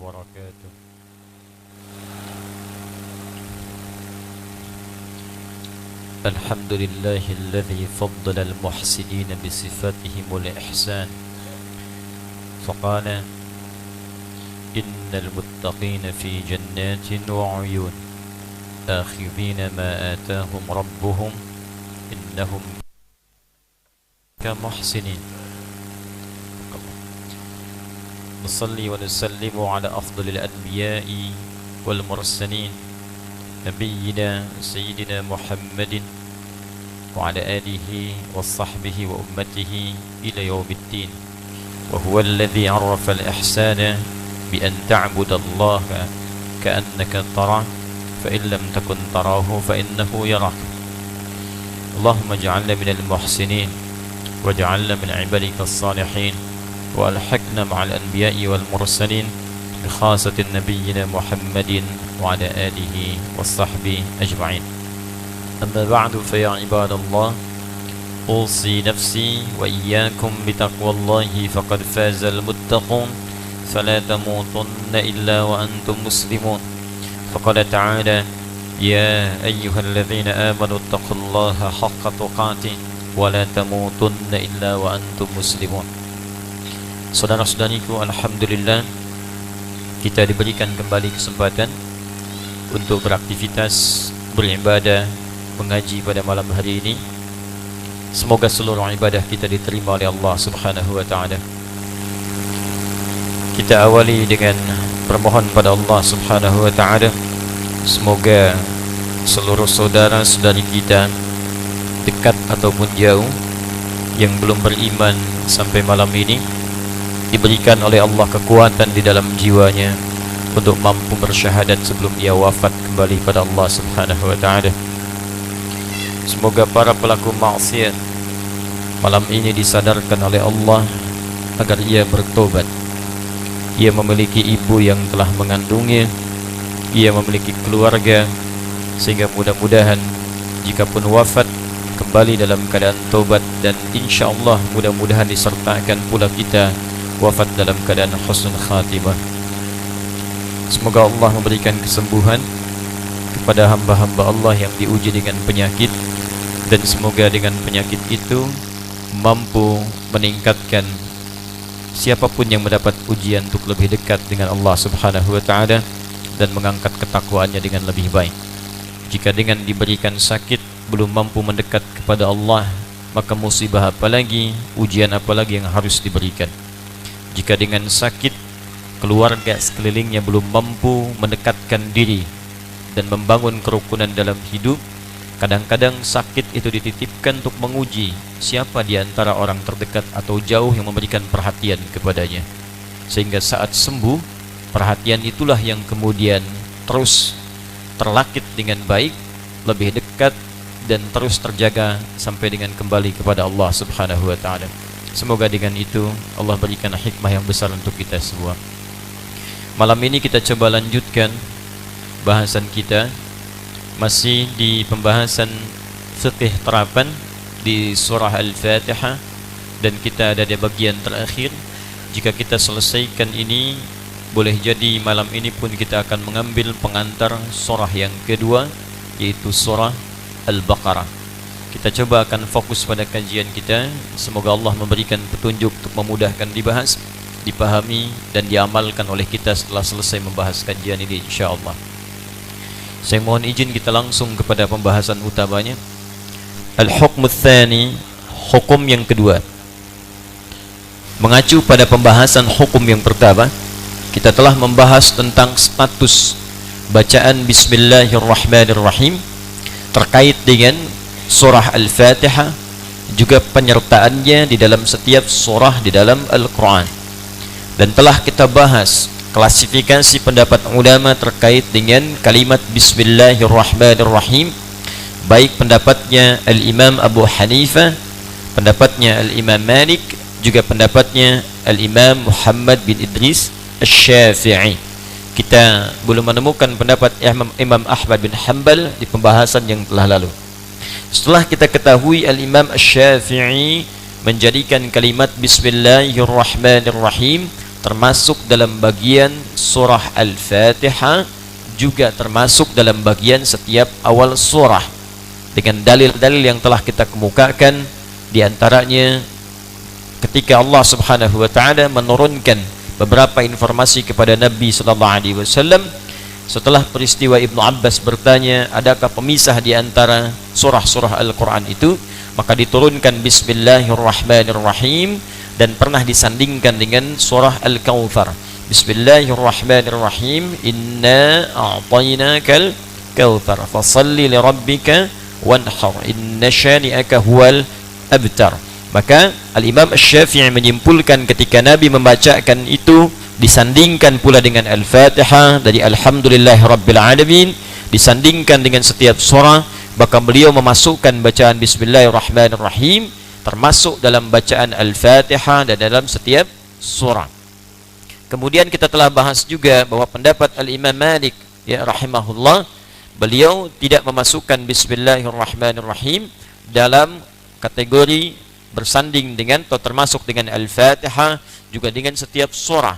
وبركاته. الحمد لله الذي فضل المحسنين بصفاتهم الإحسان، فقال إن المتقين في جنات وعيون آخذين ما آتاهم ربهم إنهم كمحسنين. نصلي ونسلم على أفضل الأنبياء والمرسلين نبينا سيدنا محمد وعلى آله وصحبه وأمته إلى يوم الدين. وهو الذي عرف الإحسان بأن تعبد الله كأنك تراه فإن لم تكن تراه فإنه يراك. اللهم اجعلنا من المحسنين واجعلنا من عبادك الصالحين وألحقنا مع الأنبياء والمرسلين بخاصة نبينا محمد وعلى آله وصحبه أجمعين. أما بعد فيا عباد الله، أوصي نفسي وإياكم بتقوى الله فقد فاز المتقون فلا تموتن إلا وأنتم مسلمون. فقال تعالى: يا أيها الذين آمنوا اتقوا الله حق تقاته ولا تموتن إلا وأنتم مسلمون. Saudara-saudariku, alhamdulillah kita diberikan kembali kesempatan untuk beraktivitas, beribadah, mengaji pada malam hari ini. Semoga seluruh ibadah kita diterima oleh Allah Subhanahu wa taala. Kita awali dengan permohon pada Allah Subhanahu wa taala, semoga seluruh saudara-saudari kita dekat ataupun jauh yang belum beriman sampai malam ini diberikan oleh Allah kekuatan di dalam jiwanya untuk mampu bersyahadat sebelum dia wafat kembali pada Allah Subhanahu wa taala. Semoga para pelaku maksiat malam ini disadarkan oleh Allah agar ia bertobat. Ia memiliki ibu yang telah mengandungnya, ia memiliki keluarga, sehingga mudah-mudahan jikapun wafat kembali dalam keadaan tobat, dan insyaallah mudah-mudahan disertakan pula kita wafat dalam keadaan husnul khatimah. Semoga Allah memberikan kesembuhan kepada hamba-hamba Allah yang diuji dengan penyakit, dan semoga dengan penyakit itu mampu meningkatkan siapapun yang mendapat ujian untuk lebih dekat dengan Allah Subhanahu wa taala dan mengangkat ketakwaannya dengan lebih baik. Jika dengan diberikan sakit belum mampu mendekat kepada Allah, maka musibah apalagi, ujian apalagi yang harus diberikan. Jika dengan sakit keluarga sekelilingnya belum mampu mendekatkan diri dan membangun kerukunan dalam hidup, kadang-kadang sakit itu dititipkan untuk menguji siapa di antara orang terdekat atau jauh yang memberikan perhatian kepadanya, sehingga saat sembuh perhatian itulah yang kemudian terus terlakit dengan baik, lebih dekat, dan terus terjaga sampai dengan kembali kepada Allah Subhanahu wa taala. Semoga dengan itu Allah berikan hikmah yang besar untuk kita semua. Malam ini kita coba lanjutkan bahasan kita, masih di pembahasan fiqh terapan di surah Al-Fatihah, dan kita ada di bagian terakhir. Jika kita selesaikan ini, boleh jadi malam ini pun kita akan mengambil pengantar surah yang kedua, yaitu surah Al-Baqarah. Kita coba akan fokus pada kajian kita. Semoga Allah memberikan petunjuk untuk memudahkan dibahas, dipahami, dan diamalkan oleh kita setelah selesai membahas kajian ini, insyaAllah. Saya mohon izin kita langsung kepada pembahasan utamanya. Al-Hukmu Tsani, hukum yang kedua. Mengacu pada pembahasan hukum yang pertama, kita telah membahas tentang status bacaan Bismillahirrahmanirrahim terkait dengan surah Al-Fatihah, juga penyertaannya di dalam setiap surah di dalam Al-Quran. Dan telah kita bahas klasifikasi pendapat ulama terkait dengan kalimat Bismillahirrahmanirrahim, baik pendapatnya Al-Imam Abu Hanifah, pendapatnya Al-Imam Malik, juga pendapatnya Al-Imam Muhammad bin Idris Asy-Syafi'i. Kita belum menemukan pendapat Imam Ahmad bin Hanbal di pembahasan yang telah lalu. Setelah kita ketahui Al-Imam Asy-Syafi'i menjadikan kalimat Bismillahirrahmanirrahim termasuk dalam bagian surah Al-Fatihah, juga termasuk dalam bagian setiap awal surah, dengan dalil-dalil yang telah kita kemukakan. Di antaranya ketika Allah Subhanahu wa taala menurunkan beberapa informasi kepada Nabi sallallahu alaihi wasallam setelah peristiwa Ibnu Abbas bertanya, adakah pemisah di antara surah-surah Al-Qur'an itu? Maka diturunkan Bismillahirrahmanirrahim, dan pernah disandingkan dengan surah Al-Kautsar. Bismillahirrahmanirrahim, inna a'tainakal kautsar fasalli lirabbika wanhar inna syani'aka huwal abtar. Maka Al-Imam Asy-Syafi'i menyimpulkan ketika Nabi membacakan itu disandingkan pula dengan Al-Fatihah dari Alhamdulillahirabbil alamin, disandingkan dengan setiap surah, maka beliau memasukkan bacaan Bismillahirrahmanirrahim termasuk dalam bacaan Al-Fatihah dan dalam setiap surah. Kemudian kita telah bahas juga bahwa pendapat Al-Imam Malik ya rahimahullah, beliau tidak memasukkan Bismillahirrahmanirrahim dalam kategori bersanding dengan atau termasuk dengan Al-Fatihah, juga dengan setiap surah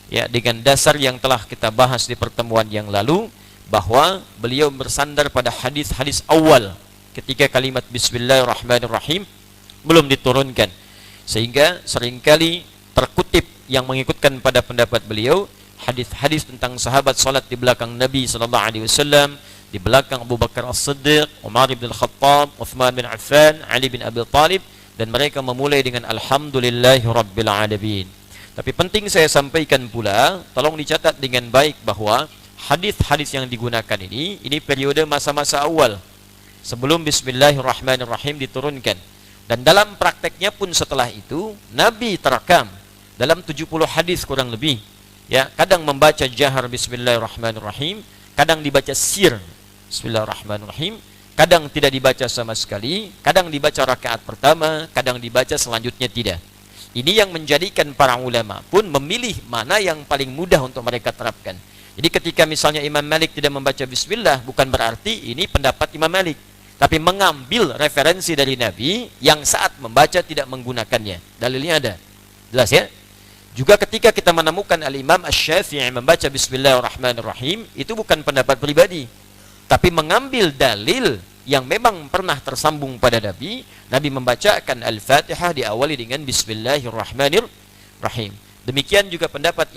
ya, dengan dasar yang telah kita bahas di pertemuan yang lalu, bahwa beliau bersandar pada hadis-hadis awal ketika kalimat Bismillahirrahmanirrahim belum diturunkan, sehingga seringkali terkutip yang mengikutkan pada pendapat beliau hadis-hadis tentang sahabat salat di belakang Nabi sallallahu alaihi wasallam, di belakang Abu Bakar As-Siddiq, Umar bin Al-Khattab, Uthman bin Affan, Ali bin Abi Thalib, dan mereka memulai dengan Alhamdulillahirabbil alamin. Tapi penting saya sampaikan pula, tolong dicatat dengan baik bahwa hadis-hadis yang digunakan ini periode masa-masa awal sebelum Bismillahirrahmanirrahim diturunkan. Dan dalam prakteknya pun setelah itu Nabi terekam dalam 70 hadis kurang lebih ya, kadang membaca jahar Bismillahirrahmanirrahim, kadang dibaca sir Bismillahirrahmanirrahim, kadang tidak dibaca sama sekali, kadang dibaca rakaat pertama, kadang dibaca selanjutnya tidak. Ini yang menjadikan para ulama pun memilih mana yang paling mudah untuk mereka terapkan. Jadi ketika misalnya Imam Malik tidak membaca bismillah, bukan berarti ini pendapat Imam Malik, tapi mengambil referensi dari Nabi yang saat membaca tidak menggunakannya. Dalilnya ada. Jelas ya? Juga ketika kita menemukan Al-Imam Asy-Syafi'i membaca Bismillahirrahmanirrahim, itu bukan pendapat pribadi, tapi mengambil dalil yang memang pernah tersambung pada Nabi. Nabi membacakan Al-Fatihah diawali dengan Bismillahirrahmanirrahim. Demikian juga pendapat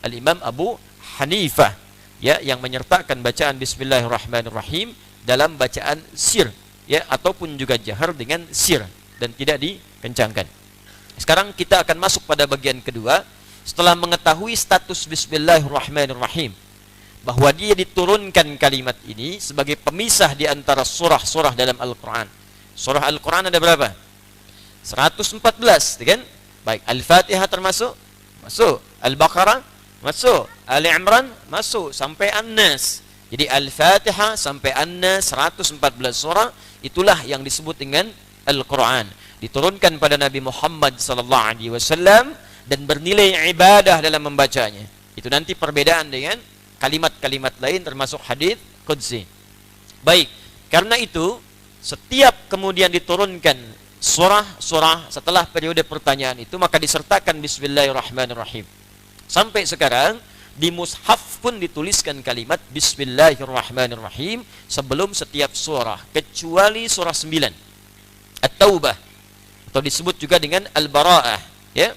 Al-Imam Abu Hanifah ya, yang menyertakan bacaan Bismillahirrahmanirrahim dalam bacaan sir ya, ataupun juga jahar dengan sir dan tidak dikencangkan. Sekarang kita akan masuk pada bagian kedua. Setelah mengetahui status Bismillahirrahmanirrahim, bahwa dia diturunkan kalimat ini sebagai pemisah di antara surah-surah dalam Al-Quran. Surah Al-Quran ada berapa? 114 kan? Baik, Al-Fatihah termasuk? Masuk. Al-Baqarah? Masuk. Ali Imran? Masuk. Sampai An-Nas. Jadi Al-Fatihah sampai An-Nas 114 surah, itulah yang disebut dengan Al-Quran. Diturunkan pada Nabi Muhammad SAW dan bernilai ibadah dalam membacanya. Itu nanti perbedaan dengan kalimat-kalimat lain termasuk hadis qudsi. Baik, karena itu setiap kemudian diturunkan surah-surah setelah periode pertanyaan itu, maka disertakan Bismillahirrahmanirrahim. Sampai sekarang di mushaf pun dituliskan kalimat Bismillahirrahmanirrahim sebelum setiap surah, kecuali surah 9 At-Taubah, atau disebut juga dengan Al-Bara'ah ya.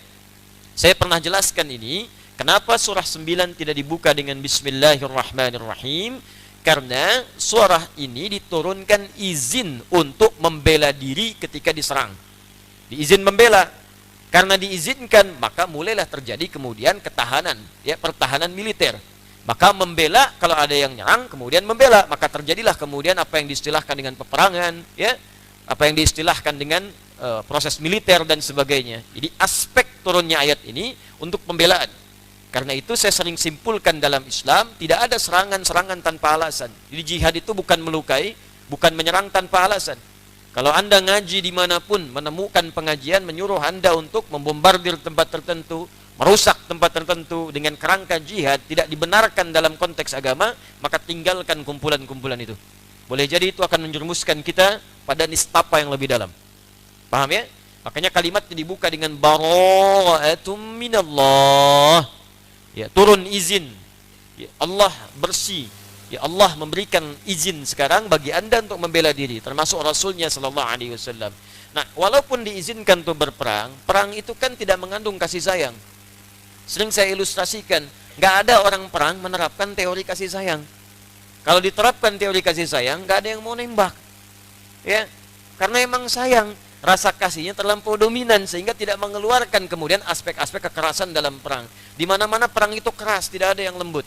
Saya pernah jelaskan ini, kenapa surah 9 tidak dibuka dengan Bismillahirrahmanirrahim, karena surah ini diturunkan izin untuk membela diri ketika diserang. Diizin membela. Karena diizinkan, maka mulailah terjadi kemudian ketahanan, ya, pertahanan militer. Maka membela, kalau ada yang nyerang, kemudian membela, maka terjadilah kemudian apa yang diistilahkan dengan peperangan, ya, apa yang diistilahkan dengan proses militer dan sebagainya. Jadi aspek turunnya ayat ini untuk pembelaan. Karena itu saya sering simpulkan dalam Islam, tidak ada serangan-serangan tanpa alasan. Jadi jihad itu bukan melukai, bukan menyerang tanpa alasan. Kalau Anda ngaji dimanapun, menemukan pengajian menyuruh Anda untuk membombardir tempat tertentu, merusak tempat tertentu dengan kerangka jihad, tidak dibenarkan dalam konteks agama, maka tinggalkan kumpulan-kumpulan itu. Boleh jadi itu akan menjerumuskan kita pada nistapa yang lebih dalam. Paham ya? Makanya kalimatnya dibuka dengan bara'atum minallah. Ya, turun izin. Ya, Allah bersih. Ya, Allah memberikan izin sekarang bagi Anda untuk membela diri, termasuk Rasulnya sallallahu alaihi wasallam. Nah, walaupun diizinkan untuk berperang, perang itu kan tidak mengandung kasih sayang. Sering saya ilustrasikan, nggak ada orang perang menerapkan teori kasih sayang. Kalau diterapkan teori kasih sayang, nggak ada yang mau nembak. Ya, karena emang sayang. Rasa kasihnya terlampau dominan sehingga tidak mengeluarkan kemudian aspek-aspek kekerasan dalam perang. Di mana-mana perang itu keras, tidak ada yang lembut.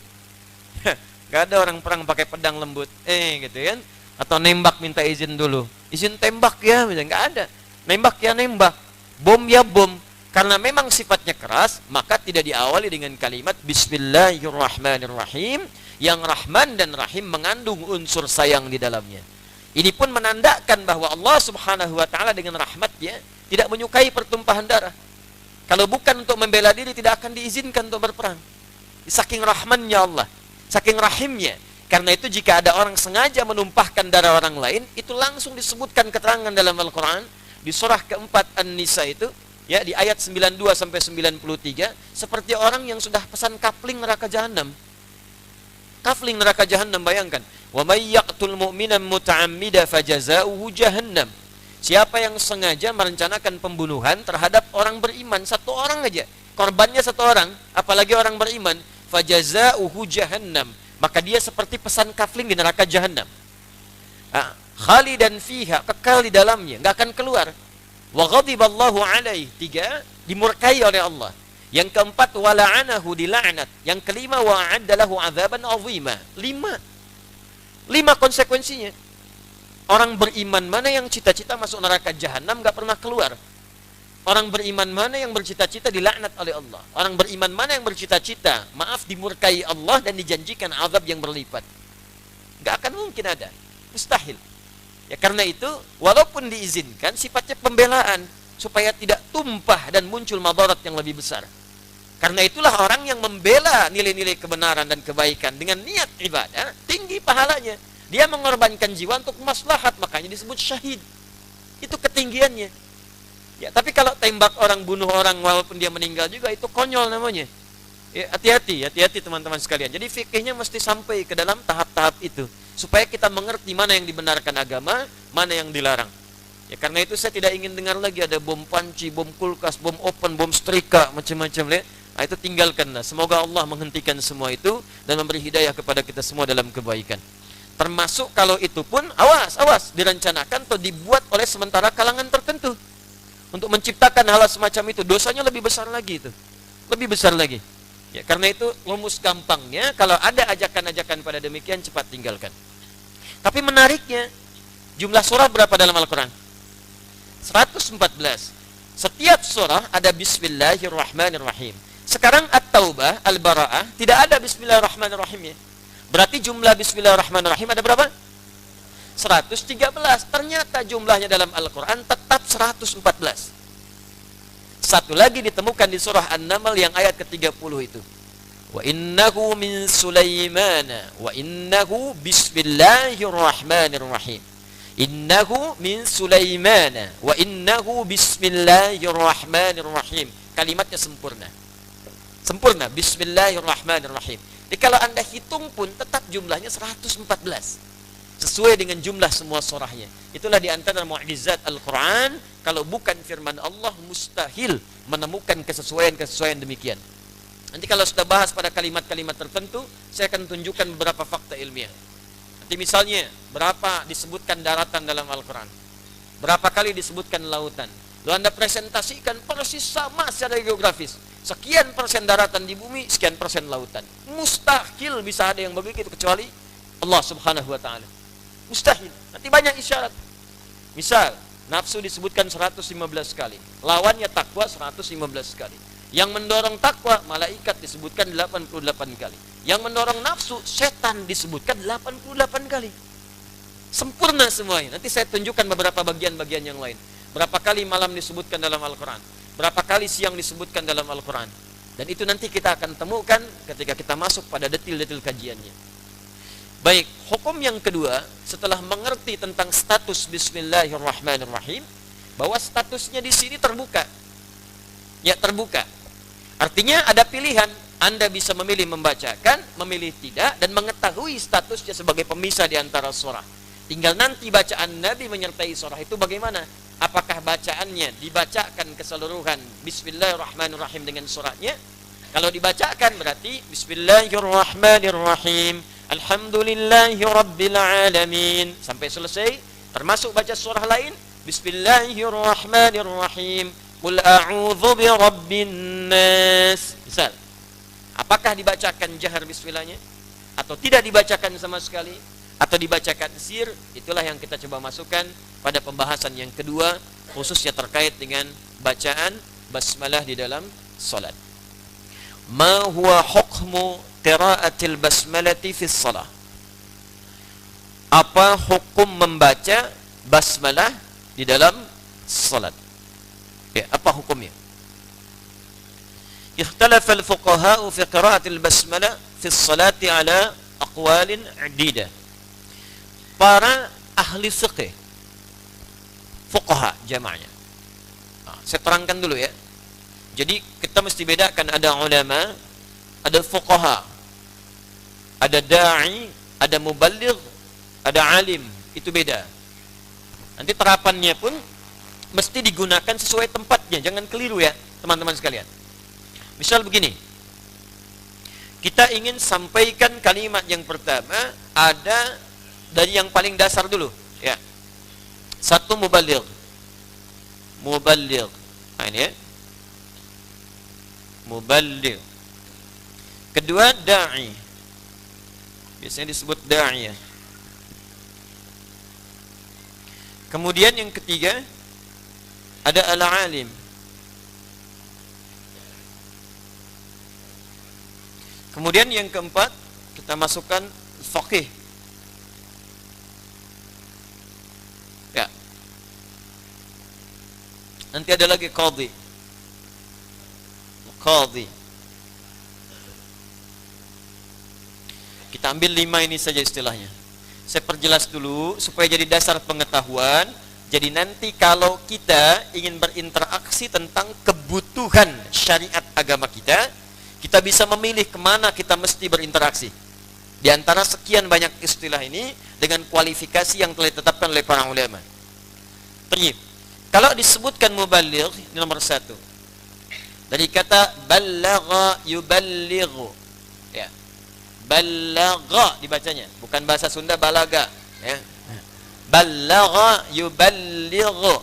Gak ada orang perang pakai pedang lembut, gitu kan? Atau nembak minta izin dulu, izin tembak ya, misalnya nggak ada. Nembak ya nembak, bom ya bom. Karena memang sifatnya keras, maka tidak diawali dengan kalimat Bismillahirrahmanirrahim, yang Rahman dan Rahim mengandung unsur sayang di dalamnya. Ini pun menandakan bahwa Allah subhanahu wa ta'ala dengan rahmatnya tidak menyukai pertumpahan darah. Kalau bukan untuk membela diri, tidak akan diizinkan untuk berperang. Saking rahmannya Allah, saking rahimnya. Karena itu jika ada orang sengaja menumpahkan darah orang lain, itu langsung disebutkan keterangan dalam Al-Quran. Di surah keempat An-Nisa itu, ya, di ayat 92 sampai 93, seperti orang yang sudah pesan kapling neraka jahanam. Kafling neraka jahanam, bayangkan. Wa may yaqtul mu'minan muta'ammida fajazauhu jahannam. Siapa yang sengaja merencanakan pembunuhan terhadap orang beriman, satu orang aja, korbannya satu orang, apalagi orang beriman, fajazauhu jahannam, maka dia seperti pesan kafling di neraka jahanam. Khalidan fiha, kekal di dalamnya, enggak akan keluar. Wa ghadiballahu alaihi, 3, dimurkai oleh Allah. Yang keempat, wala'anahu, dilaknat. Yang kelima, wa'adda lahu 'adzaban 'azima. 5 konsekuensinya. Orang beriman mana yang cita-cita masuk neraka jahanam enggak pernah keluar? Orang beriman mana yang bercita-cita dilaknat oleh Allah? Orang beriman mana yang bercita-cita dimurkai Allah dan dijanjikan azab yang berlipat? Enggak akan mungkin ada. Mustahil. Ya, karena itu walaupun diizinkan, sifatnya pembelaan supaya tidak tumpah dan muncul madarat yang lebih besar. Karena itulah orang yang membela nilai-nilai kebenaran dan kebaikan dengan niat ibadah, tinggi pahalanya. Dia mengorbankan jiwa untuk maslahat, makanya disebut syahid. Itu ketinggiannya. Ya, tapi kalau tembak orang, bunuh orang walaupun dia meninggal juga, itu konyol namanya. Ya, hati-hati teman-teman sekalian. Jadi fikihnya mesti sampai ke dalam tahap-tahap itu, supaya kita mengerti mana yang dibenarkan agama, mana yang dilarang. Ya, karena itu saya tidak ingin dengar lagi ada bom panci, bom kulkas, bom oven, bom setrika, macam-macam. Nah, itu tinggalkanlah. Semoga Allah menghentikan semua itu dan memberi hidayah kepada kita semua dalam kebaikan. Termasuk kalau itu pun, awas, direncanakan atau dibuat oleh sementara kalangan tertentu untuk menciptakan hal semacam itu, dosanya lebih besar lagi itu. Lebih besar lagi. Ya, karena itu rumus gampangnya, kalau ada ajakan-ajakan pada demikian, cepat tinggalkan. Tapi menariknya, jumlah surah berapa dalam Al-Quran? 114. Setiap surah ada Bismillahirrahmanirrahim. Sekarang At-Taubah, Al-Bara'ah tidak ada Bismillahirrahmanirrahim ya. Berarti jumlah Bismillahirrahmanirrahim ada berapa? 113. Ternyata jumlahnya dalam Al-Quran tetap 114. Satu lagi ditemukan di surah An-Naml yang ayat ke-30 itu. Wa innahu min Sulaimana wa innahu bismillahirrahmanirrahim. Innahu min Sulaimana wa innahu bismillahirrahmanirrahim. Kalimatnya sempurna. Sempurna, bismillahirrahmanirrahim. Jadi kalau Anda hitung pun tetap jumlahnya 114. Sesuai dengan jumlah semua surahnya. Itulah di antara mukjizat Al-Quran. Kalau bukan firman Allah, mustahil menemukan kesesuaian-kesesuaian demikian. Nanti kalau sudah bahas pada kalimat-kalimat tertentu, saya akan tunjukkan beberapa fakta ilmiah. Nanti misalnya, berapa disebutkan daratan dalam Al-Quran, berapa kali disebutkan lautan. Lalu Anda presentasikan persis sama secara geografis. Sekian persen daratan di bumi, sekian persen lautan. Mustahil bisa ada yang begitu kecuali Allah subhanahu wa ta'ala. Mustahil. Nanti banyak isyarat. Misal, nafsu disebutkan 115 kali. Lawannya takwa 115 kali. Yang mendorong takwa, malaikat disebutkan 88 kali. Yang mendorong nafsu, setan disebutkan 88 kali. Sempurna semuanya. Nanti saya tunjukkan beberapa bagian-bagian yang lain. Berapa kali malam disebutkan dalam Al-Quran, berapa kali siang disebutkan dalam Al-Quran. Dan itu nanti kita akan temukan ketika kita masuk pada detil-detil kajiannya. Baik, hukum yang kedua, setelah mengerti tentang status Bismillahirrahmanirrahim, bahwa statusnya di sini terbuka. Ya, terbuka. Artinya ada pilihan. Anda bisa memilih membacakan, memilih tidak, dan mengetahui statusnya sebagai pemisah di antara surah. Tinggal nanti bacaan Nabi menyertai surah itu bagaimana? Apakah bacaannya dibacakan keseluruhan Bismillahirrahmanirrahim dengan surahnya? Kalau dibacakan berarti Bismillahirrahmanirrahim, Alhamdulillahirrabbilalamin, sampai selesai. Termasuk baca surah lain Bismillahirrahmanirrahim, Qul a'udzu birabbin nas. Misal, apakah dibacakan jahar bismillahnya atau tidak dibacakan sama sekali atau dibacakan sir? Itulah yang kita coba masukkan pada pembahasan yang kedua, khususnya terkait dengan bacaan basmalah di dalam salat. Ma huwa hukmu qiraatil basmalati fi shalah? Apa hukum membaca basmalah di dalam salat? Ya, apa hukumnya? Ikhtalafa al-fuqaha fi qiraatil basmalah fi shalati ala aqwalin 'adida. Para ahli fiqh, fuqaha jamaknya. Saya terangkan dulu ya. Jadi kita mesti bedakan, ada ulama, ada fuqaha, ada da'i, ada muballigh, ada alim. Itu beda. Nanti terapannya pun mesti digunakan sesuai tempatnya, jangan keliru ya teman-teman sekalian. Misal begini, kita ingin sampaikan kalimat yang pertama, ada dari yang paling dasar dulu ya. Satu muballigh, nah, ini ya, muballigh. Kedua da'i, biasanya disebut da'i ya. Kemudian yang ketiga ada al-alim. Kemudian yang keempat kita masukkan faqih. Ya. Nanti ada lagi qadhi. Kita ambil 5 ini saja istilahnya. Saya perjelas dulu supaya jadi dasar pengetahuan. Jadi nanti kalau kita ingin berinteraksi tentang kebutuhan syariat agama kita, kita bisa memilih kemana kita mesti berinteraksi. Di antara sekian banyak istilah ini dengan kualifikasi yang telah ditetapkan oleh para ulama. Baik. Kalau disebutkan muballigh, ini nomor 1. Dari kata ballagha yuballighu. Ya. Ballagha dibacanya, bukan bahasa Sunda balaga, ya. Ballagha yuballighu,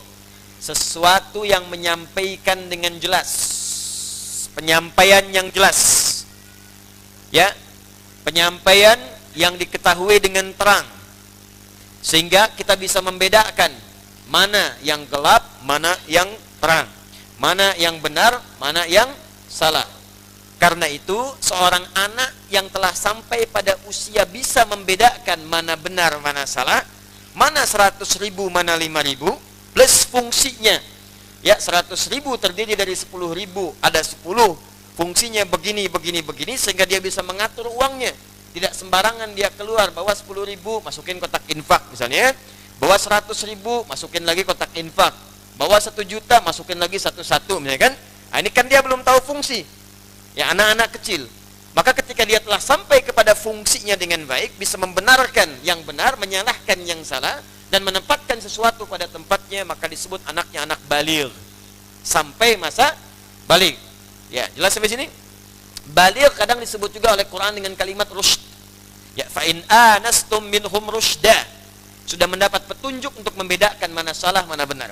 sesuatu yang menyampaikan dengan jelas, penyampaian yang jelas, ya, penyampaian yang diketahui dengan terang, sehingga kita bisa membedakan mana yang gelap, mana yang terang, mana yang benar, mana yang salah. Karena itu seorang anak yang telah sampai pada usia bisa membedakan mana benar, mana salah, mana 100.000, mana 5.000, plus fungsinya. Ya, 100.000 terdiri dari 10.000, ada 10 fungsinya begini, sehingga dia bisa mengatur uangnya. Tidak sembarangan dia keluar, bawa 10.000 masukin kotak infak misalnya, bawa 100.000 masukin lagi kotak infak, bawa 1 juta masukin lagi satu-satu misalnya kan. Nah, ini kan dia belum tahu fungsi. Ya, anak-anak kecil. Maka ketika dia telah sampai kepada fungsinya dengan baik, bisa membenarkan yang benar, menyalahkan yang salah, dan menempatkan sesuatu pada tempatnya, maka disebut anaknya anak baligh. Sampai masa baligh. Ya, jelas sampai sini? Baligh kadang disebut juga oleh Quran dengan kalimat rusyd. Ya, fa in anastum minhum rusyda. Sudah mendapat petunjuk untuk membedakan mana salah, mana benar.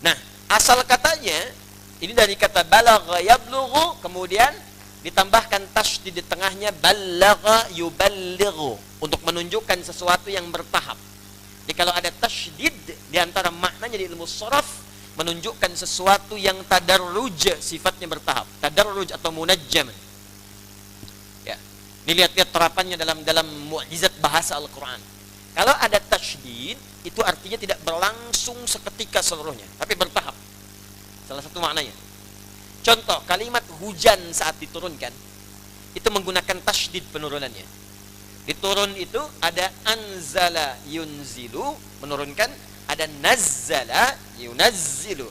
Nah, asal katanya ini dari kata balagha yablughu, kemudian ditambahkan tasydid di tengahnya, ballagha yuballighu, untuk menunjukkan sesuatu yang bertahap. Jadi kalau ada tasydid di antara maknanya di ilmu sharaf, menunjukkan sesuatu yang tadarruj, sifatnya bertahap, tadarruj atau munajjam. Ya. Ini lihat-lihat terapannya dalam mukjizat bahasa Al-Qur'an. Kalau ada tasydid, itu artinya tidak berlangsung seketika seluruhnya, tapi bertahap. Salah satu maknanya. Contoh, kalimat hujan saat diturunkan, itu menggunakan tasydid penurunannya. Diturun itu ada anzala yunzilu, menurunkan, Ada nazzala yunazzilu.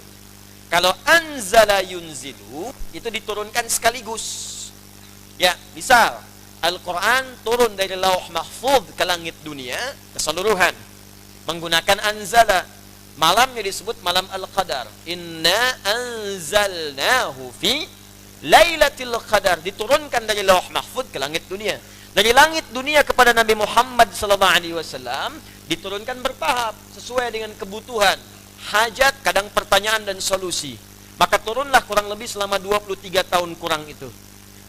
Kalau anzala yunzilu itu diturunkan sekaligus. Ya, misal Al-Quran turun dari Lauh Mahfuz ke langit dunia keseluruhan menggunakan anzala. Malamnya disebut malam Al-Qadar. Inna anzalnahu fi Lailatul Qadar, diturunkan dari Lauh Mahfuz ke langit dunia. Dari langit dunia kepada Nabi Muhammad SAW diturunkan bertahap sesuai dengan kebutuhan, hajat, kadang pertanyaan dan solusi. Maka turunlah kurang lebih selama 23 tahun kurang itu.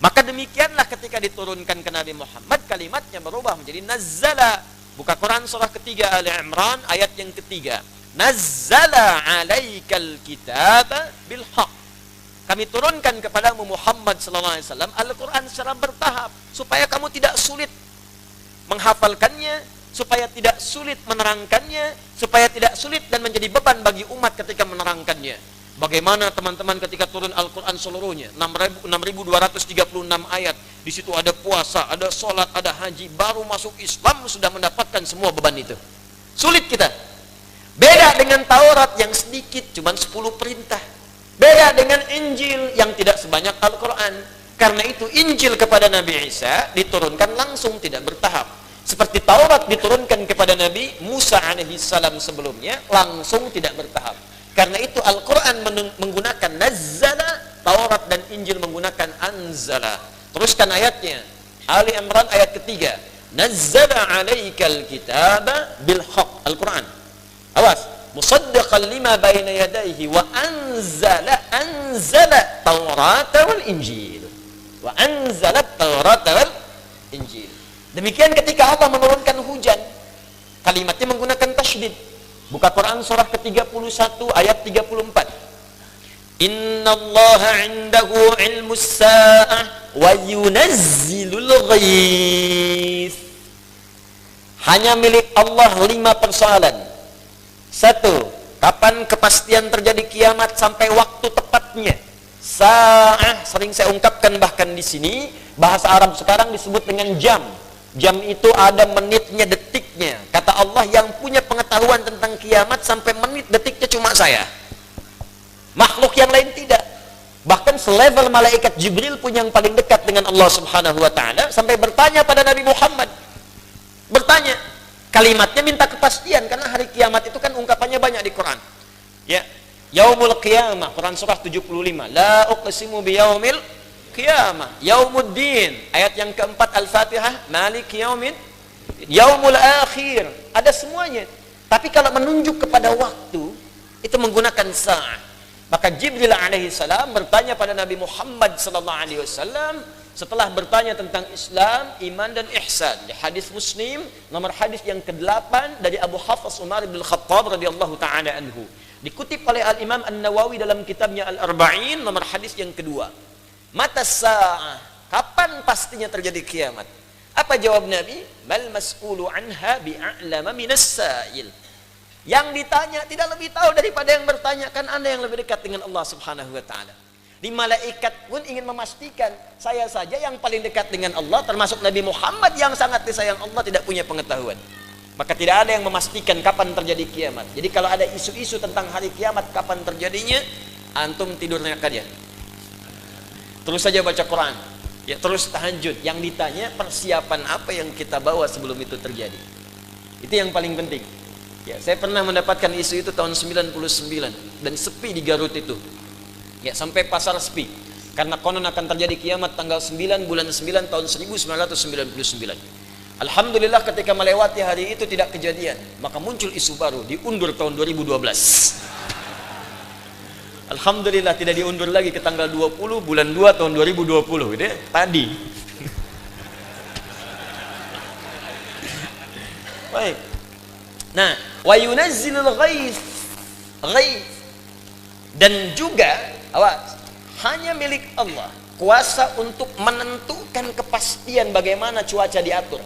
Maka demikianlah ketika diturunkan ke Nabi Muhammad, kalimatnya berubah menjadi nazzala. Buka Quran surah ketiga Ali Imran ayat yang ketiga. Nazzala alaikal kitaba bil haq. Kami turunkan kepadamu Muhammad SAW Al-Quran secara bertahap supaya kamu tidak sulit menghafalkannya, supaya tidak sulit menerangkannya, supaya tidak sulit dan menjadi beban bagi umat ketika menerangkannya. Bagaimana teman-teman ketika turun Al-Quran seluruhnya 6.236 ayat. Di situ ada puasa, ada sholat, ada haji. Baru masuk Islam sudah mendapatkan semua beban itu. Sulit kita. Beda dengan Taurat yang sedikit, cuma 10 perintah. Beda dengan Injil yang tidak sebanyak Al-Quran. Karena itu Injil kepada Nabi Isa diturunkan langsung, tidak bertahap. Seperti Taurat diturunkan kepada Nabi Musa alaihissalam sebelumnya, langsung tidak bertahap. Karena itu Al-Quran menggunakan nazzala, Taurat dan Injil menggunakan anzala. Teruskan ayatnya. Ali Imran ayat ketiga. Nazzala alaikal kitaba bil haq. Al-Quran. Awas. Musaddiqan lima baina yadayhi wa anzala Taurat wal Injil. Wa anzala Taurat wal Injil. Demikian ketika Allah menurunkan hujan. Kalimatnya menggunakan tasydid. Buka Quran surah ke-31 ayat 34. Innallaha 'indahu 'ilmus sa'ah wa yunazzilul ghaits. Hanya milik Allah 5 persoalan. 1. Kapan kepastian terjadi kiamat sampai waktu tepatnya. Sa'ah sering saya ungkapkan bahkan di sini, bahasa Arab sekarang disebut dengan jam. Jam itu ada menitnya, detiknya. Kata Allah, yang punya pengetahuan tentang kiamat sampai menit detiknya cuma saya. Makhluk yang lain tidak. Bahkan selevel malaikat Jibril pun yang paling dekat dengan Allah Subhanahu wa taala sampai bertanya pada Nabi Muhammad. Bertanya, kalimatnya minta kepastian karena hari kiamat itu kan ungkapannya banyak di Quran. Ya, Yaumul Qiyamah, Quran surah 75. La uqsimu biyaumil qiyamah, yaumuddin, ayat yang keempat Al-Fatihah, Malik yaumin, yaumul akhir, ada semuanya. Tapi kalau menunjuk kepada waktu itu menggunakan sa'ah. Maka Jibril alaihi salam bertanya pada Nabi Muhammad sallallahu alaihi wasallam setelah bertanya tentang Islam, iman dan ihsan. Di hadis Muslim nomor hadis yang ke-8 dari Abu Hafs Umar bin Khattab radhiyallahu taala anhu. Dikutip oleh Al-Imam An-Nawawi dalam kitabnya Al-Arba'in nomor hadis yang kedua. Mata sa'ah, kapan pastinya terjadi kiamat? Apa jawab Nabi? Mal mas'ulu anha bi'a'lama minas sa'il. Yang ditanya tidak lebih tahu daripada yang bertanya, kan Anda yang lebih dekat dengan Allah Subhanahu wa taala. Di malaikat pun ingin memastikan, saya saja yang paling dekat dengan Allah termasuk Nabi Muhammad yang sangat disayang Allah tidak punya pengetahuan. Maka tidak ada yang memastikan kapan terjadi kiamat. Jadi kalau ada isu-isu tentang hari kiamat kapan terjadinya, antum tidurnya aja. Terus saja baca Quran, ya terus tahajud. Yang ditanya persiapan apa yang kita bawa sebelum itu terjadi. Itu yang paling penting. Ya, saya pernah mendapatkan isu itu tahun 99 dan sepi di Garut itu. Ya, sampai pasar sepi. Karena konon akan terjadi kiamat tanggal 9 bulan 9 tahun 1999. Alhamdulillah ketika melewati hari itu tidak kejadian. Maka muncul isu baru, diundur tahun 2012. Alhamdulillah tidak diundur lagi ke tanggal 20 bulan 2 tahun 2020 gitu ya, tadi. Baik. Nah, wa yunazzilul ghaits. Dan juga awas, hanya milik Allah kuasa untuk menentukan kepastian bagaimana cuaca diatur.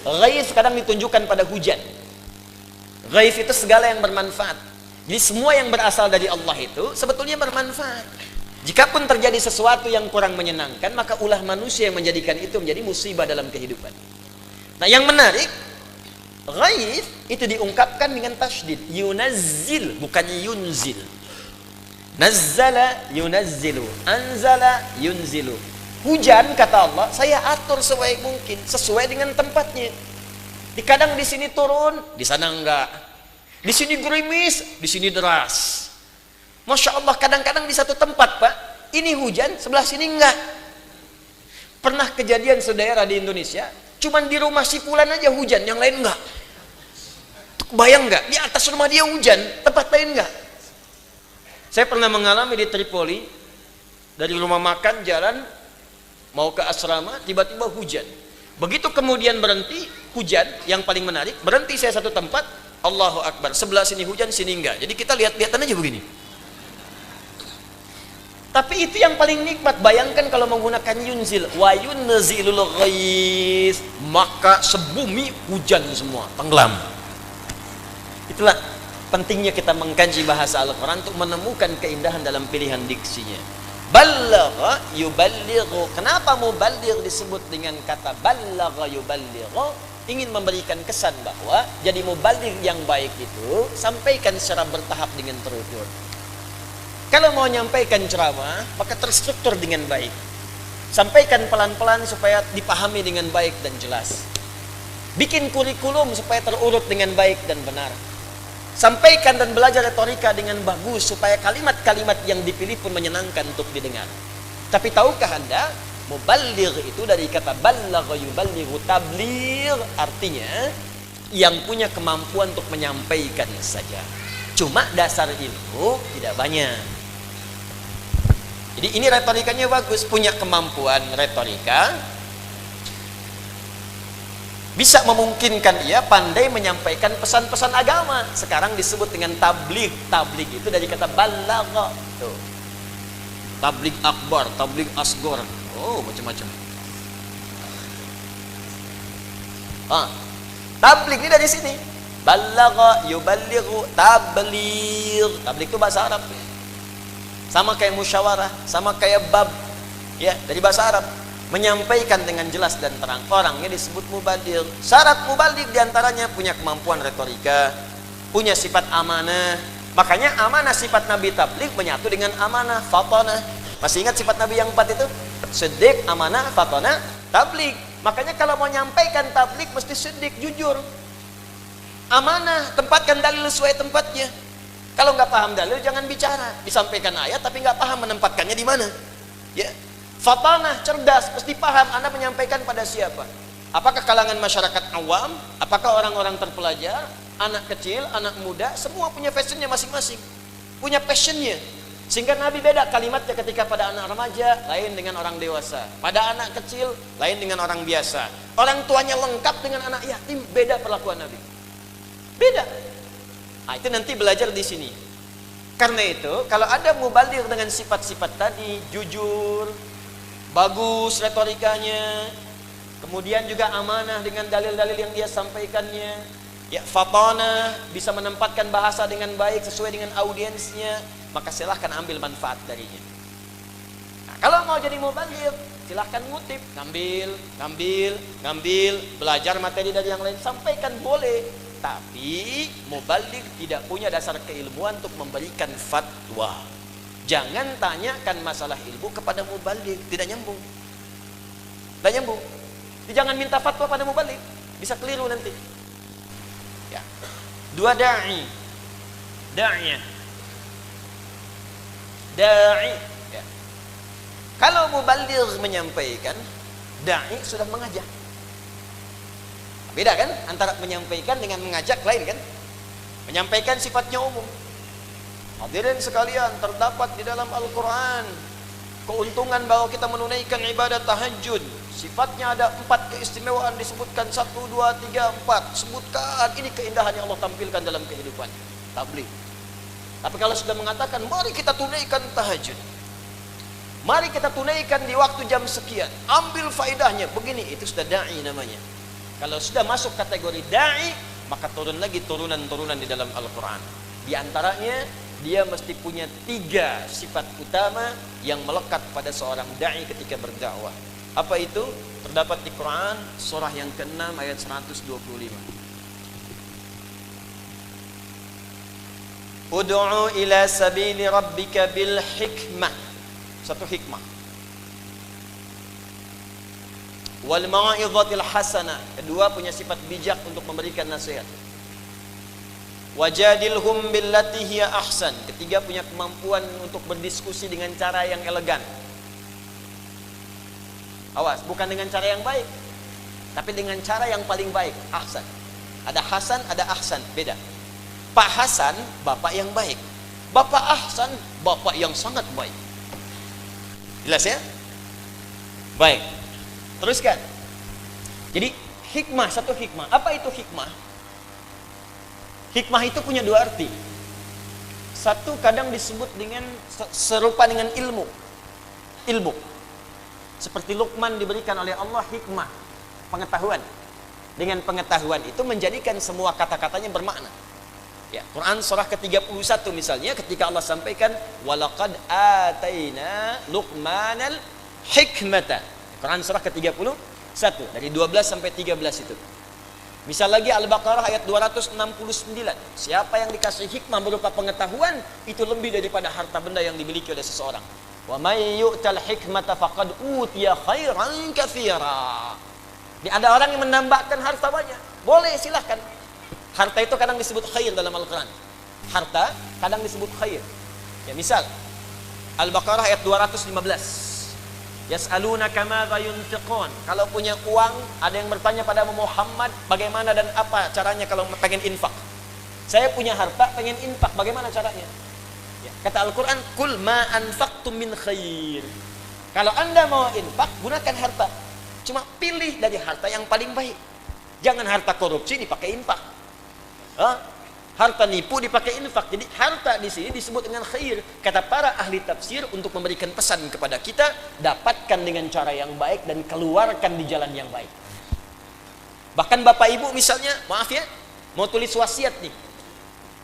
Ghaits kadang ditunjukkan pada hujan. Ghaits itu segala yang bermanfaat. Jadi semua yang berasal dari Allah itu sebetulnya bermanfaat. Jikapun terjadi sesuatu yang kurang menyenangkan, maka ulah manusia yang menjadikan itu menjadi musibah dalam kehidupan. Nah, yang menarik, Ghaith itu diungkapkan dengan tasydid. Yunazzil, bukan yunzil. Nazzala yunazzilu, anzala yunzilu. Hujan, kata Allah, saya atur sebaik mungkin sesuai dengan tempatnya. Kadang di sini turun, di sana enggak. Di sini gerimis, di sini deras. Masya Allah, kadang-kadang di satu tempat, Pak, ini hujan, sebelah sini enggak. Pernah kejadian saudara di Indonesia, cuman di rumah si fulan aja hujan, yang lain enggak. Bayang enggak? Di atas rumah dia hujan, tempat lain enggak. Saya pernah mengalami di Tripoli, dari rumah makan jalan mau ke asrama, tiba-tiba hujan. Begitu kemudian berhenti, hujan, yang paling menarik, berhenti saya satu tempat, Allahu Akbar, sebelah sini hujan, sini enggak. Jadi kita lihat-lihatan aja begini. Tapi itu yang paling nikmat. Bayangkan kalau menggunakan yunzil, wa yunzilul ghais, maka sebumi hujan semua, tenggelam. Itulah pentingnya kita mengkaji bahasa Al-Quran untuk menemukan keindahan dalam pilihan diksinya. Ballagha yuballighu. Kenapa muballigh disebut dengan kata ballagha yuballighu? Ingin memberikan kesan bahwa jadi muballigh yang baik itu sampaikan secara bertahap dengan terukur. Kalau mau nyampaikan ceramah, maka terstruktur dengan baik. Sampaikan pelan-pelan supaya dipahami dengan baik dan jelas. Bikin kurikulum supaya terurut dengan baik dan benar. Sampaikan dan belajar retorika dengan bagus supaya kalimat-kalimat yang dipilih pun menyenangkan untuk didengar. Tapi tahukah Anda, muballigh itu dari kata ballagha yuballighu, tabligh artinya yang punya kemampuan untuk menyampaikan saja. Cuma dasar ilmu tidak banyak. Jadi ini retorikanya bagus, punya kemampuan retorika, bisa memungkinkan dia pandai menyampaikan pesan-pesan agama. Sekarang disebut dengan tabligh. Tabligh itu dari kata balagha. Tuh. Tabligh akbar, tabligh asghar. Oh, macam-macam. Tabligh ini dari sini. Balagha yuballighu, tabligh. Tabligh itu bahasa Arab. Sama kayak musyawarah, sama kayak bab. Ya, dari bahasa Arab. Menyampaikan dengan jelas dan terang, orangnya disebut mubaligh. Syarat mubaligh diantaranya punya kemampuan retorika, punya sifat amanah. Makanya amanah sifat Nabi tabligh menyatu dengan amanah fatanah. Masih ingat sifat Nabi yang 4 itu? Siddiq, amanah, fatanah, tabligh. Makanya kalau mau nyampaikan tabligh mesti siddiq, jujur. Amanah, tempatkan dalil sesuai tempatnya. Kalau nggak paham dalil jangan bicara. Disampaikan ayat tapi nggak paham menempatkannya di mana. Ya. Fatanah, cerdas, mesti paham Anda menyampaikan pada siapa. Apakah kalangan masyarakat awam, apakah orang-orang terpelajar, anak kecil, anak muda, semua punya fashionnya masing-masing, punya passionnya. Sehingga Nabi beda kalimatnya ketika pada anak remaja, lain dengan orang dewasa. Pada anak kecil, lain dengan orang biasa. Orang tuanya lengkap dengan anak yatim, beda perlakuan Nabi. Beda. Nah, itu nanti belajar di sini. Karena itu, kalau ada mubaligh dengan sifat-sifat tadi, jujur, bagus retorikanya, kemudian juga amanah dengan dalil-dalil yang dia sampaikannya, ya fatanah, bisa menempatkan bahasa dengan baik sesuai dengan audiensnya, maka silahkan ambil manfaat darinya. Nah, kalau mau jadi mubaligh, silahkan ngutip, ngambil, belajar materi dari yang lain, sampaikan boleh. Tapi mubaligh tidak punya dasar keilmuan untuk memberikan fatwa. Jangan tanyakan masalah ilmu kepada mubaligh, tidak nyambung. Tidak nyambung. Jangan minta fatwa pada mubaligh, bisa keliru nanti. Ya. 2 da'i. Da'iyah. Da'i. Ya. Kalau mubaligh menyampaikan, da'i sudah mengajak. Beda kan antara menyampaikan dengan mengajak, lain kan? Menyampaikan sifatnya umum. Hadirin sekalian, terdapat di dalam Al-Quran keuntungan bahwa kita menunaikan ibadah tahajud. Sifatnya ada 4 keistimewaan disebutkan, 1, 2, 3, 4. Sebutkan, ini keindahan yang Allah tampilkan dalam kehidupan tabligh. Tapi kalau sudah mengatakan mari kita tunaikan tahajud, mari kita tunaikan di waktu jam sekian, ambil faedahnya begini, itu sudah da'i namanya. Kalau sudah masuk kategori da'i, maka turun lagi turunan-turunan di dalam Al-Quran. Di antaranya dia mesti punya 3 sifat utama yang melekat pada seorang da'i ketika berdakwah. Apa itu? Terdapat di Quran surah yang ke-6 ayat 125. Ud'u ila sabili rabbika bil hikmah. Satu hikmah. Wal mau'izatil hasanah. Kedua, punya sifat bijak untuk memberikan nasihat. Wajadilhum billati hiya ahsan. Ketiga, punya kemampuan untuk berdiskusi dengan cara yang elegan. Awas, bukan dengan cara yang baik, tapi dengan cara yang paling baik, ahsan. Ada Hasan, ada Ahsan, beda. Pak Hasan, bapak yang baik. Bapak Ahsan, bapak yang sangat baik. Jelas ya? Baik. Teruskan. Jadi hikmah, satu hikmah. Apa itu hikmah? Hikmah itu punya dua arti. Satu kadang disebut dengan serupa dengan ilmu. Ilmu. Seperti Luqman diberikan oleh Allah hikmah, pengetahuan. Dengan pengetahuan itu menjadikan semua kata-katanya bermakna. Ya, Quran surah ke-31 misalnya ketika Allah sampaikan walaqad ataina Luqmanal hikmata. Quran surah ke-31 dari 12 sampai 13 itu. Misal lagi Al-Baqarah ayat 269. Siapa yang dikasih hikmah berupa pengetahuan itu lebih daripada harta benda yang dimiliki oleh seseorang. Wa may yu'tal hikmata faqad utiya khairan katsira. Ada orang yang menambahkan harta banyak. Boleh, silahkan. Harta itu kadang disebut khair dalam Al-Quran. Harta kadang disebut khair. Ya, misal Al-Baqarah ayat 215. Yas'alunaka madza yunfiqun. Kalau punya uang, ada yang bertanya pada Muhammad, bagaimana dan apa caranya kalau pengen infak? Saya punya harta, pengen infak, bagaimana caranya? Ya, kata Al-Quran, kul ma anfaqtum min khair. Kalau Anda mau infak, gunakan harta. Cuma pilih dari harta yang paling baik. Jangan harta korupsi dipakai infak. Harta nipu dipakai infak. Jadi harta di sini disebut dengan khair. Kata para ahli tafsir untuk memberikan pesan kepada kita, dapatkan dengan cara yang baik dan keluarkan di jalan yang baik. Bahkan bapak ibu misalnya, maaf ya, mau tulis wasiat nih.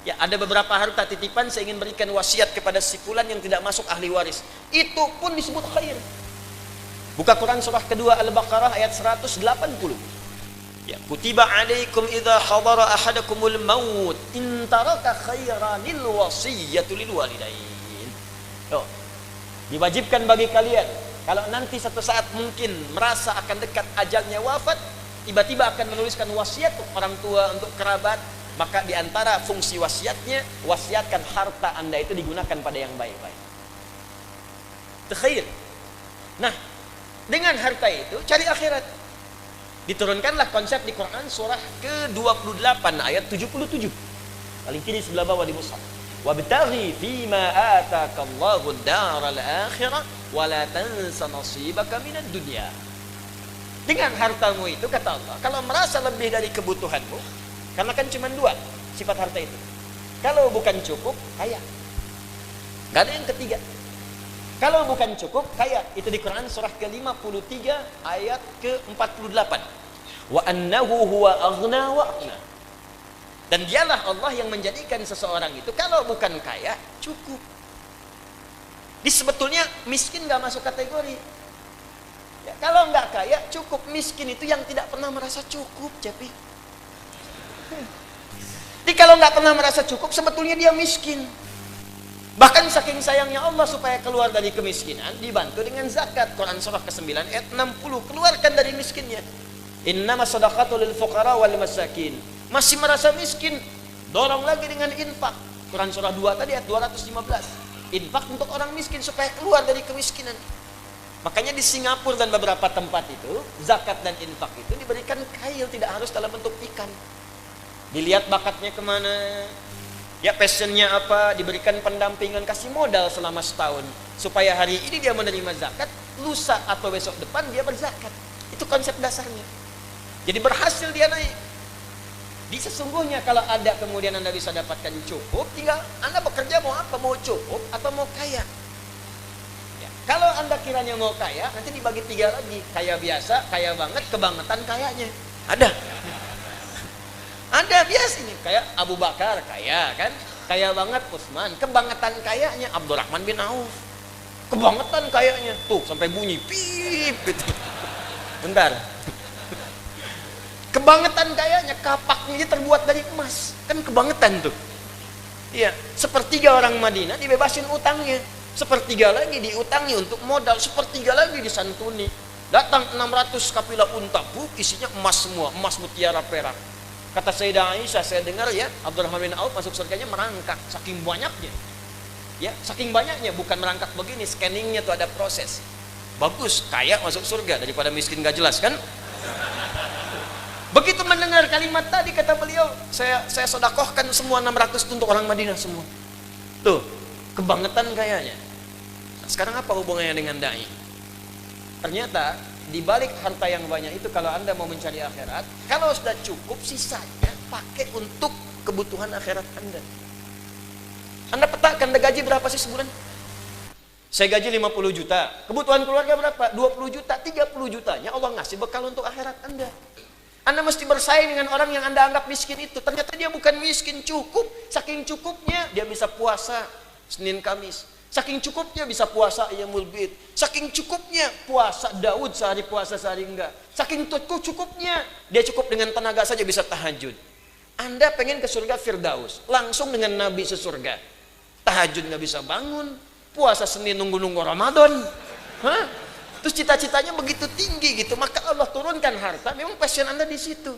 Ya, ada beberapa harta titipan saya ingin berikan wasiat kepada si fulan yang tidak masuk ahli waris. Itu pun disebut khair. Buka Quran surah kedua Al-Baqarah ayat 180. Ya, kutiba alaikum idza hadara ahadakumul maut in taraka khairanil wasiyatu lil walidain. Diwajibkan bagi kalian kalau nanti satu saat mungkin merasa akan dekat ajalnya wafat, tiba-tiba akan menuliskan wasiat untuk orang tua, untuk kerabat, maka di antara fungsi wasiatnya, wasiatkan harta Anda itu digunakan pada yang baik-baik. Itu khair. Nah, dengan harta itu cari akhirat. Diturunkanlah konsep di Quran surah ke-28 ayat 77. Paling kiri sebelah bawah di mushaf. Wabtaghi fima atakallahu ad-daral akhirah wa la tansa nasibaka minad dunya. Dengan hartamu itu kata Allah, kalau merasa lebih dari kebutuhanmu, karena kan cuma dua sifat harta itu. Kalau bukan cukup, kaya. Gak ada yang ketiga. Kalau bukan cukup, kaya. Itu di Quran surah ke-53 ayat ke-48. Wa annahu huwa aghna wa aqna. Dan dialah Allah yang menjadikan seseorang itu kalau bukan kaya, cukup. Di sebetulnya miskin gak masuk kategori. Ya, kalau nggak kaya, cukup. Miskin itu yang tidak pernah merasa cukup, Cepi. Jadi kalau nggak pernah merasa cukup, sebetulnya dia miskin. Bahkan saking sayangnya Allah supaya keluar dari kemiskinan, dibantu dengan zakat. Quran surah ke-9 ayat 60. Keluarkan dari miskinnya. Innama shadaqatu lil fuqara wal masakin. Masih merasa miskin, dorong lagi dengan infak. Quran surah 2 tadi ayat 215. Infak untuk orang miskin supaya keluar dari kemiskinan. Makanya di Singapura dan beberapa tempat itu, zakat dan infak itu diberikan kail, tidak harus dalam bentuk ikan. Dilihat bakatnya kemana, ya passionnya apa, diberikan pendampingan, kasih modal selama setahun supaya hari ini dia menerima zakat, lusa atau besok depan dia berzakat. Itu konsep dasarnya. Jadi berhasil dia naik. Di sesungguhnya kalau ada kemudian Anda bisa dapatkan cukup, tinggal Anda bekerja mau apa, mau cukup atau mau kaya. Ya, kalau Anda kiranya mau kaya, nanti dibagi 3 lagi. Kaya biasa, kaya banget, kebangetan kayanya. Ada. Ada biasa ini, kayak Abu Bakar kaya kan, kaya banget Utsman, kebangetan kayanya Abdurrahman bin Auf. Kebangetan kayanya, tuh sampai bunyi pip gitu. Bentar. Kebangetan kayanya, kapaknya terbuat dari emas. Kan kebangetan tuh. Ya, sepertiga orang Madinah dibebasin utangnya, sepertiga lagi diutangi untuk modal, sepertiga lagi disantuni. Datang 600 kapilah unta, isinya emas semua, emas mutiara perak. Kata Sayyidah Aisyah, saya dengar ya, Abdurrahman bin Auf masuk surganya merangkak, saking banyaknya. Ya, saking banyaknya, bukan merangkak begini, scanningnya tuh ada proses. Bagus, kaya masuk surga daripada miskin gak jelas kan? Begitu mendengar kalimat tadi, kata beliau, saya sedekahkan semua 600 untuk orang Madinah semua. Tuh, kebangetan kayaknya. Nah, sekarang apa hubungannya dengan dai? Ternyata di balik harta yang banyak itu, kalau Anda mau mencari akhirat, kalau sudah cukup, sisanya pakai untuk kebutuhan akhirat Anda. Anda petakan, Anda gaji berapa sih sebulan? Saya gaji 50 juta. Kebutuhan keluarga berapa? 20 juta, 30 jutanya Allah ngasih bekal untuk akhirat Anda. Anda mesti bersaing dengan orang yang Anda anggap miskin itu. Ternyata dia bukan miskin, cukup. Saking cukupnya dia bisa puasa Senin Kamis. Saking cukupnya bisa puasa Ayyamul Bid. Saking cukupnya puasa Daud sehari puasa sehari enggak. Saking cukupnya dia cukup dengan tenaga saja bisa tahajud. Anda pengen ke surga Firdaus, langsung dengan Nabi sesurga. Tahajud nggak bisa bangun, puasa Senin nunggu-nunggu Ramadan. Hah? Terus cita-citanya begitu tinggi gitu, maka Allah turunkan harta, memang passion Anda di situ.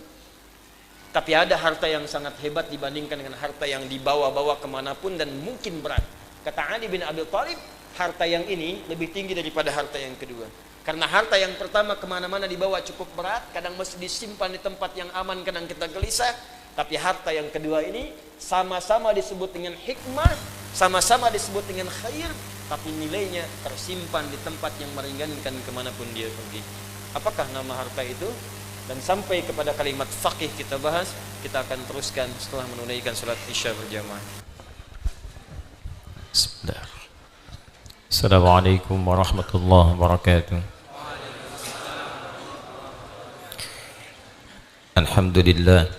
Tapi ada harta yang sangat hebat dibandingkan dengan harta yang dibawa-bawa kemanapun dan mungkin berat. Kata Ali bin Abi Thalib, harta yang ini lebih tinggi daripada harta yang kedua. Karena harta yang pertama kemana-mana dibawa cukup berat, kadang mesti disimpan di tempat yang aman, kadang kita gelisah. Tapi harta yang kedua ini sama-sama disebut dengan hikmah, sama-sama disebut dengan khair, tapi nilainya tersimpan di tempat yang meringankan kemanapun dia pergi. Apakah nama harta itu? Dan sampai kepada kalimat faqih kita bahas, kita akan teruskan setelah menunaikan salat Isya berjamaah. Bismillah. Assalamualaikum warahmatullahi wabarakatuh. Alhamdulillah,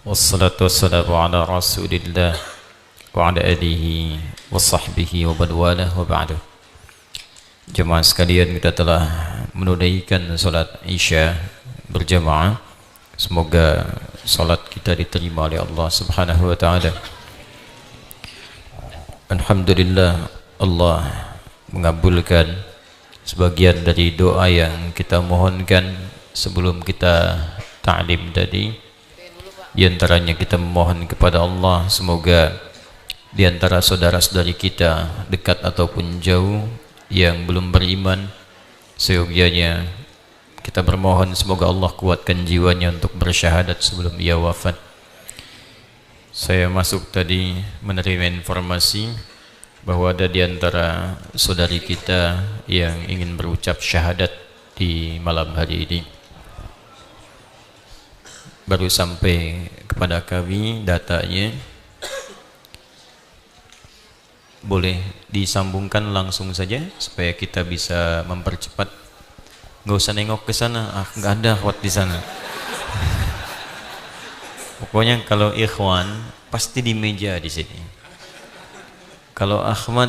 wassalatu wassalamu ala rasulillah wa ala alihi wa sahbihi wa badwalah wa ba'du. Jemaah sekalian, kita telah menunaikan salat Isya berjamaah. Semoga salat kita diterima oleh Allah Subhanahu wa taala. Alhamdulillah, Allah mengabulkan sebagian dari doa yang kita mohonkan sebelum kita ta'lim tadi. Di antaranya kita memohon kepada Allah semoga di antara saudara-saudari kita dekat ataupun jauh yang belum beriman, seyogyanya kita bermohon semoga Allah kuatkan jiwanya untuk bersyahadat sebelum ia wafat. Saya masuk tadi menerima informasi bahwa ada di antara saudari kita yang ingin berucap syahadat di malam hari ini. Baru sampai kepada kami datanya. Boleh disambungkan langsung saja supaya kita bisa mempercepat. Nggak usah nengok ke sana, nggak ada akhwat di sana. Pokoknya kalau ikhwan pasti di meja di sini. Kalau akhwat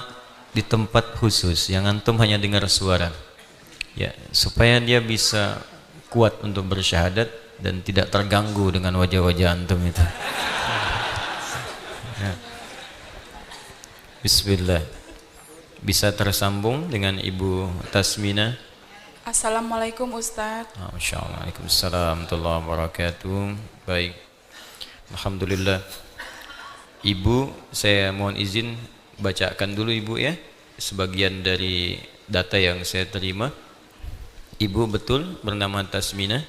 di tempat khusus yang antum hanya dengar suara. Ya, supaya dia bisa kuat untuk bersyahadat dan tidak terganggu dengan wajah-wajah antum itu. Ya. Bismillah. Bisa tersambung dengan Ibu Tasmina. Assalamualaikum Ustaz. Masya Allah. Waalaikumsalam warahmatullahi wabarakatuh. Baik, alhamdulillah. Ibu, saya mohon izin bacakan dulu Ibu ya sebagian dari data yang saya terima. Ibu betul bernama Tasmina?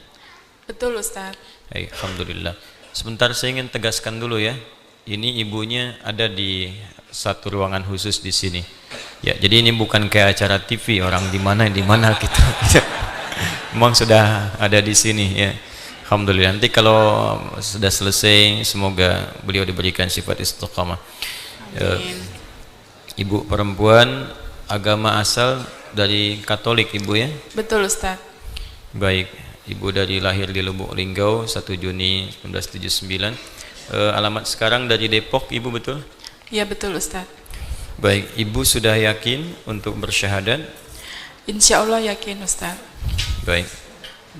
Betul Ustaz. Baik, alhamdulillah. Sebentar saya ingin tegaskan dulu ya. Ini ibunya ada di satu ruangan khusus di sini. Ya, jadi ini bukan kayak acara TV orang di mana gitu. Memang sudah ada di sini ya. Alhamdulillah. Nanti kalau sudah selesai semoga beliau diberikan sifat istiqamah. Ibu perempuan, agama asal dari Katolik Ibu ya? Betul Ustaz. Baik, Ibu dari lahir di Lubuk Linggau 1 Juni 1979. Alamat sekarang dari Depok Ibu betul? Ya betul Ustaz. Baik, Ibu sudah yakin untuk bersyahadat? Insya Allah yakin Ustaz. Baik,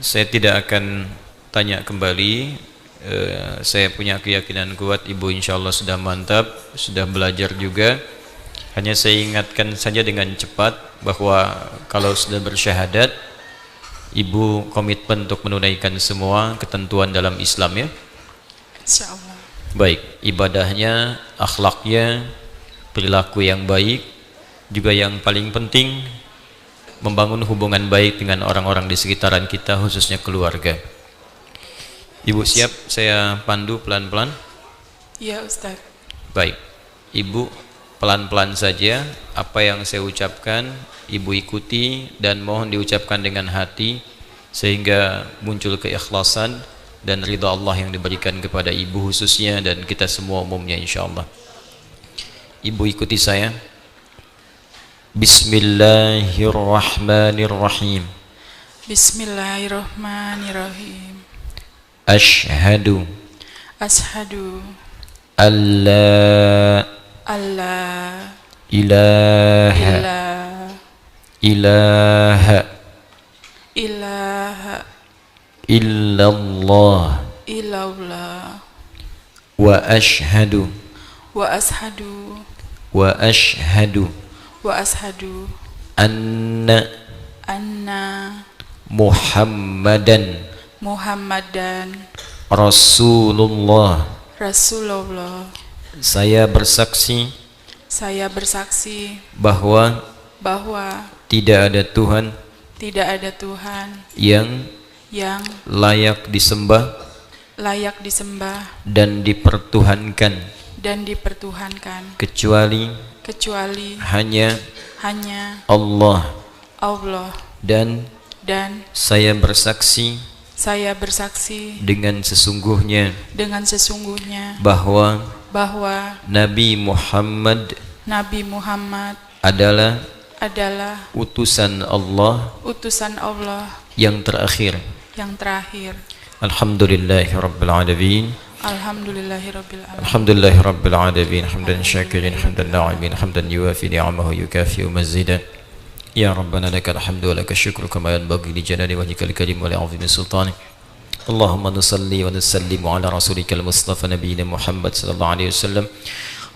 saya tidak akan tanya kembali Saya punya keyakinan kuat ibu insya Allah sudah mantap, sudah belajar juga. Hanya saya ingatkan saja dengan cepat bahwa kalau sudah bersyahadat, ibu komitmen untuk menunaikan semua ketentuan dalam Islam ya. Insya Allah. Baik, ibadahnya, akhlaknya, perilaku yang baik, juga yang paling penting membangun hubungan baik dengan orang-orang di sekitaran kita, khususnya keluarga. Ibu siap saya pandu pelan-pelan? Iya Ustaz. Baik, ibu pelan-pelan saja apa yang saya ucapkan ibu ikuti dan mohon diucapkan dengan hati sehingga muncul keikhlasan dan ridha Allah yang diberikan kepada ibu khususnya dan kita semua umumnya insyaallah. Ibu ikuti saya. Bismillahirrahmanirrahim. Bismillahirrahmanirrahim. Ashhadu Ashadu alla alla ilaha ilaha ilaha illallah illallah wa ashhadu wa ashadu wa ashhadu wa ashadu anna anna Muhammadan Muhammadan Rasulullah. Rasulullah. Saya bersaksi bahwa tidak ada Tuhan yang layak disembah dan dipertuhankan kecuali hanya Allah, dan saya bersaksi dengan sesungguhnya bahwa Nabi Muhammad adalah utusan Allah yang terakhir. Alhamdulillahirabbil alamin. Alhamdulillahirabbil alamin. Hamdan syakirin, hamdan na'imin, hamdan yuwafi ni'amahu yukafi mazidan. Ya Rabbana lakal hamdu wa lakal syukru kama yanbaghi li jalali wajhikal karim wa li 'azimi sultanik. Allahumma nusalli wa nusallimu ala rasulikal mustafa nabiyyina Muhammad sallallahu alaihi wasallam.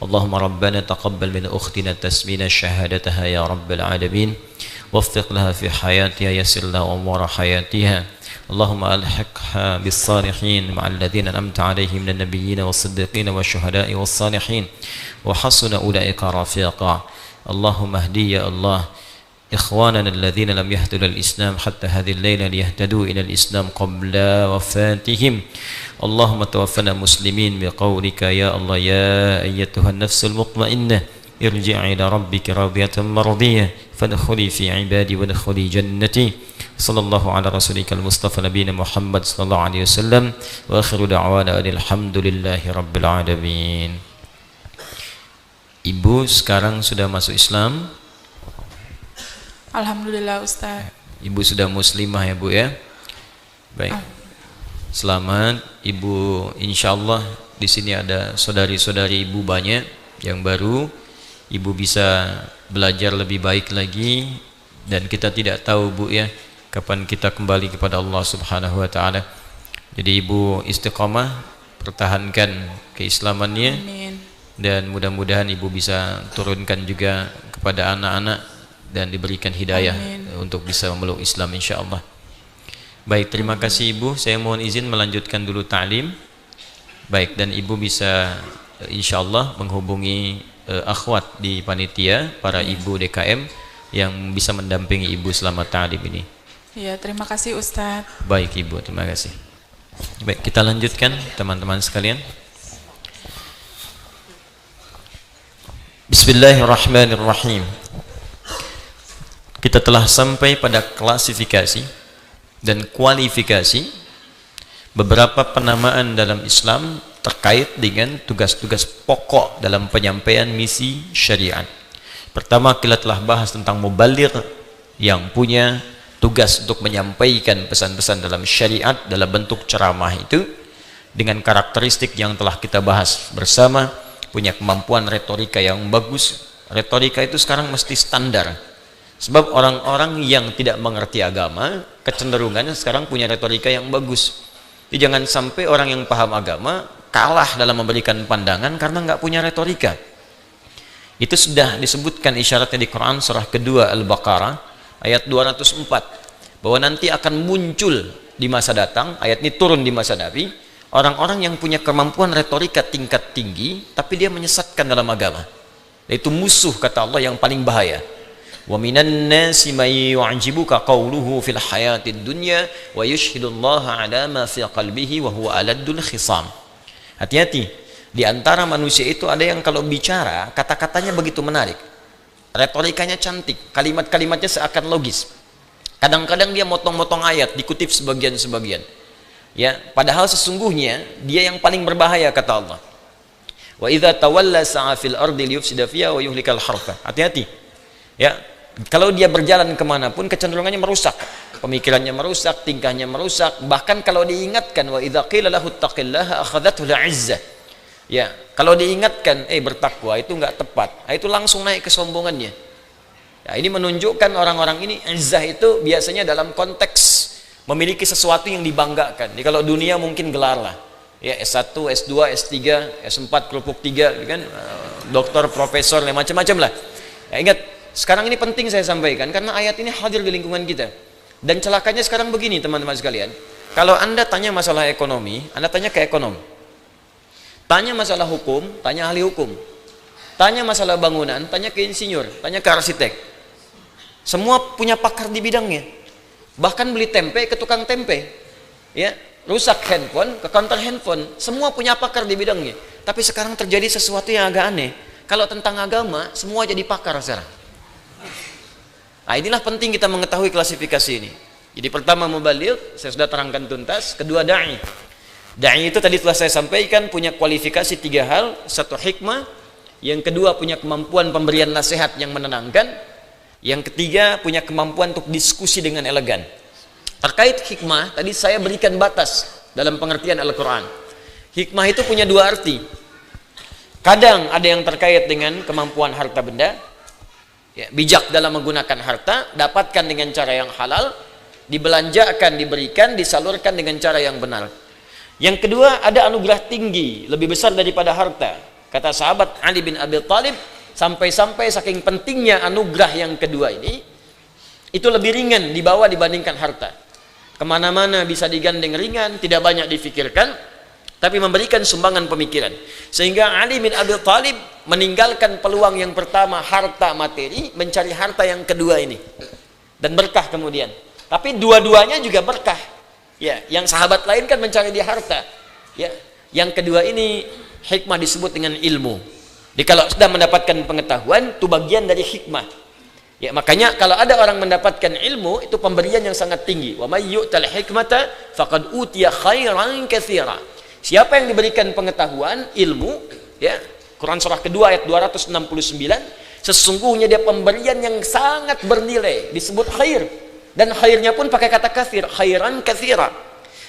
Allahumma rabbana taqabbal min ukhtina tasmina syahadataha ya rabbal alamin. Waffiq laha fi hayatiha, yassir laha umura hayatiha. Allahumma alhiqha bis salihin ma'al ladzina an'amta 'alaihim minan nabiyyin was siddiqin wasyuhada'i was salihin wa hasuna ulaika rafiqa. Allahumma hdi ya Allah إخواننا الذين لم يهتدوا إلى الإسلام حتى هذه الليلة ليهتدوا إلى الإسلام قبل وفاتهم. اللهم توفنا مسلمين بقولك يا الله يا أيتها النفس المطمئنة ارجعي إلى ربك راضية مرضية فادخلي في عبادي وادخلي جنتي. صلى الله على رسولك المصطفى نبينا محمد صلى الله عليه وسلم وآخر دعوانا أن الحمد لله رب العالمين. Ibu sekarang sudah masuk Islam? Alhamdulillah Ustaz. Ibu sudah muslimah ya Bu ya. Baik. Selamat Ibu, insyaallah di sini ada saudari-saudari Ibu banyak yang baru. Ibu bisa belajar lebih baik lagi dan kita tidak tahu Bu ya kapan kita kembali kepada Allah Subhanahu wa taala. Jadi Ibu istiqamah, pertahankan keislamannya. Amin. Dan mudah-mudahan Ibu bisa turunkan juga kepada anak-anak dan diberikan hidayah. Amin. Untuk bisa memeluk Islam insyaallah. Baik, terima kasih Ibu. Saya mohon izin melanjutkan dulu ta'lim. Baik, dan Ibu bisa insyaallah menghubungi akhwat di panitia, para Ibu DKM yang bisa mendampingi Ibu selama ta'lim ini. Ya, terima kasih Ustaz. Baik Ibu, terima kasih. Baik, kita lanjutkan teman-teman sekalian. Bismillahirrahmanirrahim. Kita telah sampai pada klasifikasi dan kualifikasi beberapa penamaan dalam Islam terkait dengan tugas-tugas pokok dalam penyampaian misi syariat. Pertama, kita telah bahas tentang mubaligh yang punya tugas untuk menyampaikan pesan-pesan dalam syariat dalam bentuk ceramah itu dengan karakteristik yang telah kita bahas bersama, punya kemampuan retorika yang bagus. Retorika itu sekarang mesti standar. Sebab orang-orang yang tidak mengerti agama kecenderungannya sekarang punya retorika yang bagus. Jadi jangan sampai orang yang paham agama kalah dalam memberikan pandangan karena nggak punya retorika. Itu sudah disebutkan isyaratnya di Quran surah kedua Al-Baqarah ayat 204 bahwa nanti akan muncul di masa datang, ayat ini turun di masa Nabi, orang-orang yang punya kemampuan retorika tingkat tinggi tapi dia menyesatkan dalam agama. Itu musuh, kata Allah, yang paling bahaya. Wa minan nasi may yu'jibuka qawluhu fil hayatid dunya wa yushhidullaha ala ma fi qalbihi wa huwa aladdul khisam. Hati-hati. Di antara manusia itu ada yang kalau bicara kata-katanya begitu menarik, retorikanya cantik, kalimat-kalimatnya seakan logis. Kadang-kadang dia motong-motong ayat, dikutip sebagian-sebagian. Ya, padahal sesungguhnya dia yang paling berbahaya, kata Allah. Wa idza tawalla sa'a fil ardi liyufsida fiha wa yuhlikal harfa. Hati-hati. Ya, kalau dia berjalan kemanapun kecenderungannya merusak, pemikirannya merusak, tingkahnya merusak. Bahkan kalau diingatkan wa idza qila lahu taqillaha akhadhathu al-'izzah. Ya, kalau diingatkan bertakwa itu enggak tepat, itu langsung naik kesombongannya. Ya, ini menunjukkan orang-orang ini izzah itu biasanya dalam konteks memiliki sesuatu yang dibanggakan. Jadi kalau dunia mungkin gelar lah. Ya, S1, S2, S3, S4, kerupuk 3 gitu kan, doktor, profesor, macam-macam lah. Ya, ingat, sekarang ini penting saya sampaikan karena ayat ini hadir di lingkungan kita. Dan celakanya sekarang begini, teman-teman sekalian. Kalau Anda tanya masalah ekonomi, Anda tanya ke ekonom. Tanya masalah hukum, tanya ahli hukum. Tanya masalah bangunan, tanya ke insinyur, tanya ke arsitek. Semua punya pakar di bidangnya. Bahkan beli tempe ke tukang tempe. Ya, rusak handphone ke counter handphone. Semua punya pakar di bidangnya. Tapi sekarang terjadi sesuatu yang agak aneh. Kalau tentang agama, semua jadi pakar sekarang. Nah, inilah penting kita mengetahui klasifikasi ini. Jadi pertama mubaligh, saya sudah terangkan tuntas. Kedua da'i. Da'i itu tadi telah saya sampaikan punya kualifikasi 3 hal. Satu, hikmah. Yang kedua, punya kemampuan pemberian nasihat yang menenangkan. Yang ketiga, punya kemampuan untuk diskusi dengan elegan. Terkait hikmah, tadi saya berikan batas dalam pengertian Al-Quran. Hikmah itu punya 2 arti. Kadang ada yang terkait dengan kemampuan harta benda. Ya, bijak dalam menggunakan harta, dapatkan dengan cara yang halal, dibelanjakan, diberikan, disalurkan dengan cara yang benar. Yang kedua, ada anugerah tinggi, lebih besar daripada harta. Kata sahabat Ali bin Abi Thalib, sampai-sampai saking pentingnya anugerah yang kedua ini, itu lebih ringan dibawa dibandingkan harta. Kemana-mana bisa digandeng ringan, tidak banyak difikirkan, tapi memberikan sumbangan pemikiran. Sehingga Ali bin Abi Thalib meninggalkan peluang yang pertama, harta materi, mencari harta yang kedua ini. Dan berkah kemudian. Tapi dua-duanya juga berkah. Ya, yang sahabat lain kan mencari di harta. Ya, yang kedua ini hikmah disebut dengan ilmu. Jadi kalau sudah mendapatkan pengetahuan, itu bagian dari hikmah. Ya, makanya kalau ada orang mendapatkan ilmu, itu pemberian yang sangat tinggi. Wa may yu'tal hikmata faqad utiya khairan katsira. Siapa yang diberikan pengetahuan, ilmu, ya, Quran surah kedua ayat 269, sesungguhnya dia pemberian yang sangat bernilai, disebut khair. Dan khairnya pun pakai kata katsir, khairan katsira.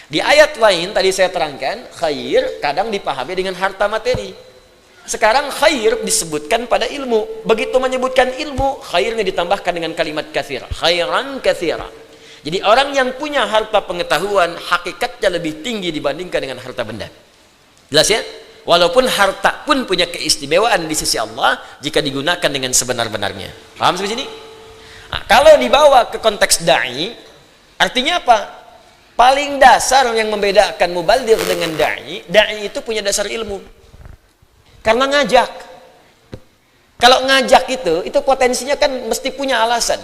Di ayat lain tadi saya terangkan, khair kadang dipahami dengan harta materi. Sekarang khair disebutkan pada ilmu. Begitu menyebutkan ilmu, khairnya ditambahkan dengan kalimat katsira, khairan katsira. Jadi orang yang punya harta pengetahuan hakikatnya lebih tinggi dibandingkan dengan harta benda. Jelas ya? Walaupun harta pun punya keistimewaan di sisi Allah jika digunakan dengan sebenar-benarnya. Paham sampai sini? Nah, kalau dibawa ke konteks da'i, artinya apa? Paling dasar yang membedakan mubaligh dengan da'i, da'i itu punya dasar ilmu. Karena ngajak. Kalau ngajak itu potensinya kan mesti punya alasan,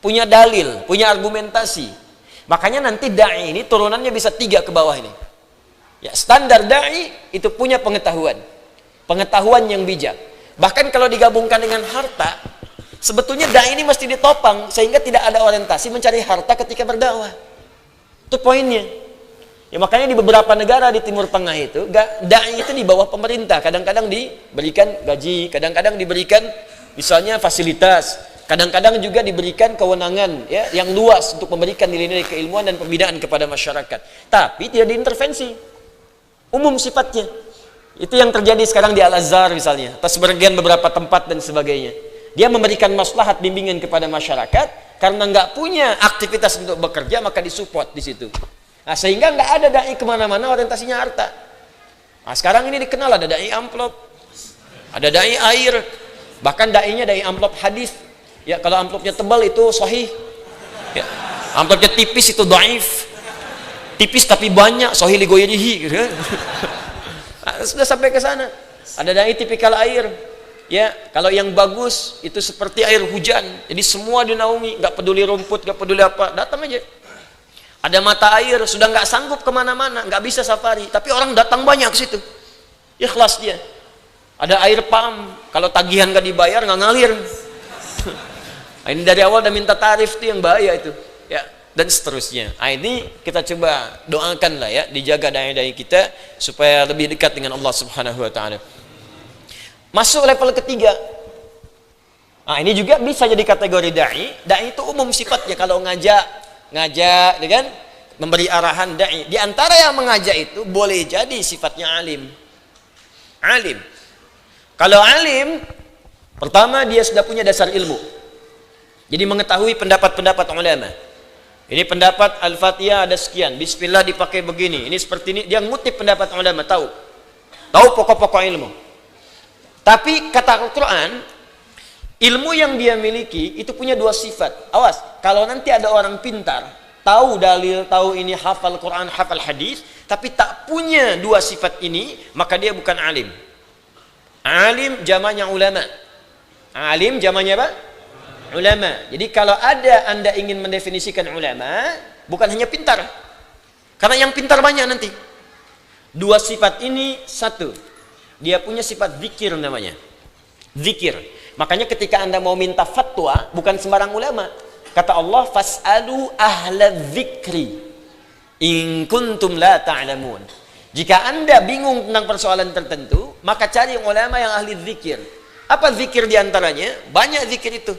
punya dalil, punya argumentasi. Makanya nanti da'i ini turunannya bisa 3 ke bawah ini. Ya, standar da'i itu punya pengetahuan. Pengetahuan yang bijak. Bahkan kalau digabungkan dengan harta, sebetulnya da'i ini mesti ditopang sehingga tidak ada orientasi mencari harta ketika berdakwah. Itu poinnya. Ya, makanya di beberapa negara di Timur Tengah itu da'i itu di bawah pemerintah, kadang-kadang diberikan gaji, kadang-kadang diberikan misalnya fasilitas, kadang-kadang juga diberikan kewenangan ya yang luas untuk memberikan nilai-nilai keilmuan dan pembinaan kepada masyarakat. Tapi tidak diintervensi. Umum sifatnya. Itu yang terjadi sekarang di Al-Azhar misalnya, atau sebagian beberapa tempat dan sebagainya. Dia memberikan maslahat bimbingan kepada masyarakat karena nggak punya aktivitas untuk bekerja, maka disupport di situ. Nah, sehingga nggak ada dai kemana-mana orientasinya harta. Nah, sekarang ini dikenal ada dai amplop, ada dai air, bahkan dainya dai amplop hadis. Ya, kalau amplopnya tebal itu sahih. Ya, amplopnya tipis itu dhaif. Tipis tapi banyak, sahih li ghairihi gitu kan. Nah, sudah sampai ke sana. Ada dai tipikal air. Ya, kalau yang bagus itu seperti air hujan. Jadi semua dinaungi, nggak peduli rumput, nggak peduli apa, datang aja. Ada mata air, sudah nggak sanggup kemana-mana, nggak bisa safari, tapi orang datang banyak ke situ. Ikhlas dia. Ada air pam, kalau tagihan nggak dibayar nggak ngalir. Ini dari awal udah minta tarif tuh yang bahaya itu. Ya, dan seterusnya. Nah, ini kita coba doakan lah ya, dijaga dai-dai kita supaya lebih dekat dengan Allah Subhanahu wa taala. Masuk level ketiga. Nah, ini juga bisa jadi kategori dai. Dai itu umum sifatnya, kalau ngajak ya kan, memberi arahan dai. Di antara yang mengajak itu boleh jadi sifatnya alim. Alim. Kalau alim, pertama dia sudah punya dasar ilmu. Jadi mengetahui pendapat-pendapat ulama. Ini pendapat Al-Fatihah ada sekian, bismillah dipakai begini, ini seperti ini, dia ngutip pendapat ulama, tahu pokok-pokok ilmu. Tapi kata Al-Quran, ilmu yang dia miliki itu punya dua sifat. Awas, kalau nanti ada orang pintar, tahu dalil, tahu ini, hafal Quran, hafal hadis, tapi tak punya dua sifat ini, maka dia bukan alim. Alim jamaknya ulama. Alim jamaknya apa? Ulama. Jadi kalau ada Anda ingin mendefinisikan ulama, bukan hanya pintar. Karena yang pintar banyak nanti. Dua sifat ini, satu, dia punya sifat zikir namanya. Zikir. Makanya ketika Anda mau minta fatwa, bukan sembarang ulama. Kata Allah, fas'alu ahla dzikri in kuntum la ta'lamun. Jika Anda bingung tentang persoalan tertentu, maka cari ulama yang ahli zikir. Apa zikir diantaranya? Banyak zikir itu.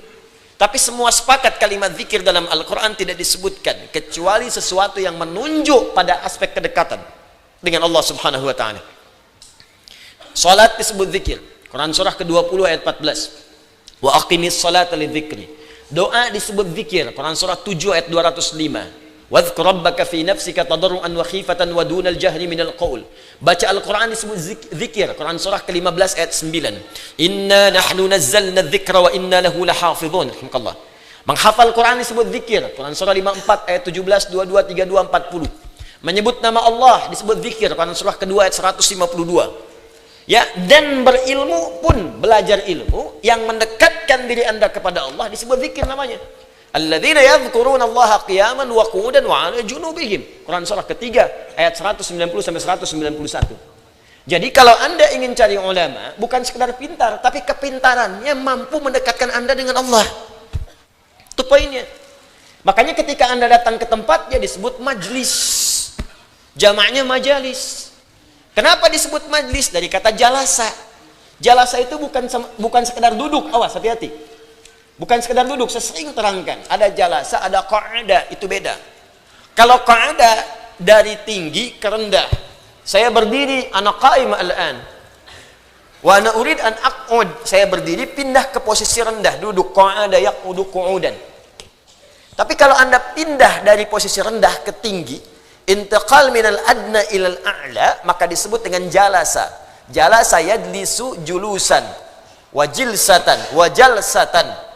Tapi semua sepakat kalimat zikir dalam Al-Quran tidak disebutkan, kecuali sesuatu yang menunjuk pada aspek kedekatan dengan Allah Subhanahu wa ta'ala. Salat disebut zikir. Quran surah ke-20 ayat 14. Wa aqimis salata lidzikri. Doa disebut zikir. Quran surah 7 ayat 205. Wadhkur rabbaka fi nafsika tadarruan wa khifatan wa dunal jahri minal qaul. Baca Al-Quran disebut zikir. Quran surah ke-15 ayat 9. Inna nahnu nazzalna dzikra wa inna lahu lahafizun. Alhamdulillah. Menghafal Quran disebut zikir. Quran surah 54 ayat 17, 22, 32, 40. Menyebut nama Allah disebut zikir. Quran surah kedua ayat 152. Ya, dan berilmu pun, belajar ilmu yang mendekatkan diri Anda kepada Allah disebut zikir namanya. Alladzina yadhkuruna Allaha qiyaman wa qu'udan wa 'ala junubihim. Quran surah ketiga ayat 190 sampai 191. Jadi kalau Anda ingin cari ulama, bukan sekedar pintar, tapi kepintarannya mampu mendekatkan Anda dengan Allah. Itu poinnya. Makanya ketika Anda datang ke tempatnya disebut majlis. Jamaknya majalis. Kenapa disebut majlis? Dari kata jalasa. Jalasa itu bukan sekedar duduk, awas hati-hati. Bukan sekedar duduk, saya sering terangkan. Ada jalasa, ada qa'ada, itu beda. Kalau qa'ada dari tinggi ke rendah. Saya berdiri, ana qa'im al-an. Wa ana urid an aq'ud. Saya berdiri, pindah ke posisi rendah, duduk. Qa'ada yaq'udu qu'udan. Tapi kalau Anda pindah dari posisi rendah ke tinggi, intiqal minal adna ilal a'la, maka disebut dengan jalasa. Jalasa yajlisu julusan, wa jilsatan, wa jalsatan.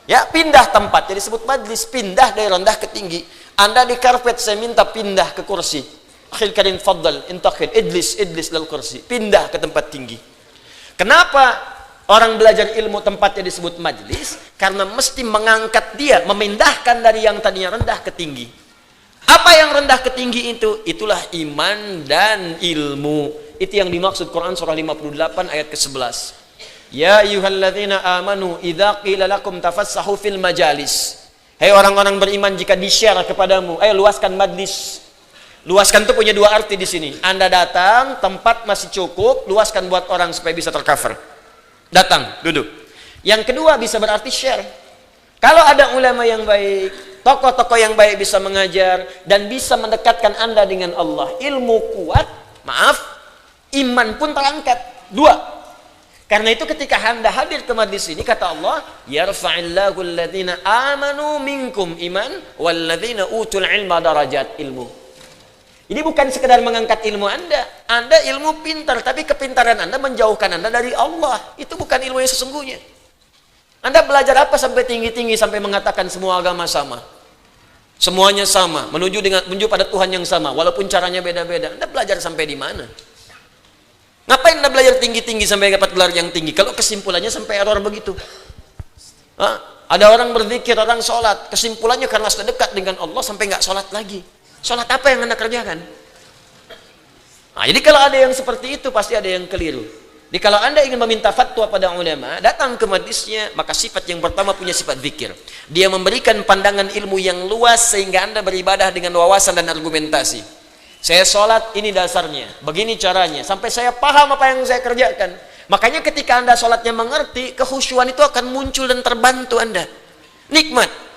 Ya, pindah tempat, jadi disebut majlis, pindah dari rendah ke tinggi. Anda di karpet, saya minta pindah ke kursi. Akhil karim faddal, intaqid, idlis lal kursi. Pindah ke tempat tinggi. Kenapa orang belajar ilmu tempatnya disebut majlis? Karena mesti mengangkat dia, memindahkan dari yang tadinya rendah ke tinggi. Apa yang rendah ke tinggi itu? Itulah iman dan ilmu. Itu yang dimaksud Quran surah 58 ayat ke-11. Ya ayyuhalladzina amanu idza qila lakum tafassahu fil majalis. Hai orang-orang beriman, jika di-share kepadamu, ayo luaskan majlis. Luaskan itu punya dua arti di sini. Anda datang, tempat masih cukup, luaskan buat orang supaya bisa tercover. Datang, duduk. Yang kedua bisa berarti share. Kalau ada ulama yang baik, tokoh-tokoh yang baik bisa mengajar dan bisa mendekatkan Anda dengan Allah. Ilmu kuat, iman pun terangkat. Dua. Karena itu ketika Anda hadir ke majlis ini, kata Allah, yarfa'illahu alladhina amanu minkum iman walladzina utul ilma darajat ilmu. Ini bukan sekedar mengangkat ilmu Anda. Anda ilmu pintar, tapi kepintaran Anda menjauhkan Anda dari Allah. Itu bukan ilmu yang sesungguhnya. Anda belajar apa sampai tinggi-tinggi, sampai mengatakan semua agama sama? Semuanya sama, menuju pada Tuhan yang sama, walaupun caranya beda-beda. Anda belajar sampai di mana? Ngapain Anda belajar tinggi-tinggi sampai dapat gelar yang tinggi? Kalau kesimpulannya sampai error begitu. Ada orang berzikir, orang sholat, kesimpulannya karena sudah dekat dengan Allah sampai nggak sholat lagi. Sholat apa yang Anda kerjakan? Nah, jadi kalau ada yang seperti itu pasti ada yang keliru. Jadi kalau Anda ingin meminta fatwa pada ulama, datang ke majlisnya, maka sifat yang pertama punya sifat zikir. Dia memberikan pandangan ilmu yang luas sehingga Anda beribadah dengan wawasan dan argumentasi. Saya sholat, ini dasarnya, begini caranya, sampai saya paham apa yang saya kerjakan. Makanya ketika Anda sholatnya mengerti, kehusyuan itu akan muncul dan terbantu Anda. Nikmat.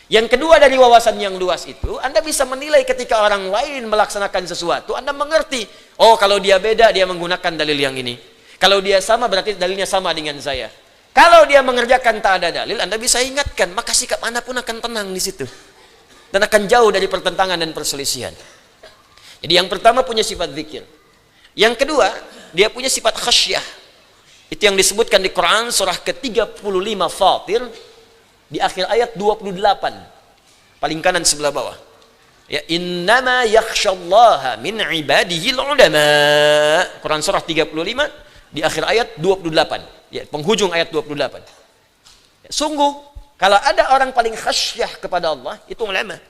Yang kedua dari wawasan yang luas itu, Anda bisa menilai ketika orang lain melaksanakan sesuatu, Anda mengerti. Oh, kalau dia beda, dia menggunakan dalil yang ini. Kalau dia sama, berarti dalilnya sama dengan saya. Kalau dia mengerjakan tak ada dalil, Anda bisa ingatkan, maka sikap Anda pun akan tenang di situ. Dan akan jauh dari pertentangan dan perselisihan. Jadi yang pertama punya sifat zikir. Yang kedua, dia punya sifat khasyah. Itu yang disebutkan di Quran surah ke-35 Fatir, di akhir ayat 28 paling kanan sebelah bawah, ya, innama yakhsyallaha min ibadihi ulama. Quran surah 35 di akhir ayat 28, ya, penghujung ayat 28. Ya, sungguh kalau ada orang paling khasyah kepada Allah itu ulama.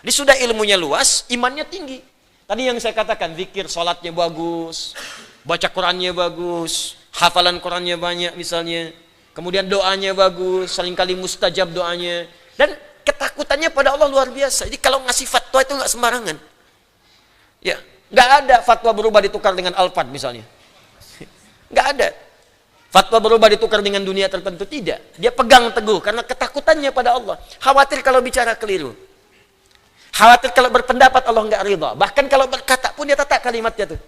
Dia sudah ilmunya luas, imannya tinggi. Tadi yang saya katakan, zikir, salatnya bagus, baca Qurannya bagus, hafalan Qurannya banyak misalnya. Kemudian doanya bagus, seringkali mustajab doanya. Dan ketakutannya pada Allah luar biasa. Jadi kalau ngasih fatwa itu nggak sembarangan. Ya, nggak ada fatwa berubah ditukar dengan Alphard misalnya. Nggak ada. Fatwa berubah ditukar dengan dunia tertentu, tidak. Dia pegang teguh karena ketakutannya pada Allah. Khawatir kalau bicara keliru. Khawatir kalau berpendapat Allah nggak ridha. Bahkan kalau berkata pun dia tata kalimatnya tuh.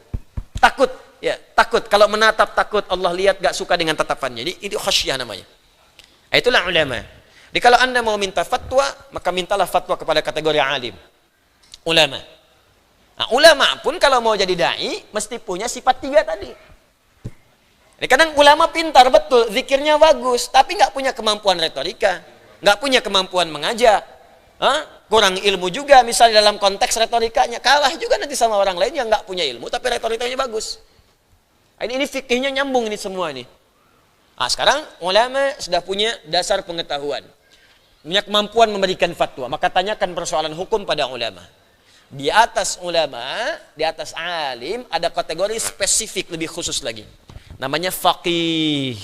Takut. Ya, takut. Kalau menatap takut, Allah lihat gak suka dengan tatapannya. Jadi itu khasyah namanya. Itulah ulama. Jadi kalau Anda mau minta fatwa, maka mintalah fatwa kepada kategori alim. Ulama. Nah, ulama pun kalau mau jadi dai, mesti punya sifat 3 tadi. Jadi kadang ulama pintar, betul, zikirnya bagus, tapi gak punya kemampuan retorika, gak punya kemampuan mengajak, kurang ilmu juga, misalnya dalam konteks retorikanya, kalah juga nanti sama orang lain yang gak punya ilmu, tapi retorikanya bagus. Ini fikihnya nyambung ini semua nih. Nah, sekarang ulama sudah punya dasar pengetahuan, punya kemampuan memberikan fatwa, maka tanyakan persoalan hukum pada ulama. Di atas ulama, di atas alim, ada kategori spesifik lebih khusus lagi. Namanya faqih.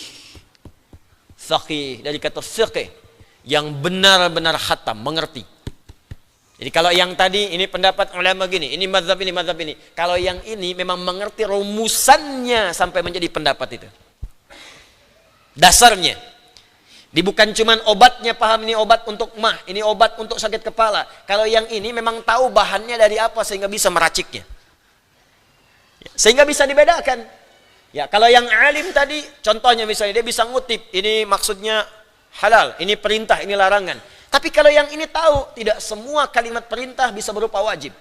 Faqih dari kata fiqh, yang benar-benar khatam, mengerti. Jadi kalau yang tadi ini pendapat ulama gini, ini mazhab ini. Kalau yang ini memang mengerti rumusannya sampai menjadi pendapat itu. Dasarnya. Bukan cuman obatnya paham, ini obat untuk mah, ini obat untuk sakit kepala. Kalau yang ini memang tahu bahannya dari apa sehingga bisa meraciknya. Sehingga bisa dibedakan. Ya, kalau yang alim tadi contohnya misalnya dia bisa ngutip, ini maksudnya halal, ini perintah, ini larangan. Tapi kalau yang ini tahu, tidak semua kalimat perintah bisa berupa wajib.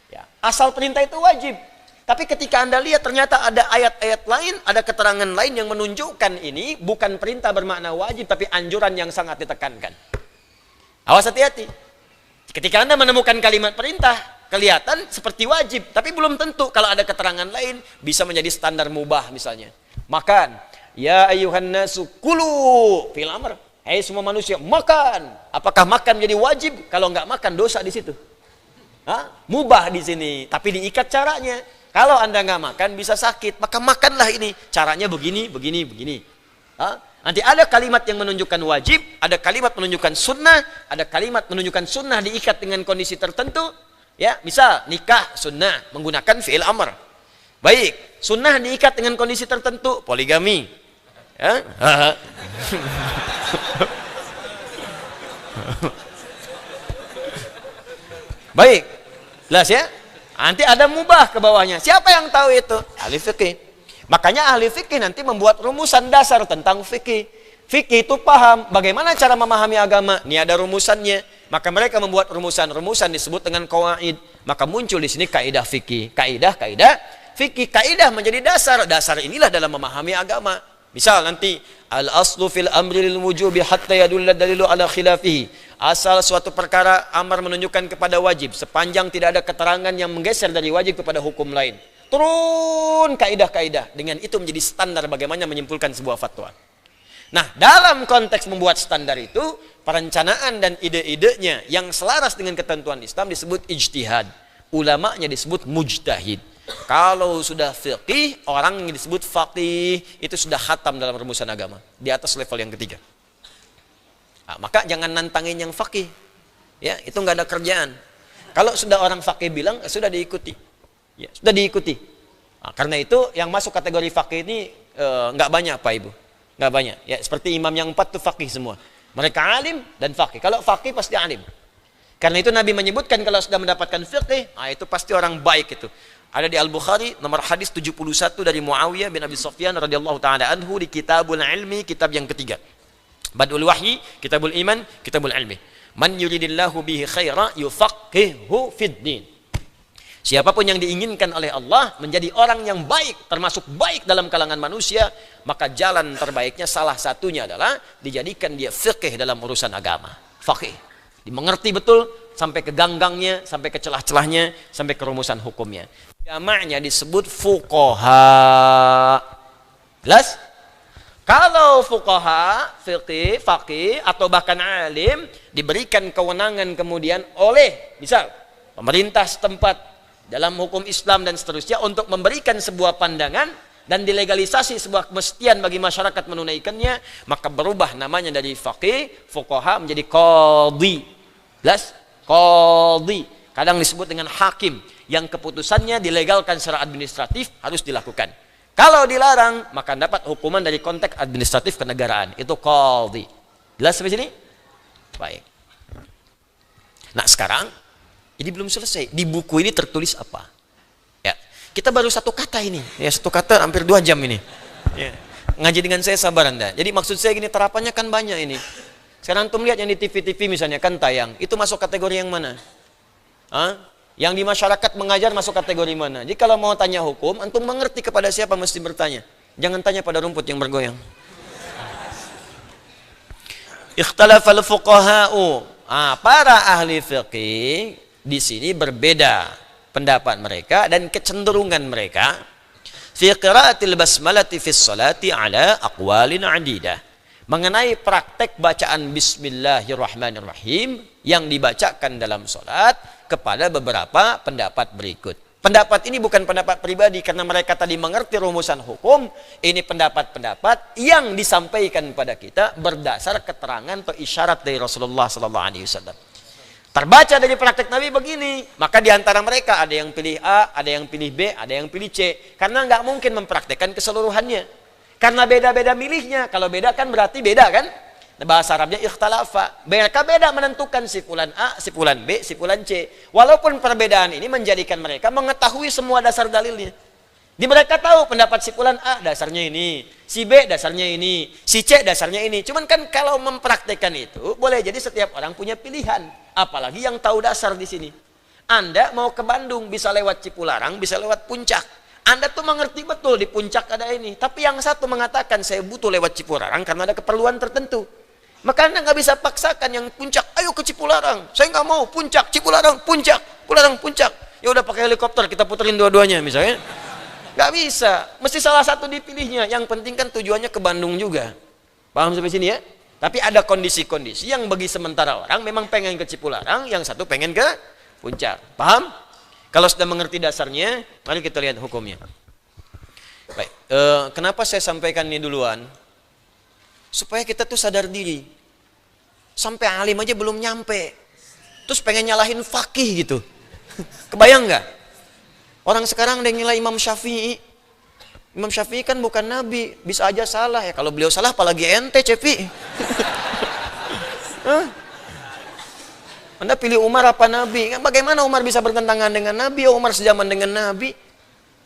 Ya, asal perintah itu wajib. Tapi ketika Anda lihat ternyata ada ayat-ayat lain, ada keterangan lain yang menunjukkan ini bukan perintah bermakna wajib, tapi anjuran yang sangat ditekankan. Awas hati-hati. Ketika Anda menemukan kalimat perintah, kelihatan seperti wajib, tapi belum tentu kalau ada keterangan lain bisa menjadi standar mubah misalnya. Makan. Ya ayyuhan nasu kulu fil amr. Hei semua manusia, makan. Apakah makan menjadi wajib? Kalau nggak makan, dosa di situ. Mubah di sini, tapi diikat caranya. Kalau Anda nggak makan, bisa sakit. Maka makanlah ini. Caranya begini. Nanti ada kalimat yang menunjukkan wajib, ada kalimat menunjukkan sunnah, ada kalimat menunjukkan sunnah diikat dengan kondisi tertentu. Ya, misal nikah sunnah menggunakan fi'il amr. Baik, sunnah diikat dengan kondisi tertentu, poligami. Ya? Baik, jelas ya? Nanti ada mubah ke bawahnya. Siapa yang tahu itu? Ahli fikih. Makanya ahli fikih nanti membuat rumusan dasar tentang fikih. Fikih itu paham bagaimana cara memahami agama. Ini ada rumusannya. Maka mereka membuat rumusan-rumusan disebut dengan qawaid. Maka muncul di sini kaidah fikih. Kaidah fikih. Kaidah menjadi dasar. Dasar inilah dalam memahami agama. Misal nanti al-aslu fil amri lil wujubi hatta yadulla dalilu ala khilafihi. Asal suatu perkara amar menunjukkan kepada wajib sepanjang tidak ada keterangan yang menggeser dari wajib kepada hukum lain. Turun kaidah-kaidah. Dengan itu menjadi standar bagaimana menyimpulkan sebuah fatwa. Nah, dalam konteks membuat standar itu, perencanaan dan ide-idenya yang selaras dengan ketentuan Islam disebut ijtihad. Ulamanya disebut mujtahid. Kalau sudah fiqih, orang yang disebut faqih, itu sudah khatam dalam rumusan agama. Di atas level yang ketiga. Nah, maka jangan nantangin yang faqih. Ya, itu nggak ada kerjaan. Kalau sudah orang faqih bilang, sudah diikuti. Ya, sudah diikuti. Nah, karena itu yang masuk kategori faqih ini nggak banyak Pak Ibu. Nggak banyak. Ya, seperti imam yang 4 itu faqih semua. Mereka alim dan faqih. Kalau faqih pasti alim. Karena itu Nabi menyebutkan kalau sudah mendapatkan fiqih, itu pasti orang baik itu. Ada di Al-Bukhari nomor hadis 71 dari Muawiyah bin Abi Sufyan radhiyallahu taala anhu di Kitabul Ilmi, kitab yang ketiga. Badul Wahyi, Kitabul Iman, Kitabul Ilmi. Man yuridillahu bihi khaira yufaqihu fid din. Siapapun yang diinginkan oleh Allah menjadi orang yang baik, termasuk baik dalam kalangan manusia, maka jalan terbaiknya salah satunya adalah dijadikan dia fiqih dalam urusan agama. Faqih. Dimengerti betul sampai ke ganggangnya, sampai ke celah-celahnya, sampai ke rumusan hukumnya. Jamaknya disebut fuqaha. Jelas? Kalau fuqaha, fiqih, faqih, atau bahkan alim, diberikan kewenangan kemudian oleh, misal, pemerintah setempat, dalam hukum Islam dan seterusnya untuk memberikan sebuah pandangan dan dilegalisasi sebuah kemestian bagi masyarakat menunaikannya, maka berubah namanya dari faqih, fuqaha menjadi qadhi. Jelas? Qadhi. Kadang disebut dengan hakim yang keputusannya dilegalkan secara administratif harus dilakukan. Kalau dilarang, maka dapat hukuman dari konteks administratif kenegaraan. Itu qadhi. Jelas sampai sini? Baik. Nah, sekarang ini belum selesai. Di buku ini tertulis apa? Ya, kita baru satu kata ini. Ya, satu kata hampir 2 jam ini. Ya. Ngaji dengan saya sabar Anda. Jadi maksud saya gini, terapannya kan banyak ini. Sekarang antum lihat yang di TV-TV misalnya kan tayang. Itu masuk kategori yang mana? Hah? Yang di masyarakat mengajar masuk kategori mana? Jadi kalau mau tanya hukum, antum mengerti kepada siapa mesti bertanya. Jangan tanya pada rumput yang bergoyang. Ikhtalafal fuqaha'u. Para ahli fiqih di sini berbeda pendapat mereka dan kecenderungan mereka fi qiraatil basmalati fis salati ala aqwalin adidah, mengenai praktek bacaan bismillahirrahmanirrahim yang dibacakan dalam salat kepada beberapa pendapat berikut. Pendapat ini bukan pendapat pribadi karena mereka tadi mengerti rumusan hukum. Ini pendapat-pendapat yang disampaikan pada kita berdasar keterangan atau isyarat dari Rasulullah sallallahu alaihi wasallam. Terbaca dari praktek Nabi begini, maka di antara mereka ada yang pilih A, ada yang pilih B, ada yang pilih C. Karena nggak mungkin mempraktekkan keseluruhannya. Karena beda-beda milihnya. Kalau beda kan berarti beda kan? Bahasa Arabnya ikhtalafa. Mereka beda menentukan si fulan A, si fulan B, si fulan C. Walaupun perbedaan ini menjadikan mereka mengetahui semua dasar dalilnya. Di mereka tahu pendapat si fulan A dasarnya ini, si B dasarnya ini, si C dasarnya ini. Cuman kan kalau mempraktekkan itu boleh jadi setiap orang punya pilihan. Apalagi yang tahu dasar di sini. Anda mau ke Bandung bisa lewat Cipularang, bisa lewat Puncak. Anda tuh mengerti betul di Puncak ada ini. Tapi yang satu mengatakan saya butuh lewat Cipularang karena ada keperluan tertentu. Maka Anda nggak bisa paksakan yang Puncak, ayo ke Cipularang. Saya nggak mau Puncak, Cipularang, Puncak, Cipularang, Puncak. Ya udah pakai helikopter kita puterin dua-duanya misalnya. Nggak bisa, mesti salah satu dipilihnya. Yang penting kan tujuannya ke Bandung juga. Paham sampai sini ya? Tapi ada kondisi-kondisi yang bagi sementara orang memang pengen ke Cipularang, yang satu pengen ke Puncak. Paham? Kalau sudah mengerti dasarnya, mari kita lihat hukumnya. Baik, kenapa saya sampaikan ini duluan? Supaya kita tuh sadar diri. Sampai alim aja belum nyampe. Terus pengen nyalahin fakih gitu. Kebayang nggak? Orang sekarang ada yang nilai Imam Syafi'i. Imam Syafi'i kan bukan nabi, bisa aja salah ya. Kalau beliau salah apalagi ente, Cepi. Anda pilih Umar apa nabi? Bagaimana Umar bisa bertentangan dengan nabi? Umar sejaman dengan nabi.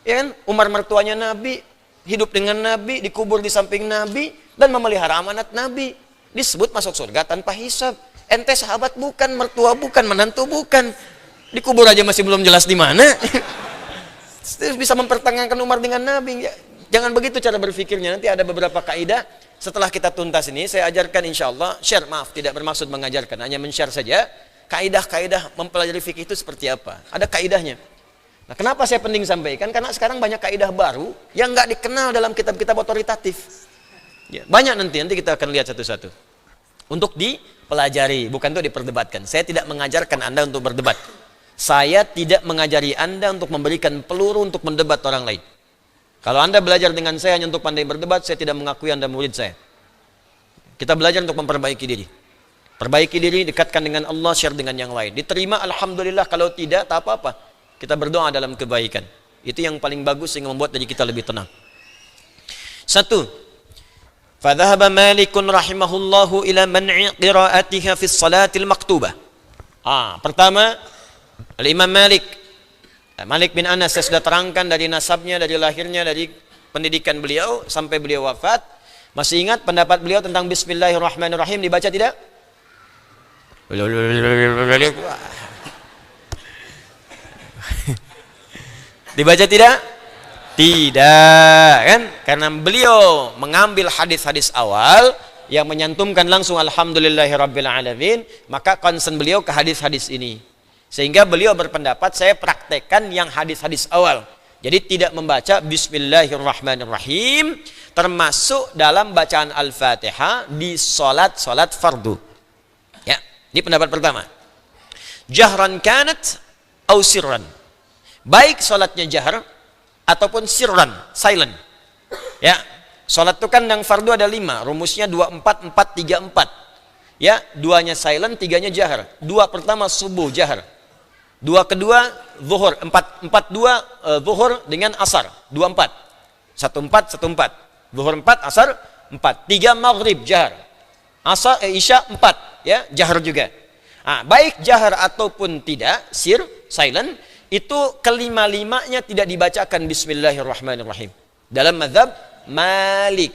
Ya kan? Umar mertuanya nabi, hidup dengan nabi, dikubur di samping nabi dan memelihara amanat nabi. Disebut masuk surga tanpa hisab. Ente sahabat bukan, mertua bukan, menantu bukan. Dikubur aja masih belum jelas di mana. Terus bisa mempertanggungjawabkan Umar dengan Nabi. Jangan begitu cara berpikirnya. Nanti ada beberapa kaidah. Setelah kita tuntas ini, saya ajarkan insya Allah. Share, maaf, tidak bermaksud mengajarkan. Hanya men-share saja. Kaidah-kaidah mempelajari fikih itu seperti apa. Ada kaidahnya. Nah, kenapa saya penting sampaikan? Karena sekarang banyak kaidah baru yang nggak dikenal dalam kitab-kitab otoritatif. Ya, banyak nanti kita akan lihat satu-satu. Untuk dipelajari, bukan untuk diperdebatkan. Saya tidak mengajarkan Anda untuk berdebat. Saya tidak mengajari Anda untuk memberikan peluru untuk mendebat orang lain. Kalau Anda belajar dengan saya hanya untuk pandai berdebat, saya tidak mengakui Anda murid saya. Kita belajar untuk memperbaiki diri. Perbaiki diri, dekatkan dengan Allah, share dengan yang lain. Diterima, alhamdulillah. Kalau tidak, tak apa-apa. Kita berdoa dalam kebaikan. Itu yang paling bagus sehingga membuat diri kita lebih tenang. Satu. Fadhahaba Malikun rahimahullahu ila man'i qira'atiha fi salatil maktubah. Pertama, Al-Imam Malik bin Anas, saya sudah terangkan dari nasabnya, dari lahirnya, dari pendidikan beliau sampai beliau wafat. Masih ingat pendapat beliau tentang Bismillahirrahmanirrahim dibaca tidak? Dibaca tidak? Tidak, kan? Karena beliau mengambil hadis-hadis awal yang menyantumkan langsung alhamdulillahirabbil alamin, maka concern beliau ke hadis-hadis ini. Sehingga beliau berpendapat saya praktekkan yang hadis-hadis awal. Jadi tidak membaca bismillahirrahmanirrahim termasuk dalam bacaan Al-Fatihah di salat fardu. Ya, ini pendapat pertama. Jahran kanat au sirran. Baik salatnya jahar ataupun sirran, silent. Ya, salat itu kan yang fardu ada 5, rumusnya 2-4-4-3-4. Ya, 2-nya silent, 3-nya jahar. 2 pertama subuh jahar. 2 kedua zuhur, 4-2 zuhur dengan asar, 2-4. 1-4, 1-4. Zuhur 4, asar 4. 3 maghrib jahar. Asar isya 4, ya, jahar juga. Baik jahar ataupun tidak, silent, itu kelima-limanya tidak dibacakan bismillahirrahmanirrahim dalam mazhab Malik.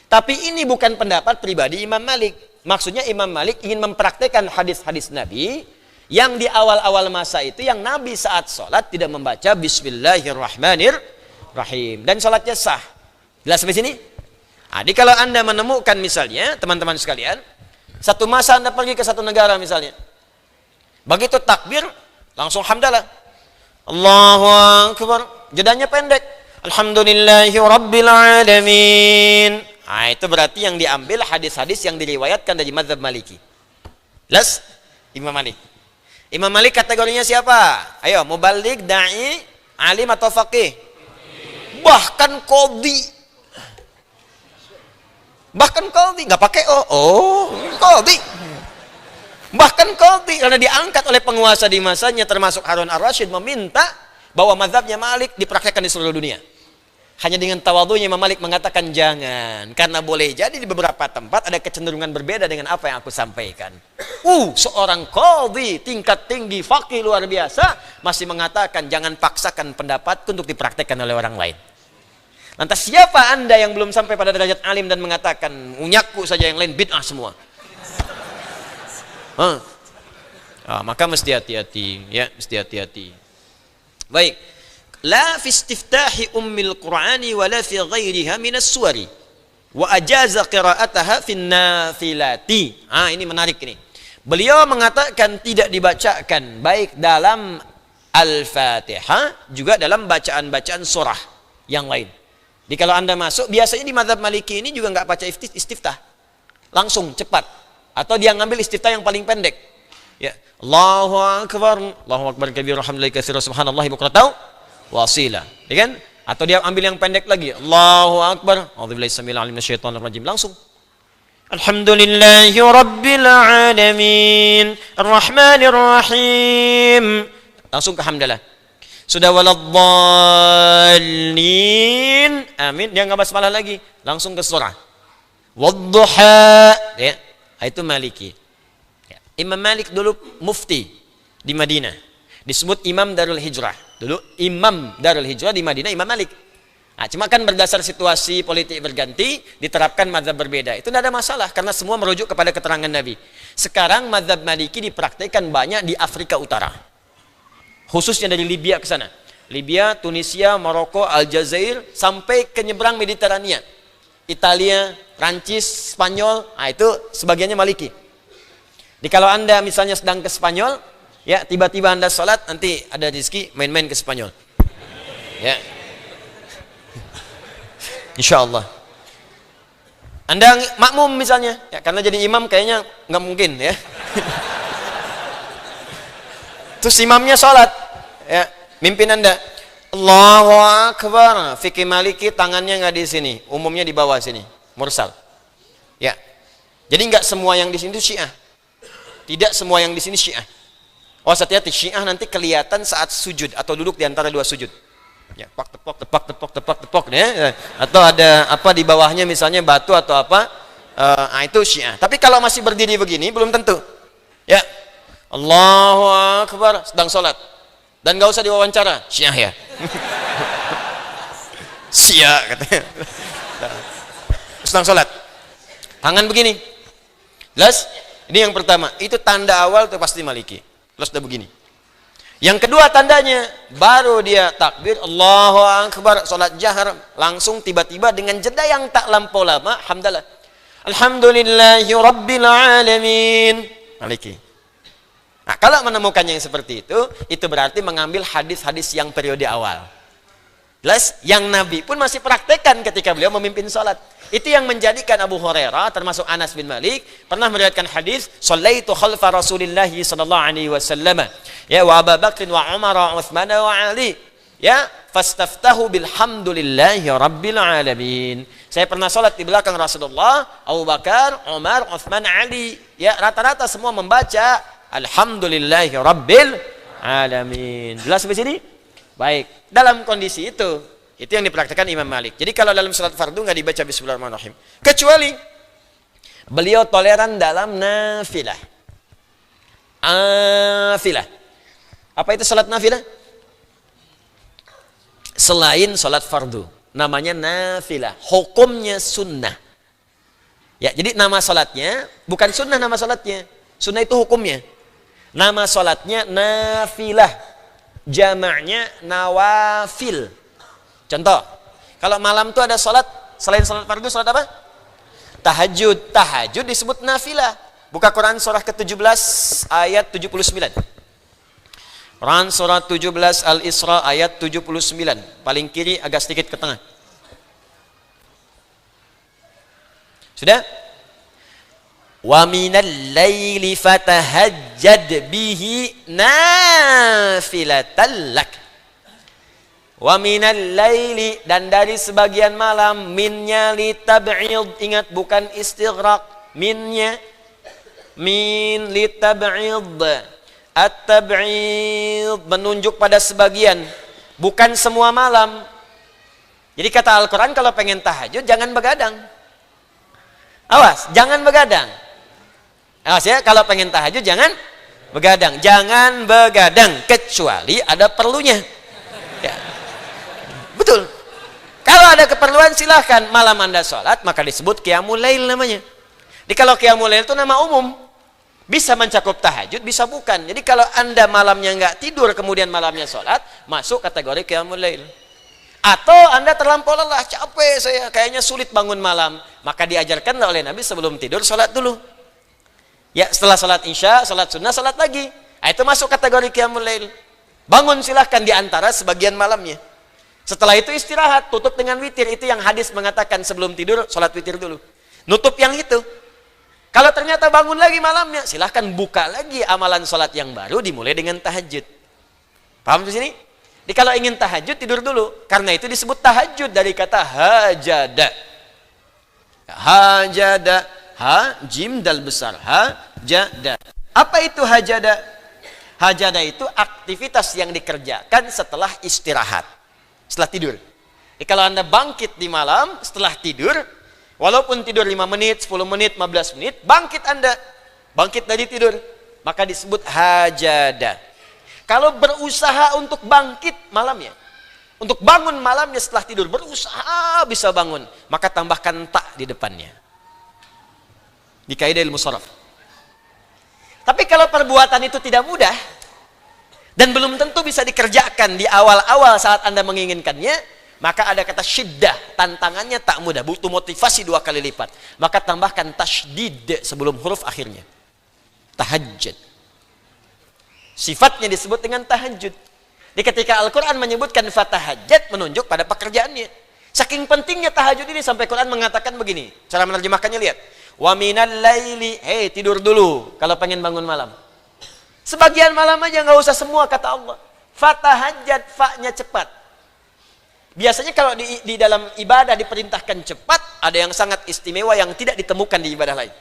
Tapi ini bukan pendapat pribadi Imam Malik. Maksudnya Imam Malik ingin mempraktekkan hadis-hadis Nabi yang di awal-awal masa itu yang Nabi saat sholat tidak membaca bismillahirrahmanirrahim dan sholatnya sah. Jelas sampai sini? Jadi kalau Anda menemukan misalnya teman-teman sekalian, satu masa Anda pergi ke satu negara misalnya, begitu takbir langsung hamdalah, Allahu Akbar, jedanya pendek, alhamdulillahi rabbil alamin. Itu berarti yang diambil hadis-hadis yang diriwayatkan dari mazhab Maliki. Jelas? Imam Malik. Imam Malik kategorinya siapa? Ayo, muballigh, da'i, alim atau faqih? Bahkan qadhi. Bahkan qadhi, enggak pakai qadhi. Bahkan qadhi, karena diangkat oleh penguasa di masanya termasuk Harun ar-Rasyid meminta bahwa mazhabnya Malik dipraktekkan di seluruh dunia. Hanya dengan tawadhunya Imam Malik mengatakan jangan, karena boleh jadi di beberapa tempat ada kecenderungan berbeda dengan apa yang aku sampaikan. Seorang qadhi tingkat tinggi, faqih luar biasa masih mengatakan jangan paksakan pendapatku untuk dipraktekkan oleh orang lain. Lantas siapa Anda yang belum sampai pada derajat alim dan mengatakan unyaku saja yang lain bid'ah semua? Maka mesti hati-hati, ya, mesti hati-hati. Baik, la fi istiftahi ummil Qur'ani wa la fi ghairiha minas suwari wa ajaza qira'ataha fi nafilati. Ini menarik ini. Beliau mengatakan tidak dibacakan baik dalam Al-Fatihah juga dalam bacaan-bacaan surah yang lain. Jadi kalau Anda masuk, biasanya di mazhab Maliki ini juga nggak baca istiftah, langsung cepat. Atau dia ngambil istiftah yang paling pendek. Ya, Allahu Akbar, Allahu Akbar kabir, alhamdulillah katsira, subhanallahi bukratan wasila. Ya kan? Atau dia ambil yang pendek lagi. Allahu Akbar, a'udzubillahi samil alim minasyaitonir rajim, langsung. Alhamdulillahi rabbil alamin, arrahmanir rahim. Langsung ke hamdalah. Sudah waladdallin. Amin. Dia enggak basmalah lagi, langsung ke surah. Wadduha. Ya. Itu Maliki. Ya. Imam Malik dulu mufti di Madinah. Disebut Imam Darul Hijrah. Dulu Imam Darul Hijrah di Madinah Imam Malik. Nah, cuma kan berdasar situasi politik berganti, diterapkan mazhab berbeda. Itu tidak ada masalah, karena semua merujuk kepada keterangan Nabi. Sekarang mazhab Maliki dipraktikkan banyak di Afrika Utara. Khususnya dari Libya ke sana. Libya, Tunisia, Maroko, Aljazair, sampai ke nyebrang Mediterania. Italia, Prancis, Spanyol, nah itu sebagiannya Maliki. Jadi kalau Anda misalnya sedang ke Spanyol, ya tiba-tiba Anda sholat, nanti ada rezeki main-main ke Spanyol. Ya. Insya Allah. Anda makmum misalnya, ya, karena jadi imam kayaknya nggak mungkin ya. Terus imamnya sholat, ya, mimpin Anda, Allahu Akbar. Fikih Maliki tangannya nggak di sini, umumnya di bawah sini, mursal. Ya, jadi nggak semua yang di sini itu Syiah. Tidak semua yang di sini Syiah. Oh, hati-hati, Syiah nanti kelihatan saat sujud atau duduk di antara dua sujud. Ya, tepok, ya. Atau ada apa di bawahnya misalnya batu atau apa, nah itu Syiah. Tapi kalau masih berdiri begini belum tentu. Ya, Allahu Akbar sedang sholat dan nggak usah diwawancara, Syiah ya. Syiah katanya. Sedang sholat, tangan begini. Jelas? Ini yang pertama. Itu tanda awal tuh pasti Maliki. Terus udah begini. Yang kedua tandanya, baru dia takbir, Allahu Akbar, sholat jahar, langsung tiba-tiba dengan jeda yang tak lampau lama, hamdalah. Alhamdulillahi Rabbil Alamin. Maliki. Nah, kalau menemukan yang seperti itu berarti mengambil hadis-hadis yang periode awal. Jelas? Yang Nabi pun masih praktekkan ketika beliau memimpin sholat. Itu yang menjadikan Abu Hurairah termasuk Anas bin Malik pernah meriwayatkan hadis, "Shallaitu khalfa Rasulillah sallallahu alaihi wasallam." Ya, wa Abu Bakr wa Umar wa Utsman wa Ali. Ya, fastaftahu bilhamdulillahi rabbil alamin. Saya pernah salat di belakang Rasulullah, Abu Bakar, Umar, Utsman, Ali. Ya, rata-rata semua membaca alhamdulillahi rabbil alamin. Jelas sampai sini? Baik. Dalam kondisi itu yang dipraktikkan Imam Malik. Jadi kalau dalam salat fardu nggak dibaca bismillahirrahmanirrahim. Kecuali beliau toleran dalam nafilah. Nafilah. Apa itu salat nafilah? Selain salat fardu. Namanya nafilah. Hukumnya sunnah. Ya, jadi nama salatnya bukan sunnah nama salatnya. Sunnah itu hukumnya. Nama salatnya nafilah. Jamaknya nawafil. Contoh, kalau malam itu ada sholat, selain sholat fardu, sholat apa? Tahajud. Tahajud disebut nafilah. Buka Quran surah ke-17 ayat 79. Quran surah 17 Al-Isra ayat 79. Paling kiri agak sedikit ke tengah. Sudah? Wa minal laili fatahajjad bihi nafilatan lak. Wa minal laili, dan dari sebagian malam, minnya litab'id, ingat bukan istighraq, minnya min litab'id, at-tab'id menunjuk pada sebagian, bukan semua malam. Jadi kata Al-Quran, kalau pengen tahajud jangan begadang. Awas, jangan begadang. Awas ya, kalau pengen tahajud jangan begadang. Jangan begadang kecuali ada perlunya. Ya. Betul. Kalau ada keperluan silahkan. Malam Anda sholat maka disebut qiyamul lail namanya. Jadi kalau qiyamul lail itu nama umum. Bisa mencakup tahajud, bisa bukan. Jadi kalau Anda malamnya nggak tidur kemudian malamnya sholat, masuk kategori qiyamul lail. Atau Anda terlampau lelah, capek saya, kayaknya sulit bangun malam, maka diajarkan oleh Nabi sebelum tidur sholat dulu. Ya, setelah sholat isya, sholat sunnah, sholat lagi. Nah, itu masuk kategori qiyamul lail. Bangun silahkan di antara sebagian malamnya. Setelah itu istirahat, tutup dengan witir. Itu yang hadis mengatakan sebelum tidur, sholat witir dulu. Nutup yang itu. Kalau ternyata bangun lagi malamnya, silahkan buka lagi amalan sholat yang baru, dimulai dengan tahajud. Paham di sini? Jadi kalau ingin tahajud, tidur dulu. Karena itu disebut tahajud dari kata hajada. Hajada. Ha, jim dal besar. Hajada. Apa itu hajada? Hajada itu aktivitas yang dikerjakan setelah istirahat. Setelah tidur. Jadi kalau Anda bangkit di malam setelah tidur, walaupun tidur 5 menit, 10 menit, 15 menit, bangkit Anda. Bangkit dari tidur. Maka disebut hajada. Kalau berusaha untuk bangkit malamnya, Untuk bangun malamnya setelah tidur, berusaha bisa bangun, maka tambahkan ta di depannya. Di kaidah ilmu sharaf. Tapi kalau perbuatan itu tidak mudah dan belum tentu bisa dikerjakan di awal-awal saat Anda menginginkannya, maka ada kata syiddah, tantangannya tak mudah, butuh motivasi 2 kali lipat. Maka tambahkan tasydid sebelum huruf akhirnya. Tahajjud. Sifatnya disebut dengan tahajud. Di ketika Al-Quran menyebutkan fatahajjat, menunjuk pada pekerjaannya. Saking pentingnya tahajud ini sampai Quran mengatakan begini. Cara menerjemahkannya lihat. Wa minal laili, tidur dulu kalau pengen bangun malam. Sebagian malam aja, nggak usah semua kata Allah. Fatahajjat, fa-nya cepat. Biasanya kalau di dalam ibadah diperintahkan cepat, ada yang sangat istimewa yang tidak ditemukan di ibadah lain.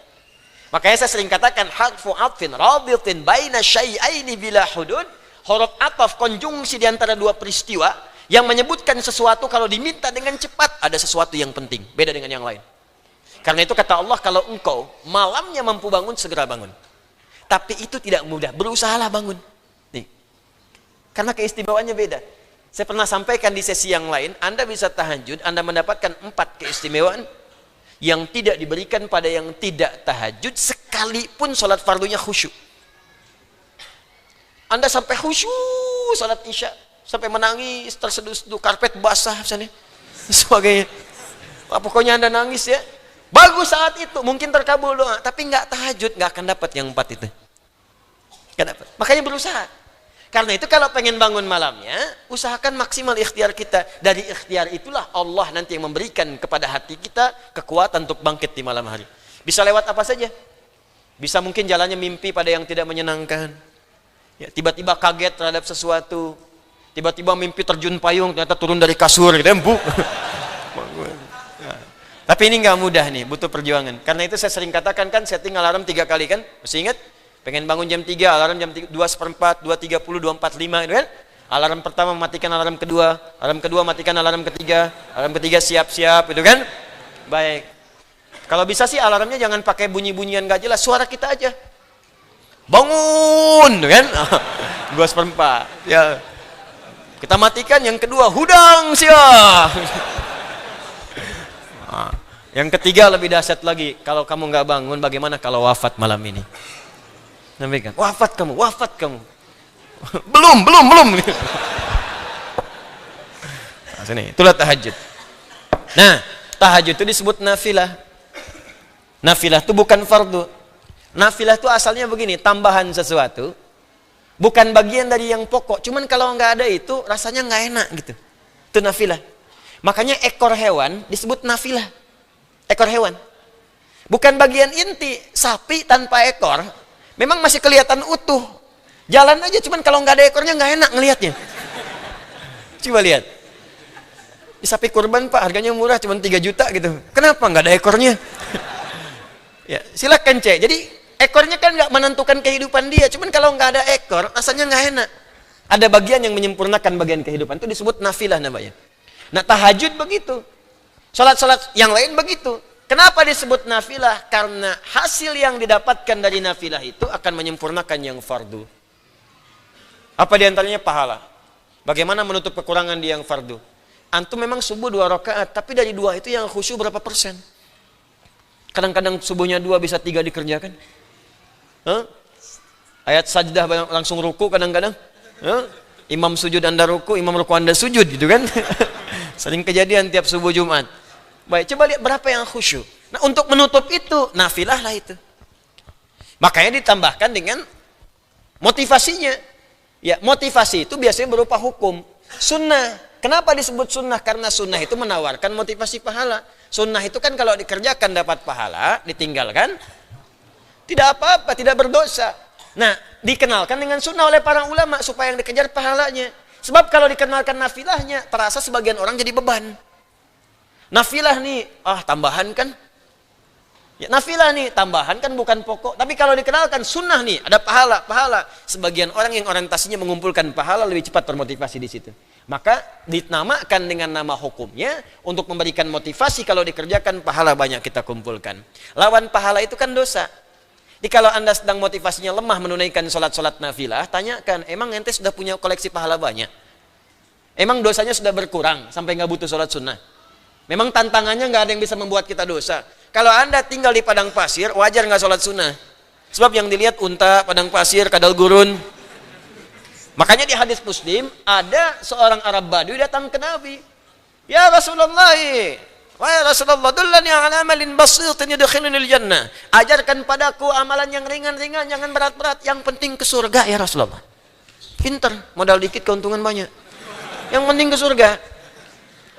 Makanya saya sering katakan harfu atfin rabitin baina syai'aini bila hudud. Huruf ataf, konjungsi di antara 2 peristiwa yang menyebutkan sesuatu kalau diminta dengan cepat, ada sesuatu yang penting, beda dengan yang lain. Karena itu kata Allah, kalau engkau malamnya mampu bangun, segera bangun. Tapi itu tidak mudah, berusahalah bangun. Nih. Karena keistimewaannya beda. Saya pernah sampaikan di sesi yang lain, Anda bisa tahajud, Anda mendapatkan 4 keistimewaan yang tidak diberikan pada yang tidak tahajud, sekalipun sholat fardunya khusyuk. Anda sampai khusyuk salat isya, sampai menangis, terseduh-seduh, karpet basah misalnya, sebagainya. Pokoknya Anda nangis ya. Bagus saat itu, mungkin terkabul doa, tapi nggak tahajud, nggak akan dapat yang 4 itu. Nggak dapat. Makanya berusaha. Karena itu kalau pengen bangun malamnya, usahakan maksimal ikhtiar kita. Dari ikhtiar itulah Allah nanti yang memberikan kepada hati kita kekuatan untuk bangkit di malam hari. Bisa lewat apa saja. Bisa mungkin jalannya mimpi pada yang tidak menyenangkan. Ya, tiba-tiba kaget terhadap sesuatu, tiba-tiba mimpi terjun payung, ternyata turun dari kasur, gitu, empuk. Tapi ini nggak mudah nih, butuh perjuangan. Karena itu saya sering katakan kan, setting alarm 3 kali kan, mesti ingat, pengen bangun jam 3, alarm jam 2:04, 2:30, 2:45, gitu kan? Alarm pertama matikan alarm kedua matikan alarm ketiga siap-siap, gitu kan? Baik. Kalau bisa sih alarmnya jangan pakai bunyi-bunyian nggak jelas, suara kita aja. Bangun, kan? 2:04. Ya. Kita matikan yang kedua, hudang siap. Yang ketiga lebih dahsyat lagi. Kalau kamu nggak bangun, bagaimana kalau wafat malam ini? Namanya kan, wafat kamu. belum. Nah, sini, itulah tahajud. Nah, tahajud itu disebut nafilah. Nafilah itu bukan fardu. Nafilah itu asalnya begini, tambahan sesuatu, bukan bagian dari yang pokok. Cuman kalau nggak ada itu, rasanya nggak enak gitu. Itu nafilah. Makanya ekor hewan disebut nafilah. Ekor hewan. Bukan bagian inti. Sapi tanpa ekor, memang masih kelihatan utuh. Jalan aja, cuman kalau nggak ada ekornya nggak enak ngelihatnya. Coba lihat. Di sapi kurban Pak, harganya murah, cuman 3 juta gitu. Kenapa nggak ada ekornya? Ya, silakan cek. Jadi ekornya kan nggak menentukan kehidupan dia, cuman kalau nggak ada ekor, rasanya nggak enak. Ada bagian yang menyempurnakan bagian kehidupan, itu disebut nafilah namanya. Nah, tahajud begitu. Salat-salat yang lain begitu. Kenapa disebut nafilah? Karena hasil yang didapatkan dari nafilah itu akan menyempurnakan yang fardu. Apa diantaranya? Pahala. Bagaimana menutup kekurangan di yang fardu? Antum memang subuh 2 rakaat, tapi dari 2 itu yang khusyuk berapa persen? Kadang-kadang subuhnya 2 bisa 3 dikerjakan. Ayat sajdah langsung ruku kadang-kadang. Imam sujud Anda ruku, imam ruku Anda sujud gitu kan. Sering kejadian tiap subuh Jumat. Baik, coba lihat berapa yang khusyuk. Nah, untuk menutup itu, nafilah lah itu. Makanya ditambahkan dengan motivasinya. Ya, motivasi itu biasanya berupa hukum. Sunnah. Kenapa disebut sunnah? Karena sunnah itu menawarkan motivasi pahala. Sunnah itu kan kalau dikerjakan dapat pahala, ditinggalkan tidak apa-apa, tidak berdosa. Nah, dikenalkan dengan sunnah oleh para ulama supaya yang dikejar pahalanya. Sebab kalau dikenalkan nafilahnya, terasa sebagian orang jadi beban. Nafilah nih, tambahan kan? Ya, nafilah nih, tambahan kan bukan pokok. Tapi kalau dikenalkan sunnah nih, ada pahala. Sebagian orang yang orientasinya mengumpulkan pahala lebih cepat termotivasi di situ. Maka dinamakan dengan nama hukumnya untuk memberikan motivasi kalau dikerjakan pahala banyak kita kumpulkan. Lawan pahala itu kan dosa. Jadi kalau Anda sedang motivasinya lemah menunaikan sholat-sholat nafilah, tanyakan, emang ente sudah punya koleksi pahala banyak? Emang dosanya sudah berkurang sampai nggak butuh sholat sunnah? Memang tantangannya nggak ada yang bisa membuat kita dosa. Kalau Anda tinggal di padang pasir, wajar nggak sholat sunnah? Sebab yang dilihat unta, padang pasir, kadal gurun. Makanya di hadis Muslim, ada seorang Arab Badui datang ke Nabi. Ya Rasulullah, wahai Rasulullah, dullani ala amalin basitin yudkhilunil jannah. Ajarkan padaku amalan yang ringan-ringan, jangan berat-berat. Yang penting ke surga ya Rasulullah. Pinter, modal dikit keuntungan banyak. Yang penting ke surga.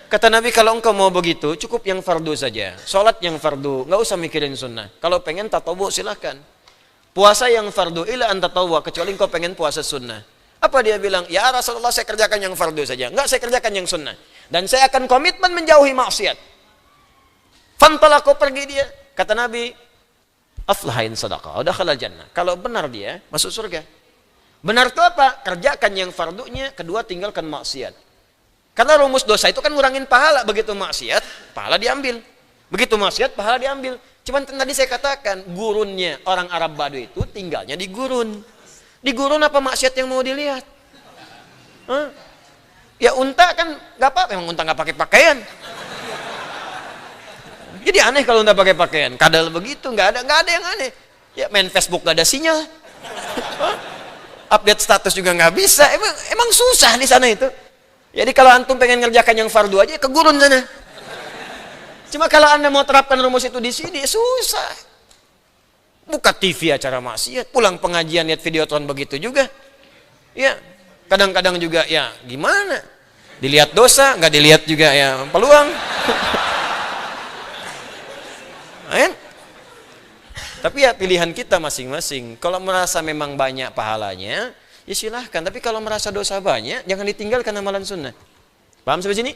Kata Nabi, kalau engkau mau begitu, cukup yang fardu saja. Sholat yang fardu, nggak usah mikirin sunnah. Kalau pengen tatawu silahkan. Puasa yang fardu ila anta tatawu, kecuali engkau pengen puasa sunnah. Apa dia bilang? Ya Rasulullah, saya kerjakan yang fardu saja. Enggak, saya kerjakan yang sunnah. Dan saya akan komitmen menjauhi maksiat. Fantalaku pergi dia. Kata Nabi, aflahin sadaqah, udakhala jannah. Kalau benar dia, masuk surga. Benar itu apa? Kerjakan yang fardunya, kedua tinggalkan maksiat. Karena rumus dosa itu kan ngurangin pahala. Begitu maksiat, pahala diambil. Begitu maksiat, pahala diambil. Cuman tadi saya katakan, gurunnya orang Arab Badui itu tinggalnya di gurun. Di gurun apa maksiat yang mau dilihat? Hah? Ya unta kan gak apa-apa, memang unta gak pakai pakaian. Jadi aneh kalau unta pakai pakaian. Kadal begitu, gak ada yang aneh. Ya main Facebook gak ada sinyal. Update status juga gak bisa. Emang susah di sana itu. Jadi kalau antum pengen ngerjakan yang fardu aja ke gurun sana. Cuma kalau Anda mau terapkan rumus itu di sini susah. Buka TV acara maksiat, pulang pengajian lihat videotron begitu juga. Ya, kadang-kadang juga ya gimana? Dilihat dosa, nggak dilihat juga ya peluang. Tapi ya pilihan kita masing-masing. Kalau merasa memang banyak pahalanya, ya silahkan. Tapi kalau merasa dosa banyak, jangan ditinggalkan amalan sunnah. Paham sampai sini?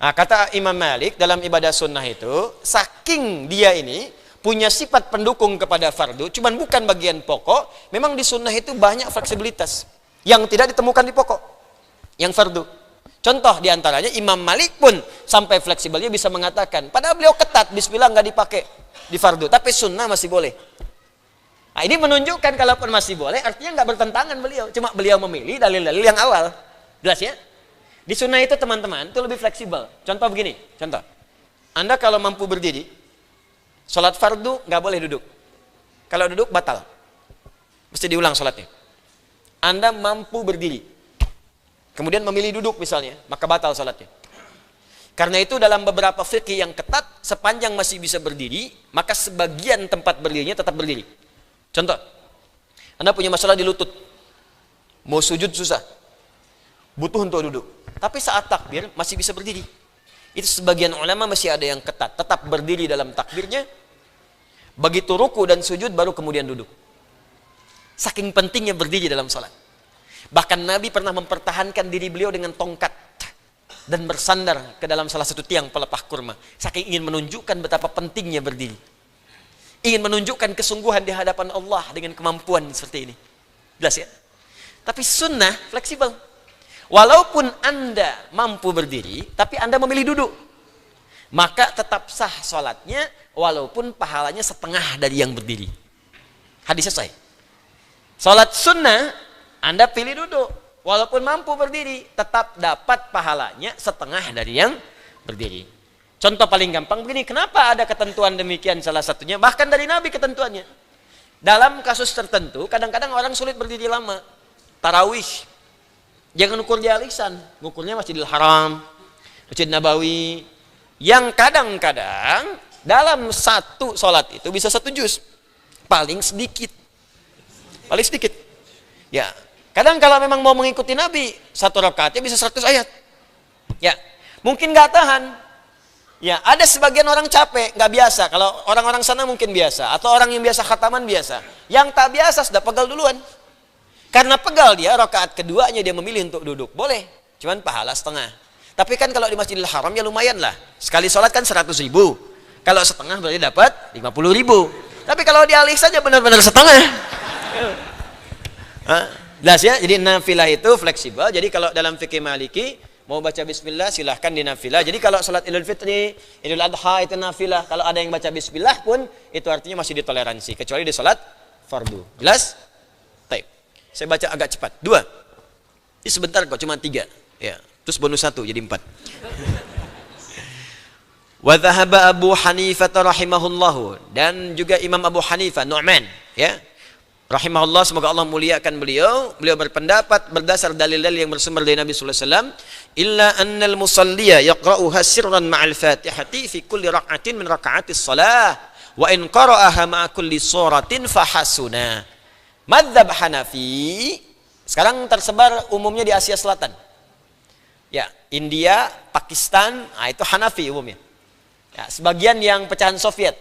Nah, kata Imam Malik dalam ibadah sunnah itu, saking dia ini punya sifat pendukung kepada fardu, cuman bukan bagian pokok, memang di sunnah itu banyak fleksibilitas yang tidak ditemukan di pokok, yang fardu. Contoh diantaranya Imam Malik pun sampai fleksibelnya bisa mengatakan, padahal beliau ketat, bismillah nggak dipakai di fardu, tapi sunnah masih boleh. Nah, ini menunjukkan kalaupun masih boleh, artinya nggak bertentangan beliau. Cuma beliau memilih dalil-dalil yang awal. Jelas ya? Di sunnah itu teman-teman, itu lebih fleksibel. Contoh begini, contoh. Anda kalau mampu berdiri, sholat fardu nggak boleh duduk. Kalau duduk batal. Mesti diulang sholatnya. Anda mampu berdiri. Kemudian memilih duduk misalnya, maka batal sholatnya. Karena itu dalam beberapa fikih yang ketat, sepanjang masih bisa berdiri, maka sebagian tempat berdirinya tetap berdiri. Contoh, Anda punya masalah di lutut, mau sujud susah, butuh untuk duduk. Tapi saat takbir masih bisa berdiri. Itu sebagian ulama masih ada yang ketat, tetap berdiri dalam takbirnya. Begitu ruku dan sujud baru kemudian duduk. Saking pentingnya berdiri dalam sholat. Bahkan Nabi pernah mempertahankan diri beliau dengan tongkat dan bersandar ke dalam salah satu tiang pelepah kurma. Saking ingin menunjukkan betapa pentingnya berdiri. Ingin menunjukkan kesungguhan di hadapan Allah dengan kemampuan seperti ini. Jelas ya? Tapi sunnah fleksibel. Walaupun Anda mampu berdiri, tapi Anda memilih duduk, maka tetap sah sholatnya, walaupun pahalanya setengah dari yang berdiri. Hadis selesai. Sholat sunnah, Anda pilih duduk, walaupun mampu berdiri, tetap dapat pahalanya setengah dari yang berdiri. Contoh paling gampang begini, kenapa ada ketentuan demikian salah satunya, bahkan dari Nabi ketentuannya. Dalam kasus tertentu, kadang-kadang orang sulit berdiri lama. Tarawih. Jangan ukur di Al-Ihsan, ukurnya Masjidil Haram, Masjid Nabawi, yang kadang-kadang dalam satu sholat itu bisa 1 juz, paling sedikit, ya. Kadang kalau memang mau mengikuti Nabi, 1 rakaatnya bisa 100 ayat, ya. Mungkin nggak tahan, ya. Ada sebagian orang capek, nggak biasa. Kalau orang-orang sana mungkin biasa, atau orang yang biasa khataman biasa, yang tak biasa sudah pegal duluan. Karena pegal dia, rakaat keduanya dia memilih untuk duduk. Boleh, cuman pahala setengah. Tapi kan kalau di Masjidil Haram ya lumayan lah. Sekali sholat kan 100.000. Kalau setengah berarti dapat 50.000. Tapi kalau di Al-Ihsan saja benar-benar setengah. Jelas ya? Jadi nafilah itu fleksibel. Jadi kalau dalam fikih Maliki, mau baca bismillah silahkan di nafilah. Jadi kalau sholat Idul Fitri, Idul Adha itu nafilah. Kalau ada yang baca bismillah pun, itu artinya masih ditoleransi. Kecuali di sholat fardu. Jelas? Taib. Saya baca agak cepat. 2. Ini sebentar kok, cuma 3. Ya. Terus bonus 1 jadi 4. Wa dhahaba Abu Hanifah rahimahullahu, dan juga Imam Abu Hanifah Nu'man, ya. Rahimahullah, semoga Allah muliakan beliau. Beliau berpendapat berdasar dalil-dalil yang bersumber dari Nabi sallallahu alaihi wasallam, illa annal musalliya yaqra'uha sirran ma'al Fatihati fi kulli rak'atin min raka'atis shalah wa in qara'aha ma'a kulli suratin fahasuna. Madzhab Hanafi sekarang tersebar umumnya di Asia Selatan. Ya, India, Pakistan, nah itu Hanafi umumnya. Ya, sebagian yang pecahan Soviet.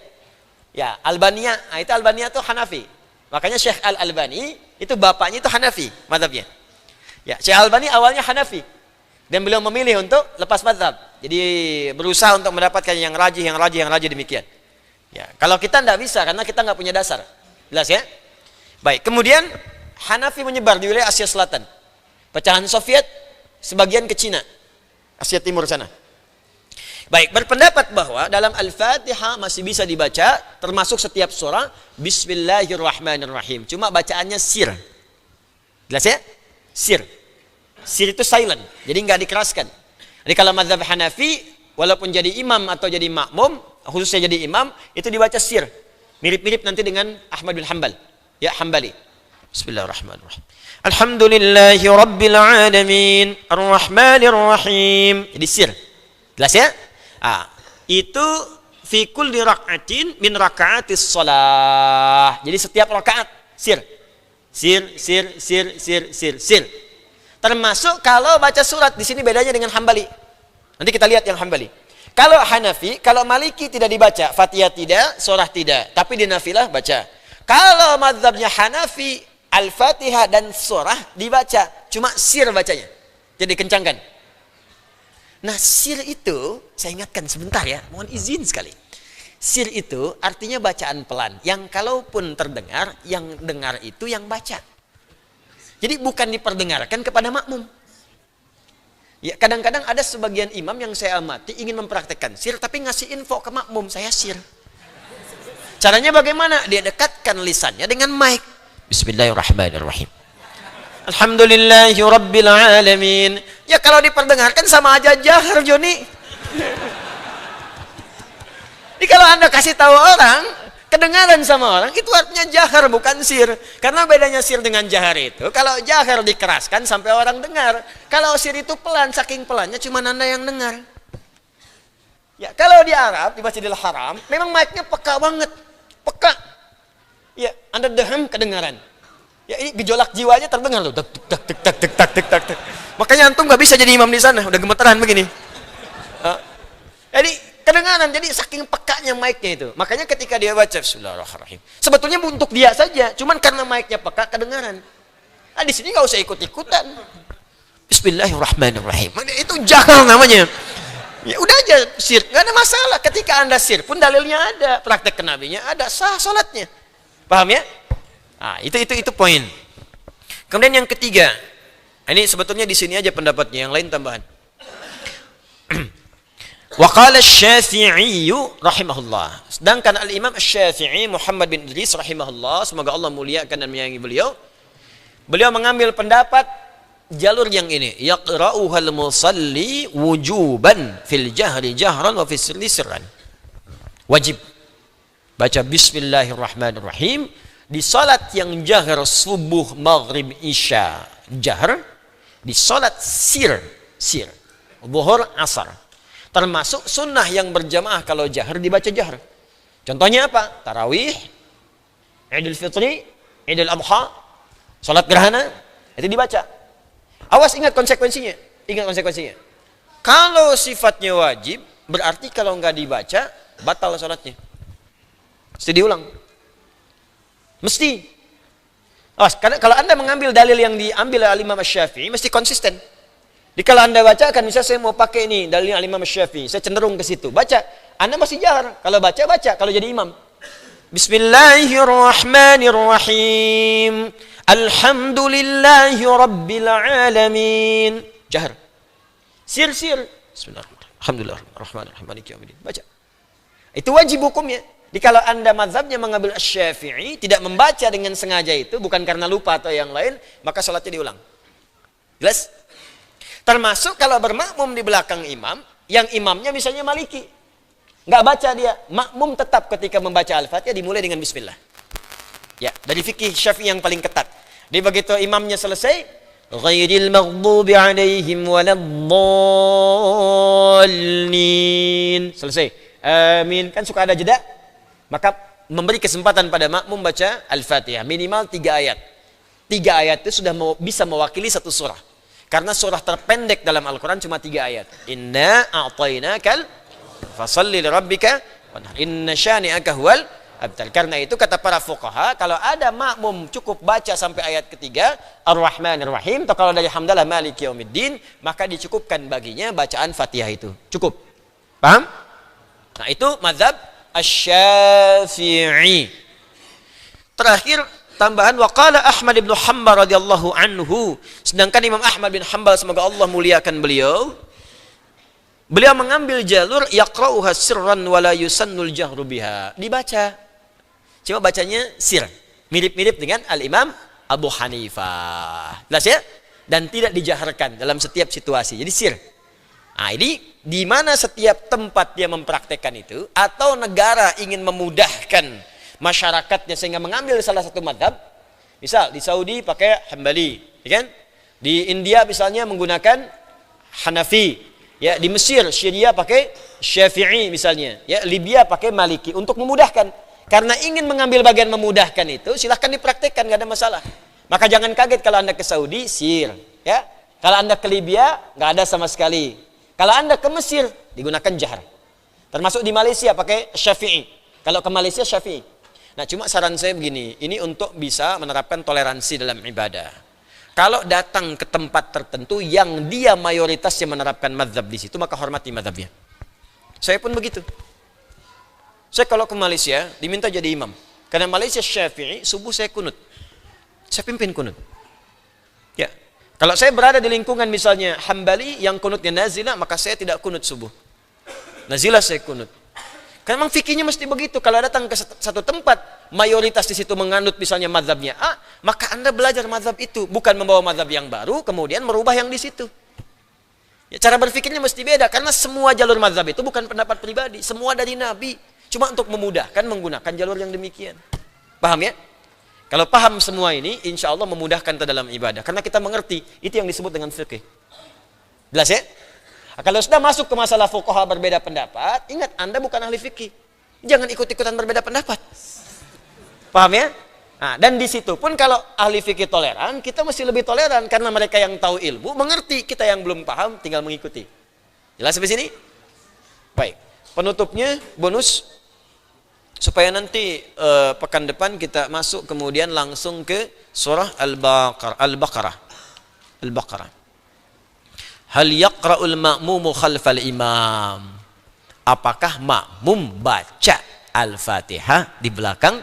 Ya, Albania, nah itu Albania tuh Hanafi. Makanya Syekh Al-Albani itu bapaknya itu Hanafi mazhabnya. Ya, Syekh Al-Albani awalnya Hanafi dan beliau memilih untuk lepas mazhab. Jadi berusaha untuk mendapatkan yang rajih demikian. Ya, kalau kita tidak bisa karena kita nggak punya dasar. Jelas ya? Baik, kemudian Hanafi menyebar di wilayah Asia Selatan. Pecahan Soviet sebagian ke Cina, Asia Timur sana. Baik, berpendapat bahwa dalam Al-Fatihah masih bisa dibaca termasuk setiap surah Bismillahirrahmanirrahim. Cuma bacaannya sir. Jelas ya? Sir. Sir itu silent. Jadi nggak dikeraskan. Jadi kalau mazhab Hanafi walaupun jadi imam atau jadi makmum, khususnya jadi imam, itu dibaca sir. Mirip-mirip nanti dengan Ahmad bin Hanbal. Ya, Hanbali. Bismillahirrahmanirrahim. Alhamdulillahi rabbil alamin. Ar-Rahmanir Rahim. Jadi sir. Jelas ya? Itu fi kulli rak'atin min raka'atis shalah. Jadi setiap rakaat sir. Sir. Termasuk kalau baca surat, di sini bedanya dengan Hambali. Nanti kita lihat yang Hambali. Kalau Hanafi, kalau Maliki tidak dibaca, Fatihah tidak, surah tidak, tapi di nafilah baca. Kalau mazhabnya Hanafi, Al-Fatihah dan surah dibaca, cuma sir bacanya. Jadi kencangkan. Nah, sir itu, saya ingatkan sebentar ya, mohon izin sekali. Sir itu artinya bacaan pelan, yang kalaupun terdengar, yang dengar itu yang baca. Jadi bukan diperdengarkan kepada makmum. Ya, kadang-kadang ada sebagian imam yang saya amati ingin mempraktekkan sir, tapi ngasih info ke makmum, saya sir. Caranya bagaimana? Dia dekatkan lisannya dengan mic. Bismillahirrahmanirrahim. Alhamdulillahi rabbil alamin. Ya kalau diperdengarkan sama aja jahar, Joni. Jadi kalau Anda kasih tahu orang, kedengaran sama orang, itu artinya jahar bukan sir. Karena bedanya sir dengan jahar itu, kalau jahar dikeraskan sampai orang dengar. Kalau sir itu pelan, saking pelannya cuma Anda yang dengar. Ya, kalau di Arab, di Masjidil Haram, memang mic-nya peka banget. Peka. Ya, Anda deham kedengaran. Ya, ini gejolak jiwanya terdengar loh. Tak. Makanya antum nggak bisa jadi imam di sana, udah gemeteran begini. Jadi kedengaran, jadi saking pekanya mic-nya itu. Makanya ketika dia baca Bismillahirrahmanirrahim, sebetulnya untuk dia saja, cuman karena mic-nya peka kedengaran. Nah, di sini nggak usah ikut-ikutan. Bismillahirrahmanirrahim. Itu jahal namanya. Ya udah aja sir, nggak ada masalah. Ketika Anda sir pun dalilnya ada, praktek kenabinya ada, sah salatnya. Paham ya? Nah, itu poin. Kemudian yang ketiga, ini sebetulnya di sini aja pendapatnya, yang lain tambahan. Wa qala Asy-Syafi'i rahimahullah. Sedangkan Al-Imam Asy-Syafi'i Muhammad bin Idris rahimahullah, semoga Allah muliakan dan menyayangi beliau. Beliau mengambil pendapat jalur yang ini, yaqra'uhal musalli wujuban fil jahri jahran wa fis sirri sirran. Wajib baca Bismillahirrahmanirrahim di salat yang jahar subuh, maghrib, isya jahar, di salat sir zuhur, asar. Termasuk sunnah yang berjamaah kalau jahar dibaca jahar. Contohnya apa? Tarawih, Idul Fitri, Idul Adha, salat gerhana, itu dibaca. Awas, ingat konsekuensinya. Kalau sifatnya wajib, berarti kalau nggak dibaca batal salatnya. Mesti diulang. Mesti. Awas, karena kalau Anda mengambil dalil yang diambil oleh Imam Asy-Syafi'i, mesti konsisten. Jadi kalau Anda bacakan, misalnya saya mau pakai ini dalil Imam Asy-Syafi'i, saya cenderung ke situ. Baca, Anda masih jahar. Kalau baca, kalau jadi imam. Bismillahirrahmanirrahim. Alhamdulillahi rabbil alamin. Jahar. Sir. Bismillahirrahmanirrahim. Alhamdulillahirrahmanirrahim. Maliki yaumiddin. Baca. Itu wajib hukumnya. Jadi kalau Anda mazhabnya mengambil Asy-Syafi'i, tidak membaca dengan sengaja itu, bukan karena lupa atau yang lain, maka salatnya diulang. Jelas? Termasuk kalau bermakmum di belakang imam, yang imamnya misalnya Maliki. Nggak baca dia. Makmum tetap ketika membaca Al-Fatihah dimulai dengan bismillah. Ya, dari fikih Syafi'i yang paling ketat. Jadi begitu imamnya selesai, ghairil maghdubi alaihim waladdallin. Selesai. Amin. Kan suka ada jeda. Maka memberi kesempatan pada makmum baca Al-Fatihah minimal 3 ayat. 3 ayat itu sudah bisa mewakili satu surah. Karena surah terpendek dalam Al-Quran cuma 3 ayat. Inna a'tainakal fasalli lirabbika wanhar. Inna syani'aka huwal abtar. Karena itu kata para fuqaha, kalau ada makmum cukup baca sampai ayat ketiga, Ar-Rahmanir Rahim, atau kalau dari Hamdalah Maliki Yaumiddin, maka dicukupkan baginya bacaan Fatihah itu. Cukup. Paham? Nah, itu mazhab Asy-Syafi'i. Terakhir tambahan waqala Ahmad bin Hanbal radhiyallahu anhu. Sedangkan Imam Ahmad bin Hanbal, semoga Allah muliakan beliau, beliau mengambil jalur yaqra'uha sirran wa la yusannul jahru biha. Dibaca. Cuma bacanya sir. Mirip-mirip dengan Al-Imam Abu Hanifah. Jelas ya? Dan tidak dijaharkan dalam setiap situasi. Jadi sir. Nah, ini di mana setiap tempat dia mempraktekkan itu, atau negara ingin memudahkan masyarakatnya sehingga mengambil salah satu madhab. Misal di Saudi pakai Hambali, ya kan? Di India misalnya menggunakan Hanafi, ya, di Mesir Syria pakai Syafi'i misalnya, ya, Libya pakai Maliki untuk memudahkan. Karena ingin mengambil bagian memudahkan itu, silahkan dipraktekkan, nggak ada masalah. Maka jangan kaget kalau Anda ke Saudi sir, ya. Kalau Anda ke Libya nggak ada sama sekali. Kalau Anda ke Mesir digunakan jahar. Termasuk di Malaysia pakai Syafi'i. Kalau ke Malaysia Syafi'i. Nah, cuma saran saya begini, ini untuk bisa menerapkan toleransi dalam ibadah. Kalau datang ke tempat tertentu yang dia mayoritasnya menerapkan mazhab di situ, maka hormati mazhabnya. Saya pun begitu. Saya kalau ke Malaysia diminta jadi imam. Karena Malaysia Syafi'i, subuh saya kunut. Saya pimpin kunut. Ya. Kalau saya berada di lingkungan misalnya Hambali yang kunutnya nazilah, maka saya tidak kunut subuh. Nazilah saya kunut. Karena memang fikihnya mesti begitu. Kalau datang ke satu tempat, mayoritas di situ menganut misalnya mazhabnya A, maka Anda belajar mazhab itu, bukan membawa mazhab yang baru kemudian merubah yang di situ. Ya, cara berfikirnya mesti beda, karena semua jalur mazhab itu bukan pendapat pribadi, semua dari Nabi, cuma untuk memudahkan menggunakan jalur yang demikian. Paham ya? Kalau paham semua ini, insya Allah memudahkan kita dalam ibadah, karena kita mengerti itu yang disebut dengan fikih. Jelas ya? Kalau sudah masuk ke masalah fuqaha berbeda pendapat, ingat Anda bukan ahli fikih. Jangan ikut-ikutan berbeda pendapat. Paham ya? Nah, dan di situ pun kalau ahli fikih toleran, kita mesti lebih toleran karena mereka yang tahu ilmu mengerti, kita yang belum paham tinggal mengikuti. Jelas sampai sini? Baik. Penutupnya bonus supaya nanti pekan depan kita masuk kemudian langsung ke surah Al-Baqarah. Hal yaqra'ul ma'mumu khalfal imam. Apakah makmum baca Al-Fatihah di belakang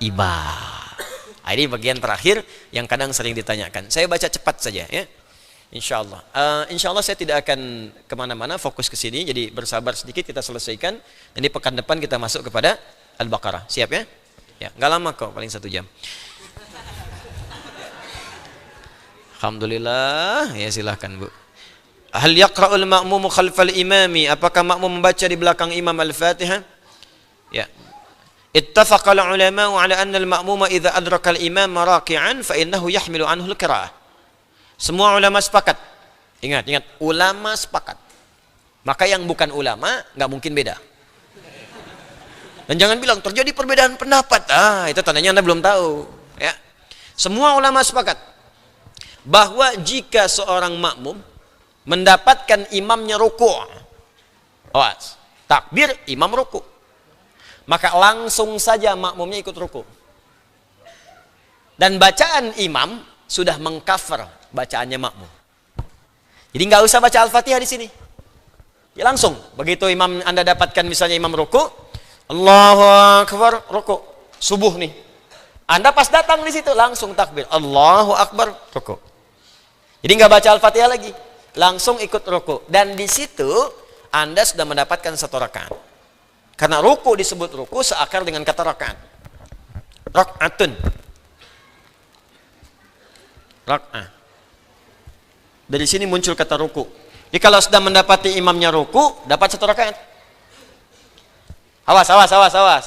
imam? Nah, ini bagian terakhir yang kadang sering ditanyakan. Saya baca cepat saja ya. Insyaallah. Insyaallah saya tidak akan kemana-mana, fokus ke sini. Jadi bersabar sedikit, kita selesaikan. Nanti pekan depan kita masuk kepada Al-Baqarah. Siap ya? Ya, nggak lama kok, paling 1 jam. Alhamdulillah. Ya, silahkan Bu. Hal yaqra'ul ma'mumu khalfal imami, apakah makmum membaca di belakang imam Al-Fatihah? Ya. Ittafaqal ulama'u ala anna al-ma'muma idza adraka al-imam raki'an fa innahu yahmilu anhu al-qira'ah. Semua ulama sepakat. Ingat, ulama sepakat. Maka yang bukan ulama nggak mungkin beda. Dan jangan bilang terjadi perbedaan pendapat. Itu tandanya Anda belum tahu, ya. Semua ulama sepakat bahwa jika seorang makmum mendapatkan imamnya ruku', takbir, imam ruku', maka langsung saja makmumnya ikut ruku'. Dan bacaan imam sudah mengcover bacaannya makmum. Jadi nggak usah baca Al-Fatihah di sini. Ya langsung, begitu imam Anda dapatkan misalnya imam ruku', Allahu Akbar, ruku', subuh nih. Anda pas datang di situ langsung takbir, Allahu Akbar, ruku'. Jadi nggak baca Al-Fatihah lagi. Langsung ikut ruku, dan di situ Anda sudah mendapatkan 1 rakaat. Karena ruku disebut ruku seakar dengan kata rakaat. Rak'atun. Rak'ah. Dari sini muncul kata ruku. Jadi kalau sudah mendapati imamnya ruku, dapat 1 rakaat. Awas.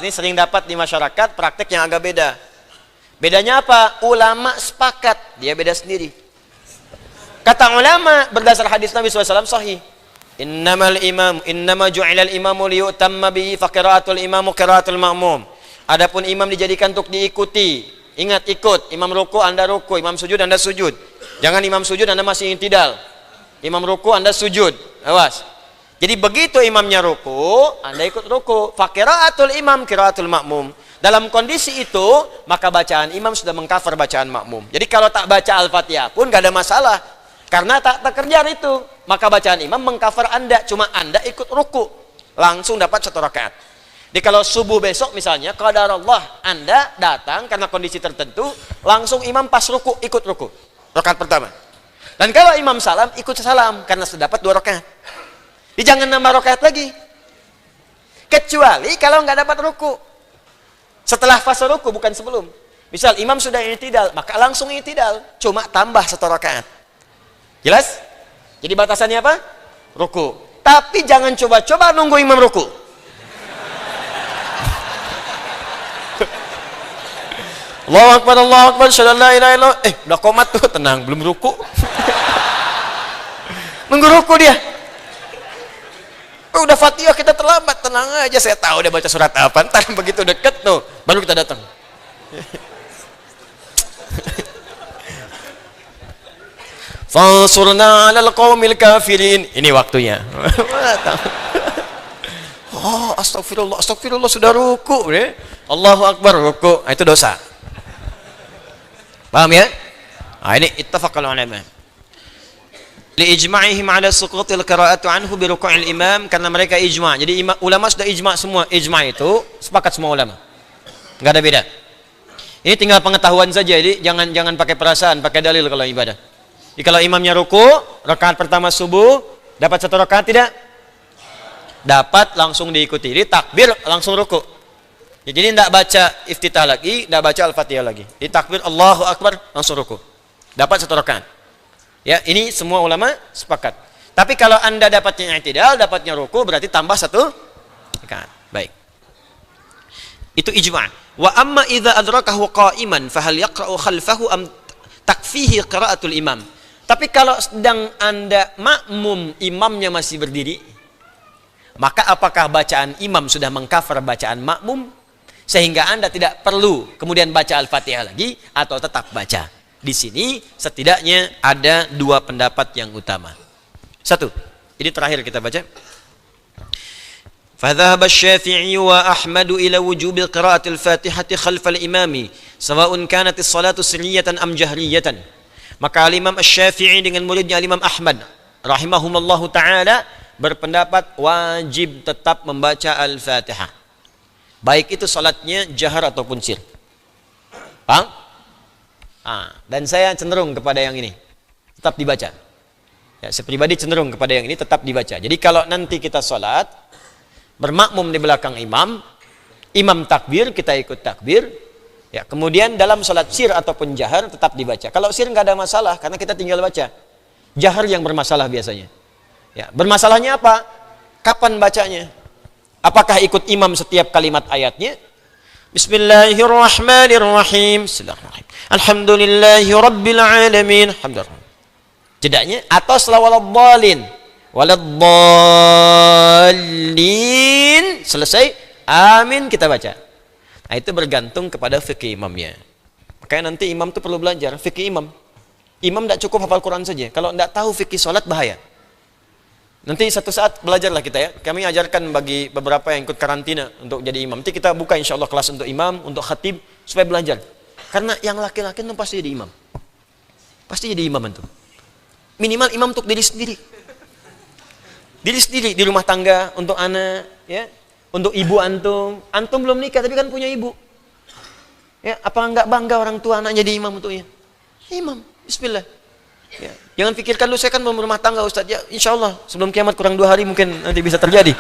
Ini sering dapat di masyarakat praktek yang agak beda. Bedanya apa? Ulama sepakat, dia beda sendiri. Kata ulama berdasar hadis Nabi SAW sahih. Innama ju'ilal imamu liyutamma bihi faqiraatul imamu qiraatul ma'mum. Adapun imam dijadikan untuk diikuti. Ingat, ikut. Imam ruku, Anda ruku. Imam sujud, Anda sujud. Jangan imam sujud, Anda masih i'tidal. Imam ruku, Anda sujud. Awas. Jadi begitu imamnya ruku, Anda ikut ruku. Faqiraatul imam qiraatul ma'mum. Dalam kondisi itu, maka bacaan imam sudah mengcover bacaan makmum. Jadi kalau tak baca Al-Fatihah pun gak ada masalah. Karena tak terkejar itu. Maka bacaan imam mengcover Anda. Cuma Anda ikut ruku. Langsung dapat 1 rakaat. Jadi kalau subuh besok misalnya, qadarullah Anda datang karena kondisi tertentu, langsung imam pas ruku, ikut ruku. Rakaat pertama. Dan kalau imam salam, ikut salam. Karena sudah dapat 2 rakaat. Jadi jangan nambah rakaat lagi. Kecuali kalau nggak dapat ruku. Setelah fase ruku, bukan sebelum. Misal imam sudah i'tidal, maka langsung i'tidal. Cuma tambah 1 rakaat. Jelas? Jadi batasannya apa? Ruku. Tapi jangan coba-coba nunggu imam ruku. Allahu Akbar, syahadu an la ilaha illallah. Udah komat tuh, tenang, belum ruku. Nunggu ruku dia. Udah Fatihah kita terlambat, tenang aja, saya tahu dia baca surat apa. Ntar begitu deket tuh, baru kita datang. Fansurna 'alal qaumil kafirin. Ini waktunya. Oh, astagfirullah sudah ruku, Allahu Akbar, ruku. Itu dosa. Paham ya? Ini ittafaqal ulama. Liijma'ihim 'ala suqutil qira'atu anhu bi ruku'il imam, karena mereka ijma'. Jadi ulama sudah ijma' semua. Ijma' itu sepakat semua ulama. Enggak ada beda. Ini tinggal pengetahuan saja. Jadi jangan pakai perasaan, pakai dalil kalau ibadah. Jadi kalau imamnya ruku, rakaat pertama subuh, dapat 1 rakaat tidak? Dapat, langsung diikuti. Jadi takbir langsung ruku. Jadi tidak baca iftitah lagi, tidak baca Al-Fatihah lagi. Jadi takbir Allahu Akbar, langsung ruku. Dapat 1 rakaat. Ya, ini semua ulama sepakat. Tapi kalau Anda dapatnya i'tidal, dapatnya ruku, berarti tambah 1 rakaat. Baik. Itu ijma'. Wa amma idza adrakahu qa'iman fahal yaqra'u khalfahu am takfihi qira'atul imam. Tapi kalau sedang Anda makmum, imamnya masih berdiri, maka apakah bacaan imam sudah mengcover bacaan makmum sehingga Anda tidak perlu kemudian baca Al-Fatihah lagi atau tetap baca? Di sini setidaknya ada 2 pendapat yang utama. 1, ini terakhir kita baca. فذهب الشافعي وأحمد إلى وجوب قراءة الفاتحة خلف الإمام سواء كانت الصلاة سرية أم جهرية. Maka Imam Asy-Syafi'i dengan muridnya Imam Ahmad rahimahumullahu taala berpendapat wajib tetap membaca Al-Fatihah. Baik itu salatnya jahar ataupun sir. Paham? Dan saya cenderung kepada yang ini. Tetap dibaca. Ya, saya pribadi cenderung kepada yang ini tetap dibaca. Jadi kalau nanti kita salat bermakmum di belakang imam, imam takbir, kita ikut takbir. Ya, kemudian dalam salat sir ataupun jahar tetap dibaca. Kalau sir nggak ada masalah karena kita tinggal baca. Jahar yang bermasalah biasanya. Ya, bermasalahnya apa? Kapan bacanya? Apakah ikut imam setiap kalimat ayatnya? Bismillahirrahmanirrahim. Alhamdulillahi rabbil alamin. Alhamdulillah. Jedanya atau selawaladdallin. Waladdallin. Selesai. Amin kita baca. Nah, itu bergantung kepada fikih imamnya. Makanya nanti imam itu perlu belajar fikih imam. Imam tidak cukup hafal Quran saja. Kalau tidak tahu fikih sholat bahaya. Nanti satu saat belajarlah kita ya. Kami ajarkan bagi beberapa yang ikut karantina untuk jadi imam. Nanti kita buka insya Allah kelas untuk imam, untuk khatib supaya belajar. Karena yang laki-laki itu pasti jadi imam. Pasti jadi imam itu. Minimal imam untuk diri sendiri. Diri sendiri di rumah tangga, untuk anak, ya. Untuk ibu antum belum nikah tapi kan punya ibu. Ya, apa enggak bangga orang tua anaknya jadi imam untuknya? Imam, bismillah. Ya, jangan pikirkan lu saya kan belum rumah tangga Ustaz. Ya, insya Allah sebelum kiamat kurang 2 hari mungkin nanti bisa terjadi.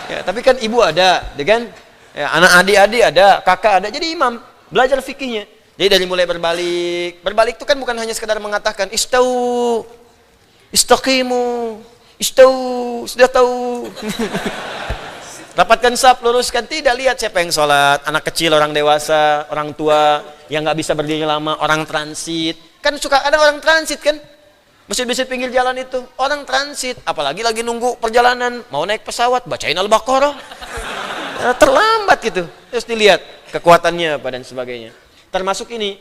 Ya, tapi kan ibu ada, ya kan? Ya, anak adik-adik ada, kakak ada, jadi imam. Belajar fikihnya. Jadi dari mulai berbalik itu kan bukan hanya sekedar mengatakan istau. Istaqimu, istau, sudah tahu. Rapatkan saf, luruskan. Tidak lihat siapa yang sholat, anak kecil, orang dewasa, orang tua yang nggak bisa berdiri lama, orang transit. Kan suka ada orang transit kan? Masjid-masjid pinggir jalan itu orang transit, apalagi lagi nunggu perjalanan, mau naik pesawat, bacain Al-Baqarah. Terlambat gitu. Terus dilihat kekuatannya apa dan sebagainya. Termasuk ini,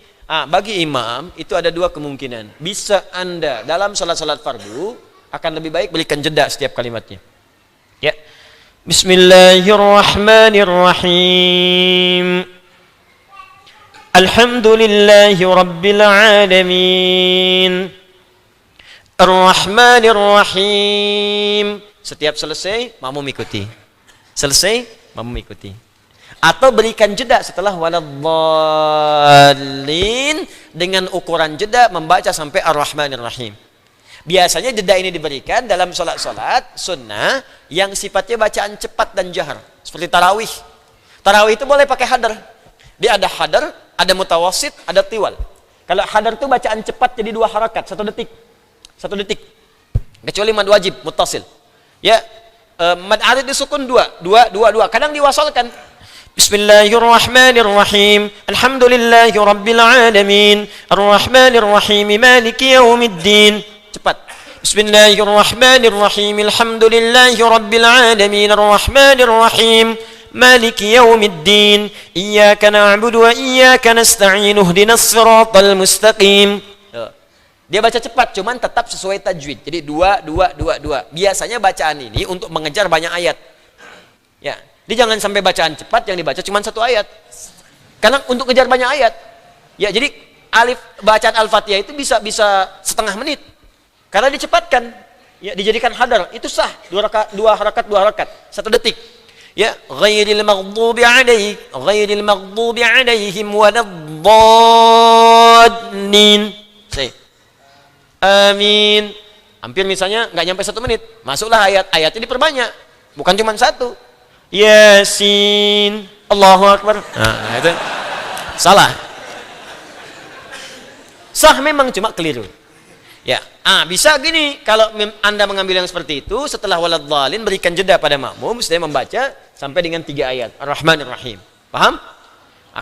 bagi imam itu ada dua kemungkinan. Bisa Anda dalam salat-salat fardu akan lebih baik berikan jeda setiap kalimatnya. Ya. Bismillahirrahmanirrahim. Alhamdulillahi rabbil alamin. Ar-Rahmanir-Rahim. Setiap selesai, makmum ikuti. Selesai, makmum ikuti. Atau berikan jeda setelah waladhdallin dengan ukuran jeda membaca sampai Ar-Rahmanir-Rahim. Biasanya jeda ini diberikan dalam sholat-sholat sunnah yang sifatnya bacaan cepat dan jahar. Seperti tarawih. Tarawih itu boleh pakai hadar. Dia ada hadar, ada mutawasit, ada tiwal. Kalau hadar itu bacaan cepat jadi 2 harakat, 1 detik. 1 detik. Kecuali mad wajib, muttasil. Ya, mad arid disukun 2. Kadang diwasalkan. Bismillahirrahmanirrahim. Alhamdulillahi rabbil alamin. Ar-Rahmanir-Rahim. Maliki yaumiddin. Cepat. Bismillahirrahmanirrahim. Alhamdulillahi rabbil alamin. Ar-Rahmanir-Rahim. Maliki yaumiddin. Iyyaka na'budu wa iyyaka nasta'in. Ihdinas siratal mustaqim. Dia baca cepat, cuman tetap sesuai tajwid. Jadi 2. Biasanya bacaan ini untuk mengejar banyak ayat. Ya, dia jangan sampai bacaan cepat yang dibaca cuma 1 ayat. Karena untuk kejar banyak ayat. Ya, jadi bacaan Al-Fatihah itu bisa setengah menit. Karena dicepatkan. Ya, dijadikan hadar. Itu sah. 2 harakat, 1 detik. Ya, ghairil maghdubi alaihim waladdallin. Amin. Hampir misalnya nggak nyampe 1 menit, masuklah ayatnya diperbanyak, bukan cuma 1. Yasin, Allahu Akbar. Nah, itu salah. Sah memang, cuma keliru. Ya, bisa gini, kalau Anda mengambil yang seperti itu, setelah waladhdallin berikan jeda pada makmum, saya membaca sampai dengan 3 ayat. Ar-Rahmanir-Rahim. Paham?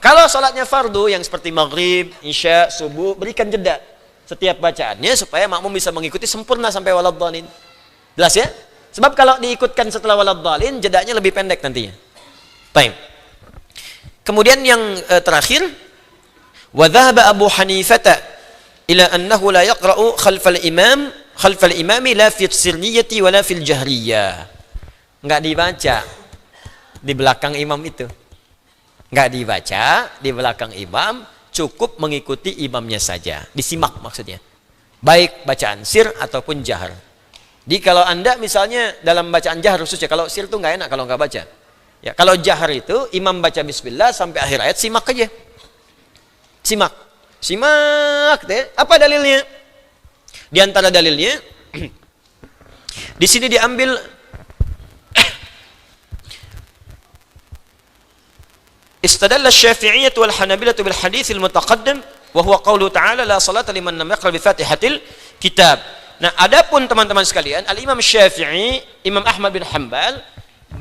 Kalau salatnya fardu yang seperti maghrib, isya, subuh, berikan jeda setiap bacaannya supaya makmum bisa mengikuti sempurna sampai waladhdallin. Jelas ya? Sebab kalau diikutkan setelah waladhdallin, jedanya lebih pendek nantinya. Baik. Kemudian yang terakhir, wa dhahaba Abu Hanifah ila annahu la yaqra'u khalfal imami la fi sirriyati wa la fil jahriyah. Enggak dibaca di belakang imam itu. Enggak dibaca di belakang imam, cukup mengikuti imamnya saja, disimak maksudnya, baik bacaan sir ataupun jahar. Jadi kalau Anda misalnya dalam bacaan jahar khususnya, kalau sir itu nggak enak kalau nggak baca. Ya, kalau jahar itu imam baca bismillah sampai akhir ayat, simak aja, simak deh. Apa dalilnya? Di antara dalilnya di sini diambil استدل الشافعية والحنابلة بالحديث المتقدم وهو قوله تعالى لا صلاة لمن لم يقرأ بفاتحة الكتاب. Nah, adapun teman-teman sekalian, Al-Imam Syafi'i, Imam Ahmad bin Hanbal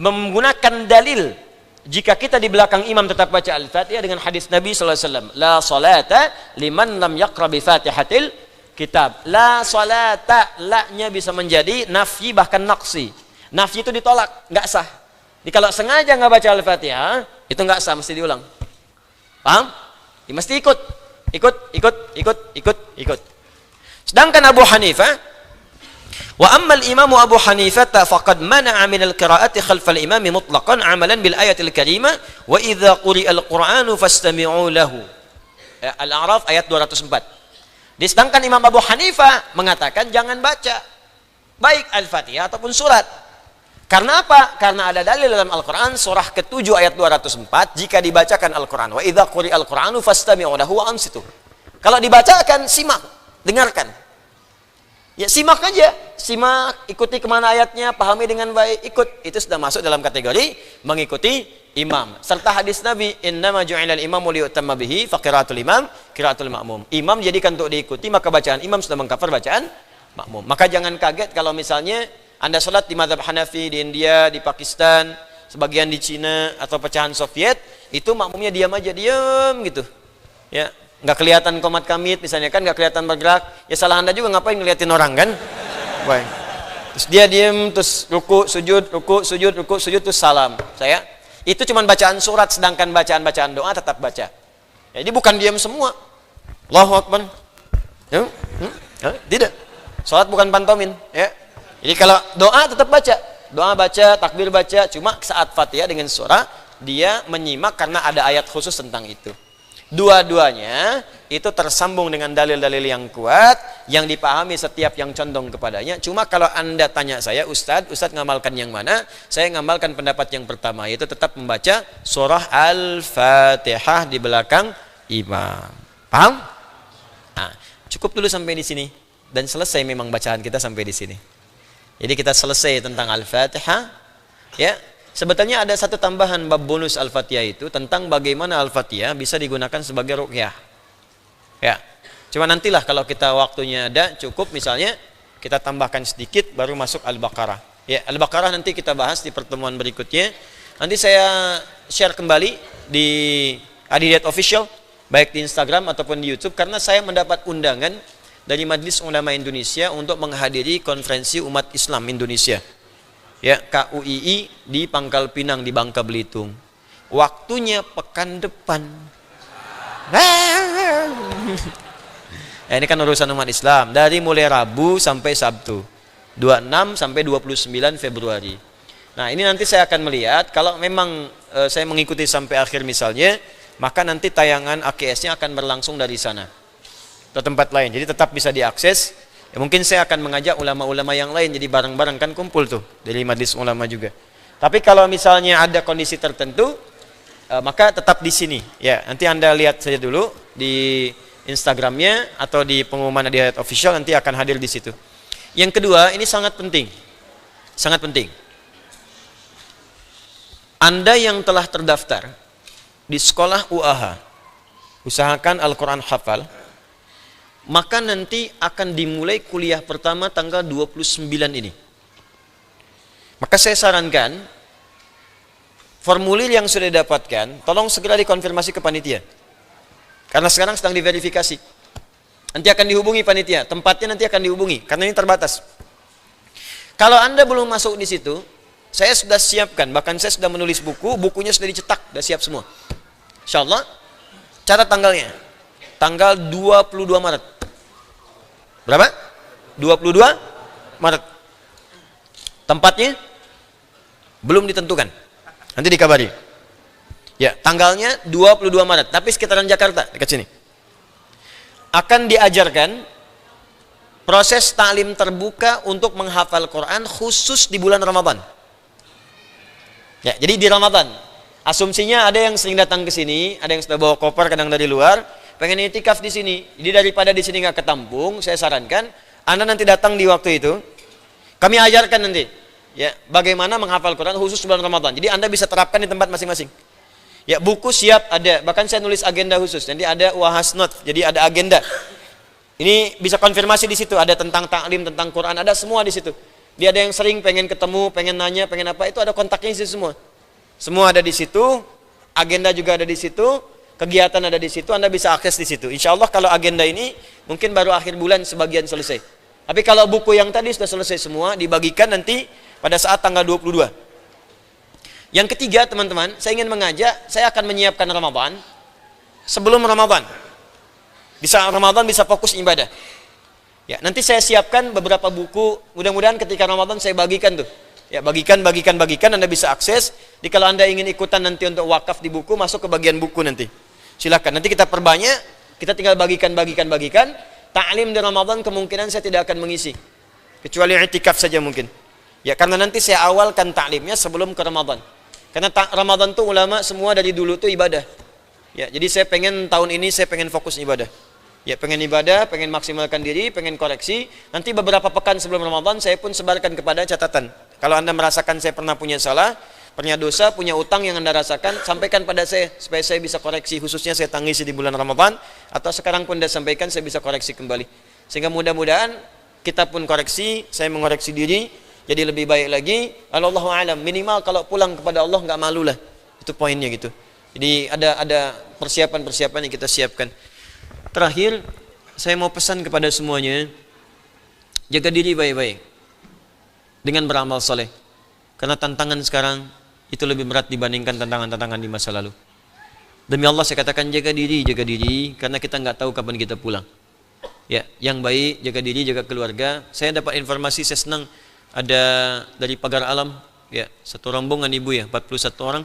menggunakan dalil jika kita di belakang imam tetap baca Al-Fatihah dengan hadis Nabi sallallahu alaihi wasallam, la salata liman lam yaqra bi Fatihatil kitab. La salata, la-nya bisa menjadi nafyi bahkan naqsi. Nafyi itu ditolak, enggak sah. Jadi kalau sengaja nggak baca Al-Fatihah, itu nggak sah, mesti diulang. Paham? Ya, mesti ikut. Sedangkan Abu Hanifah, wa ammal imamu Abu Hanifah faqad mana'a min al-qira'ati khalfa al-imam mutlaqan 'amalan bil ayatil karimah wa idza quri'a al-Qur'anu fastami'u lahu. Al-A'raf ayat 204. Sedangkan Imam Abu Hanifah mengatakan jangan baca baik Al-Fatihah ataupun surat. Karena apa? Karena ada dalil dalam Al-Quran surah ke-7 ayat 204, jika dibacakan Al-Quran, wa idza quri'al Qur'anu fastami'u lahu wa ansitu. Kalau dibacakan, simak, dengarkan. Ya, simak aja, simak, ikuti kemana ayatnya, pahami dengan baik, ikut. Itu sudah masuk dalam kategori mengikuti imam. Serta hadis Nabi, innama ju'ilal imamu liyutamma bihi fa qiraatul imam qiraatul ma'mum. Imam jadikan untuk diikuti, maka bacaan imam sudah mengcover bacaan makmum. Maka jangan kaget kalau misalnya Anda sholat di mazhab Hanafi di India, di Pakistan, sebagian di Cina atau pecahan Soviet, itu makmumnya diam aja, diam gitu. Ya, nggak kelihatan qomat kamit misalnya kan, nggak kelihatan bergerak. Ya salah Anda juga, ngapain ngeliatin orang kan? Baik. Terus dia diam, terus ruku, sujud, terus salam. Itu cuma bacaan surat, sedangkan bacaan doa tetap baca. Jadi bukan diam semua. Allahu Akbar. Tidak. Salat bukan pantomin, ya. Jadi kalau doa tetap baca. Doa baca, takbir baca, cuma saat Fatihah dengan suara dia menyimak karena ada ayat khusus tentang itu. Dua-duanya itu tersambung dengan dalil-dalil yang kuat yang dipahami setiap yang condong kepadanya. Cuma kalau Anda tanya saya, Ustadz ngamalkan yang mana? Saya ngamalkan pendapat yang pertama, yaitu tetap membaca surah Al-Fatihah di belakang imam. Paham? Nah, cukup dulu sampai di sini dan selesai memang bacaan kita sampai di sini. Jadi kita selesai tentang Al-Fatihah, ya. Sebetulnya ada satu tambahan bab bonus Al-Fatihah itu tentang bagaimana Al-Fatihah bisa digunakan sebagai ruqyah. Ya. Cuma nantilah kalau kita waktunya ada cukup, misalnya kita tambahkan sedikit baru masuk Al-Baqarah. Ya, Al-Baqarah nanti kita bahas di pertemuan berikutnya. Nanti saya share kembali di Adidiyat Official baik di Instagram ataupun di YouTube, karena saya mendapat undangan dari Majelis Ulama Indonesia untuk menghadiri konferensi umat Islam Indonesia, ya, KUII di Pangkal Pinang di Bangka Belitung. Waktunya pekan depan. Ini kan urusan umat Islam, dari mulai Rabu sampai Sabtu, 26 sampai 29 Februari. Nah, ini nanti saya akan melihat kalau memang saya mengikuti sampai akhir misalnya, maka nanti tayangan AKS-nya akan berlangsung dari sana atau tempat lain, jadi tetap bisa diakses. Ya, mungkin saya akan mengajak ulama-ulama yang lain, jadi bareng-bareng kan kumpul tuh dari majelis ulama juga. Tapi kalau misalnya ada kondisi tertentu, maka tetap di sini. Ya, nanti Anda lihat saja dulu di Instagramnya atau di pengumuman Adidiyat Official, nanti akan hadir di situ. Yang kedua, ini sangat penting, sangat penting. Anda yang telah terdaftar di sekolah UAH, usahakan Al-Quran hafal. Maka nanti akan dimulai kuliah pertama tanggal 29 ini. Maka saya sarankan, formulir yang sudah didapatkan, tolong segera dikonfirmasi ke panitia. Karena sekarang sedang diverifikasi. Nanti akan dihubungi panitia, tempatnya nanti akan dihubungi, karena ini terbatas. Kalau Anda belum masuk di situ, saya sudah siapkan, bahkan saya sudah menulis buku, bukunya sudah dicetak, sudah siap semua. InsyaAllah, catat tanggalnya. Tanggal 22 Maret. Berapa? 22 Maret. Tempatnya belum ditentukan. Nanti dikabari. Ya, tanggalnya 22 Maret, tapi sekitaran Jakarta, dekat sini. Akan diajarkan proses ta'lim terbuka untuk menghafal Quran khusus di bulan Ramadan. Ya, jadi di Ramadan. Asumsinya ada yang sering datang ke sini, ada yang sudah bawa koper kadang dari luar, pengen itikaf di sini. Jadi daripada di sini nggak ketampung, saya sarankan Anda nanti datang di waktu itu. Kami ajarkan nanti, ya, bagaimana menghafal Quran khusus bulan Ramadan. Jadi Anda bisa terapkan di tempat masing-masing. Ya, buku siap ada. Bahkan saya nulis agenda khusus. Nanti ada wahas note. Jadi ada agenda. Ini bisa konfirmasi di situ. Ada tentang taklim, tentang Quran, ada semua di situ. Dia ada yang sering pengen ketemu, pengen nanya, pengen apa, itu ada kontaknya di situ semua. Semua ada di situ. Agenda juga ada di situ. Kegiatan ada di situ, Anda bisa akses di situ. Insya Allah kalau agenda ini mungkin baru akhir bulan sebagian selesai. Tapi kalau buku yang tadi sudah selesai semua, dibagikan nanti pada saat tanggal 22. Yang ketiga, teman-teman, saya ingin mengajak, saya akan menyiapkan Ramadan sebelum Ramadan. Bisa Ramadan bisa fokus ibadah. Ya, nanti saya siapkan beberapa buku, mudah-mudahan ketika Ramadan saya bagikan tuh. Ya, bagikan, Anda bisa akses. Jadi kalau Anda ingin ikutan nanti untuk wakaf di buku, masuk ke bagian buku nanti. Silakan, nanti kita perbanyak, kita tinggal bagikan. Ta'lim di Ramadan kemungkinan saya tidak akan mengisi. Kecuali i'tikaf saja mungkin. Ya, karena nanti saya awalkan ta'limnya sebelum ke Ramadan. Karena Ramadan tuh ulama semua dari dulu tuh ibadah. Ya, jadi saya pengen tahun ini saya pengen fokus ibadah. Ya, pengen ibadah, pengen maksimalkan diri, pengen koreksi. Nanti beberapa pekan sebelum Ramadan saya pun sebarkan kepada catatan. Kalau Anda merasakan saya pernah punya salah, punya dosa, punya utang yang Anda rasakan, sampaikan pada saya supaya saya bisa koreksi, khususnya saya tangisi di bulan Ramadan, atau sekarang pun Anda sampaikan saya bisa koreksi kembali. Sehingga mudah-mudahan kita pun koreksi, saya mengoreksi diri, jadi lebih baik lagi. Allahu a'lam, minimal kalau pulang kepada Allah nggak malu lah. Itu poinnya gitu. Jadi ada persiapan-persiapan yang kita siapkan. Terakhir, saya mau pesan kepada semuanya, jaga diri baik-baik dengan beramal soleh. Karena tantangan sekarang itu lebih berat dibandingkan tantangan-tantangan di masa lalu. Demi Allah saya katakan jaga diri, karena kita nggak tahu kapan kita pulang. Ya, yang baik jaga diri, jaga keluarga. Saya dapat informasi, saya senang ada dari Pagar Alam, ya, satu rombongan ibu ya, 41 orang.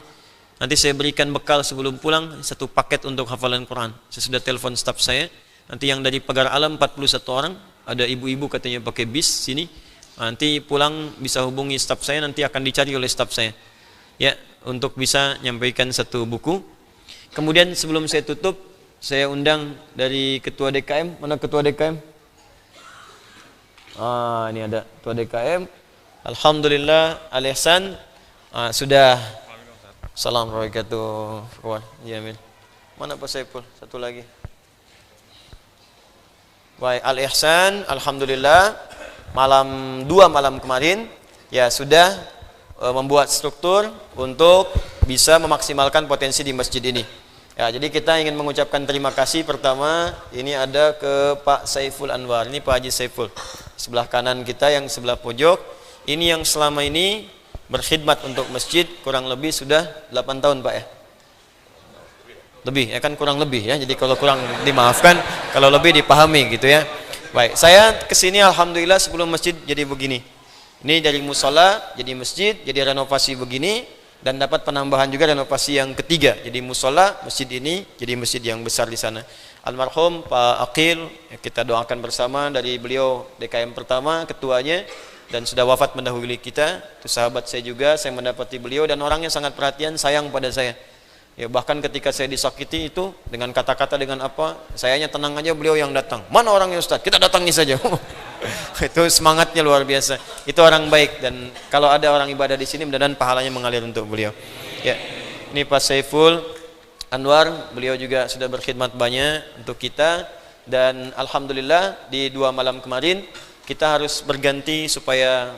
Nanti saya berikan bekal sebelum pulang, satu paket untuk hafalan Quran. Saya sudah telepon staf saya. Nanti yang dari Pagar Alam 41 orang, ada ibu-ibu katanya pakai bis sini. Nanti pulang bisa hubungi staf saya, nanti akan dicari oleh staf saya. Ya, untuk bisa nyampaikan satu buku. Kemudian sebelum saya tutup, saya undang dari Ketua DKM. Mana Ketua DKM? Ini ada Ketua DKM. Alhamdulillah, Al-Ihsan sudah. Assalamualaikum warahmatullahi wabarakatuh. Mana Pak Saiful? Satu lagi. Baik, Al-Ihsan, alhamdulillah dua malam kemarin ya sudah membuat struktur untuk bisa memaksimalkan potensi di masjid ini. Ya, jadi kita ingin mengucapkan terima kasih. Pertama, ini ada ke Pak Saiful Anwar. Ini Pak Haji Saiful. Sebelah kanan kita yang sebelah pojok. Ini yang selama ini berkhidmat untuk masjid kurang lebih sudah 8 tahun, Pak ya. Lebih, ya kan kurang lebih ya. Jadi kalau kurang dimaafkan, kalau lebih dipahami gitu ya. Baik, saya kesini alhamdulillah sebelum masjid jadi begini. Ini dari musola jadi masjid, jadi renovasi begini. Dan dapat penambahan juga renovasi yang ketiga. Jadi musola masjid ini jadi masjid yang besar di sana. Almarhum Pak Aqil, kita doakan bersama, dari beliau DKM pertama, ketuanya, dan sudah wafat mendahului kita. Itu sahabat saya juga, saya mendapati beliau dan orangnya sangat perhatian, sayang pada saya. Ya, bahkan ketika saya disakiti itu dengan kata-kata dengan apa, sayanya tenang aja, beliau yang datang. Mana orangnya Ustaz? Kita datangi saja. Itu semangatnya luar biasa. Itu orang baik, dan kalau ada orang ibadah di sini mudah-mudahan pahalanya mengalir untuk beliau. Ya, ini Pak Saiful Anwar, beliau juga sudah berkhidmat banyak untuk kita, dan alhamdulillah di 2 malam kemarin kita harus berganti supaya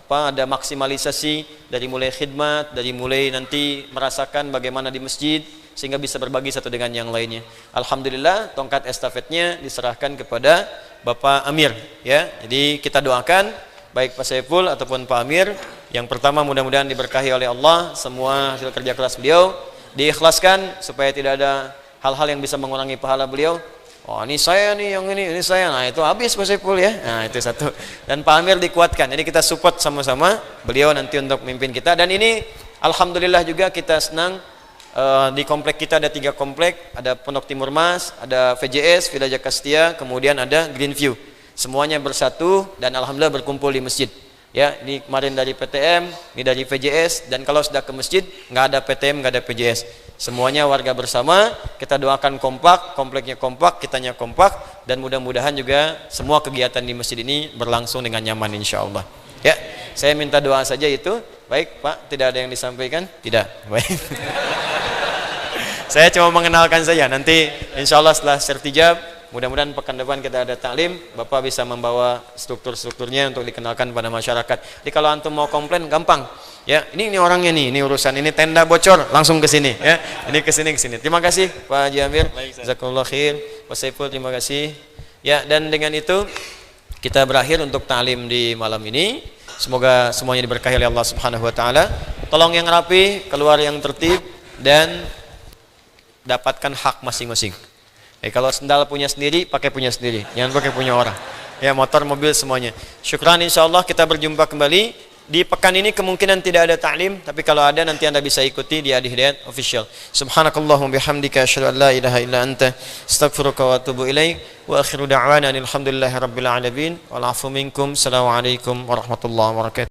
ada maksimalisasi dari mulai khidmat, dari mulai nanti merasakan bagaimana di masjid sehingga bisa berbagi satu dengan yang lainnya. Alhamdulillah tongkat estafetnya diserahkan kepada Bapak Amir ya. Jadi kita doakan baik Pak Saiful ataupun Pak Amir, yang pertama mudah-mudahan diberkahi oleh Allah semua hasil kerja keras beliau, diikhlaskan supaya tidak ada hal-hal yang bisa mengurangi pahala beliau. Oh, ini saya nih, yang ini saya. Nah, itu habis Pak Saiful ya. Nah, itu satu. Dan Pak Amir dikuatkan. Jadi kita support sama-sama beliau nanti untuk memimpin kita. Dan ini alhamdulillah juga kita senang, di komplek kita ada 3 komplek, ada Pondok Timur Mas, ada VJS, Villa Jakastia, kemudian ada Greenview. Semuanya bersatu dan alhamdulillah berkumpul di masjid. Ya, ini kemarin dari PTM, ini dari VJS, dan kalau sudah ke masjid nggak ada PTM, nggak ada VJS. Semuanya warga bersama, kita doakan kompak, kompleknya kompak, kitanya kompak, dan mudah-mudahan juga semua kegiatan di masjid ini berlangsung dengan nyaman insyaallah. Ya, saya minta doa saja itu. Baik Pak, tidak ada yang disampaikan? Tidak. Baik. Saya cuma mengenalkan saja. Nanti insyaallah setelah sertijab, mudah-mudahan pekan depan kita ada taklim, Bapak bisa membawa struktur-strukturnya untuk dikenalkan pada masyarakat. Jadi kalau antum mau komplain gampang. Ya, ini orangnya nih, ini urusan ini tenda bocor, langsung ke sini ya. Ini ke sini. Terima kasih Pak Haji Amir. Jazakallahu khair. Pak Saiful terima kasih. Ya, dan dengan itu kita berakhir untuk taklim di malam ini. Semoga semuanya diberkahi oleh Allah Subhanahu wa taala. Tolong yang rapi, keluar yang tertib, dan dapatkan hak masing-masing. Kalau sendal punya sendiri, pakai punya sendiri, jangan pakai punya orang. Ya, motor, mobil semuanya. Syukran, insyaallah kita berjumpa kembali. Di pekan ini kemungkinan tidak ada ta'lim, tapi kalau ada nanti Anda bisa ikuti di Adi Hidayat Official. Subhanakallahumma bihamdika asyhadu an la ilaha illa anta astaghfiruka wa atubu ilaik. Wa akhiru da'wana alhamdulillahi rabbil alamin. Wal 'afu minkum. Assalamualaikum warahmatullahi wabarakatuh.